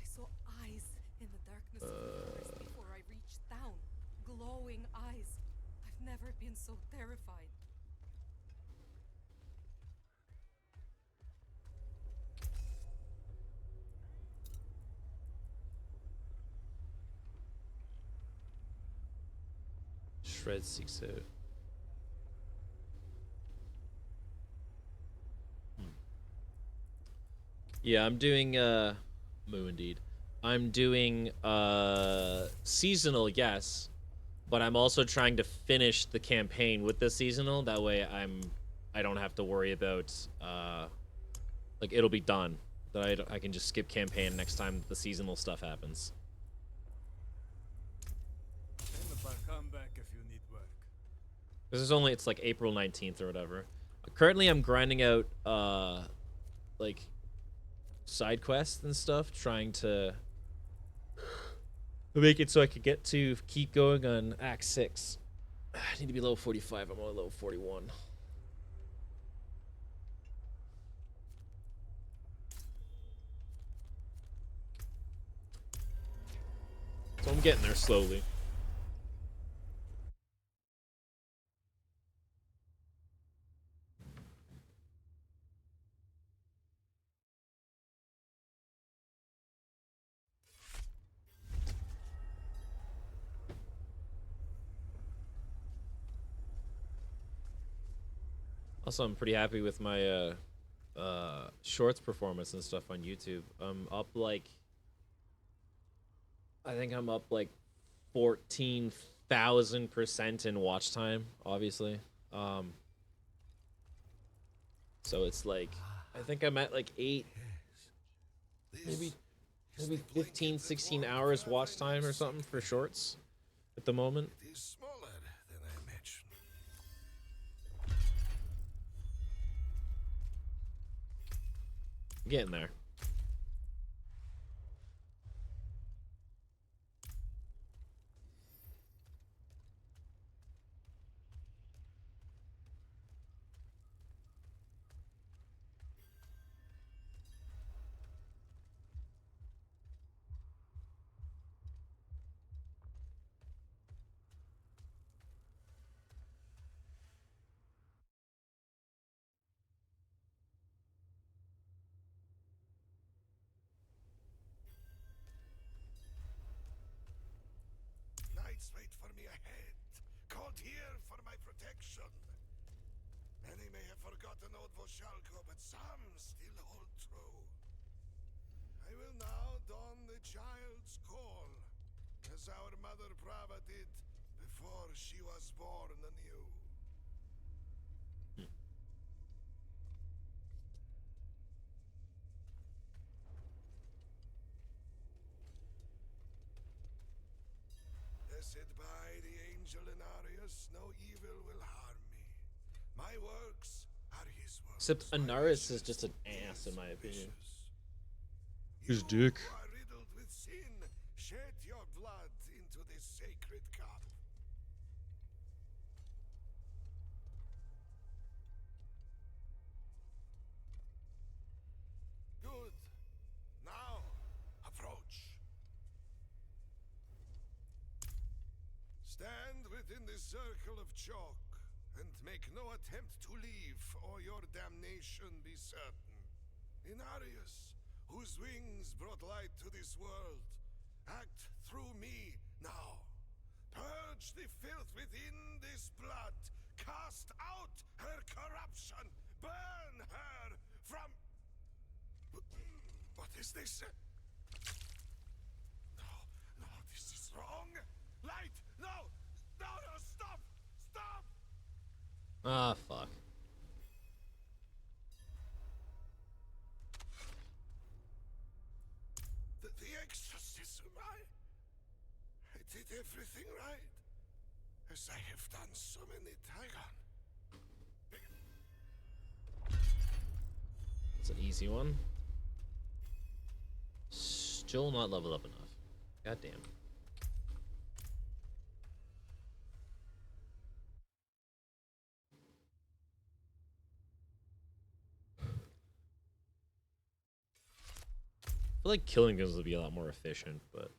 saw eyes in the darkness of the forest before I reached down. Glowing eyes. I've never been so terrified. Shred seeks out. Yeah, I'm doing Moo indeed. I'm doing seasonal, yes, but I'm also trying to finish the campaign with the seasonal. That way I don't have to worry about like it'll be done. That I can just skip campaign next time the seasonal stuff happens. Come back if you need work. This is only, it's like April 19th or whatever. Currently I'm grinding out like side quests and stuff, trying to make it so I could get to keep going on Act 6. I need to be level 45. I'm only level 41. So I'm getting there slowly. Also, I'm pretty happy with my shorts performance and stuff on YouTube. I'm up like, I think I'm up like 14,000% in watch time, obviously. So it's like, I think I'm at like 8, maybe 15, 16 hours watch time or something for shorts at the moment. It is smaller than I imagined. Getting there. Knights wait for me ahead, called here for my protection. Many may have forgotten old Voshalko, but some still hold true. I will now don the child's call, as our mother Prava did before she was born anew. Blessed by the angel Inarius, no evil will harm me. My works are his works. Except Anaris is just an ass, in my opinion. His dick. Who are riddled with sin, shed your blood into this sacred cup. Good. Now, approach. Stand within the circle of chalk, and make no attempt to leave, or your damnation be certain. Inarius, whose wings brought light to this world, act through me now. Purge the filth within this blood. Cast out her corruption. Burn her from... What is this? No, this is wrong. Light! No! No, stop! Stop! Ah, fuck. The exorcism, I did everything right. As I have done so many times. It's an easy one. Still not leveled up enough. God damn. feel like killing things would be a lot more efficient, but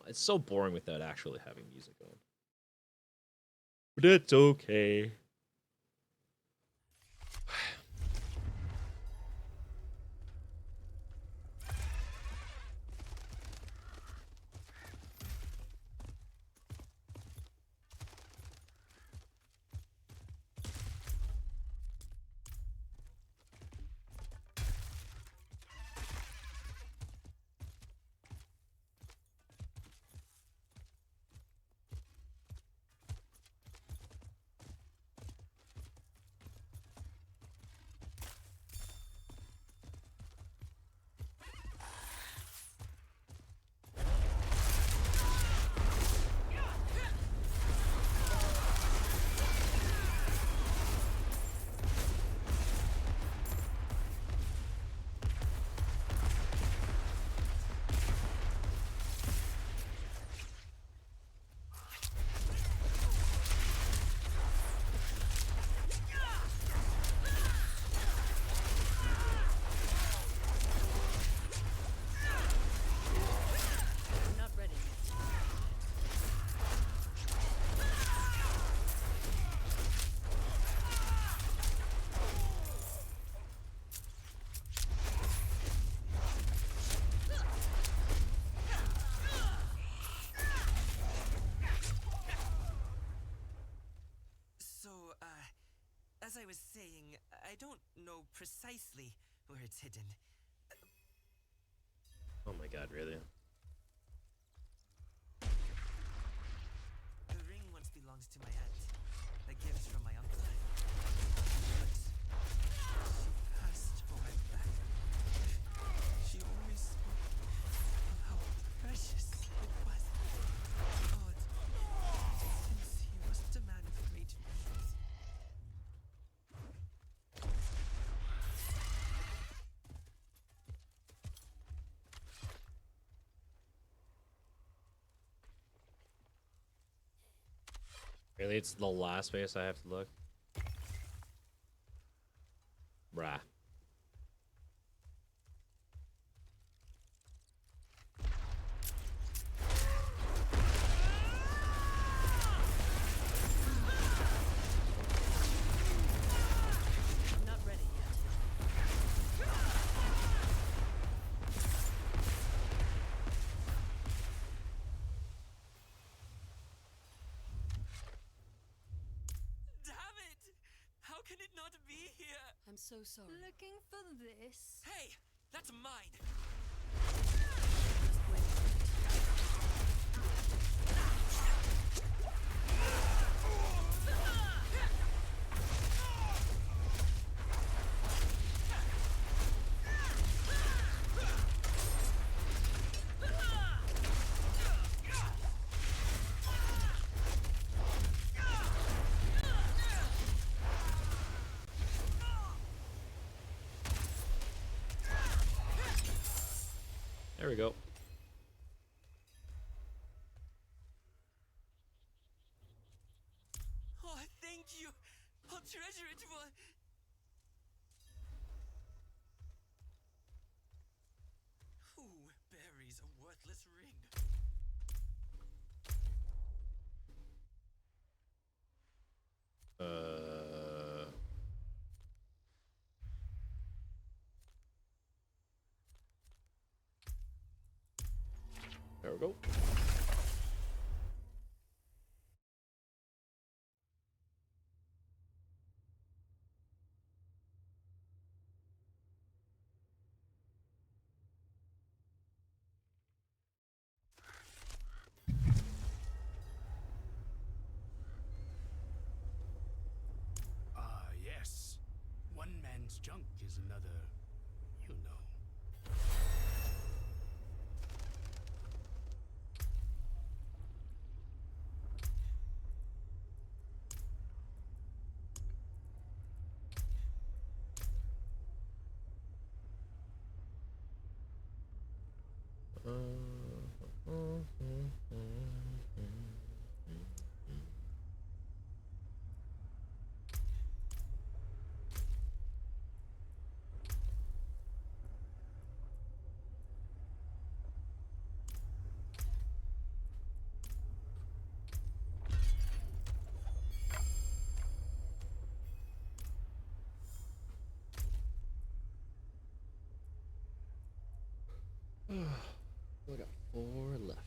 it's so boring without actually having music on. But it's okay. Not ready yet. So, as I was saying, I don't know precisely where it's hidden. Oh my god, really? The ring once belongs to my aunt, a gift from my uncle. But she passed for my back. She always spoke of how precious it was. God, since he wasn't a man of great means. Really, it's the last place I have to look? Bruh. Not ready yet. Damn it! How can it not be here? I'm so sorry. Looking for this? Hey, that's mine. Just wait. There we go. Oh, thank you. I'll treasure it for... Who buries a worthless ring? There we go. Ah, yes. One man's junk is another, you know. I got 4 left.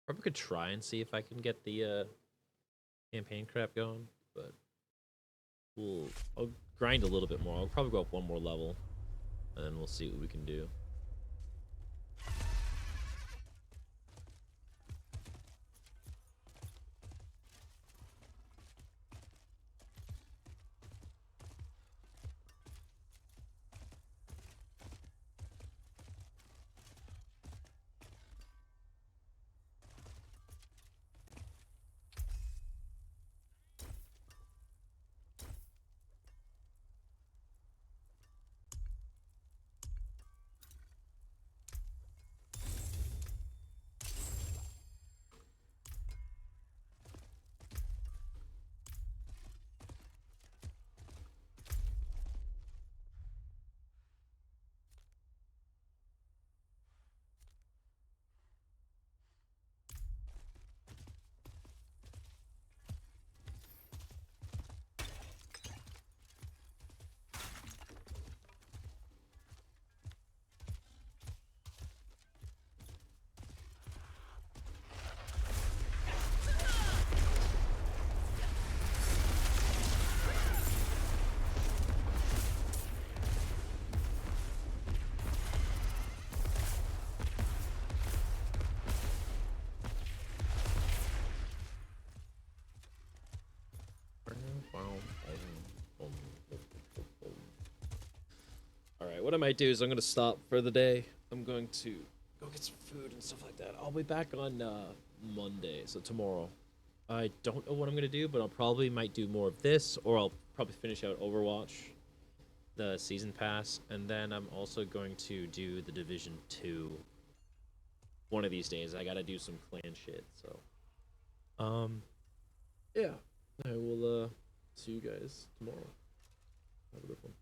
Probably could try and see if I can get the campaign crap going, but I'll grind a little bit more. I'll probably go up 1 more level, and then we'll see what we can do. Alright, what I might do is I'm going to stop for the day. I'm going to go get some food and stuff like that. I'll be back on Monday, so tomorrow. I don't know what I'm going to do, but I'll probably might do more of this, or I'll probably finish out Overwatch, the Season Pass, and then I'm also going to do the Division 2 one of these days. I got to do some clan shit, so. Yeah. I will see you guys tomorrow. Have a good one.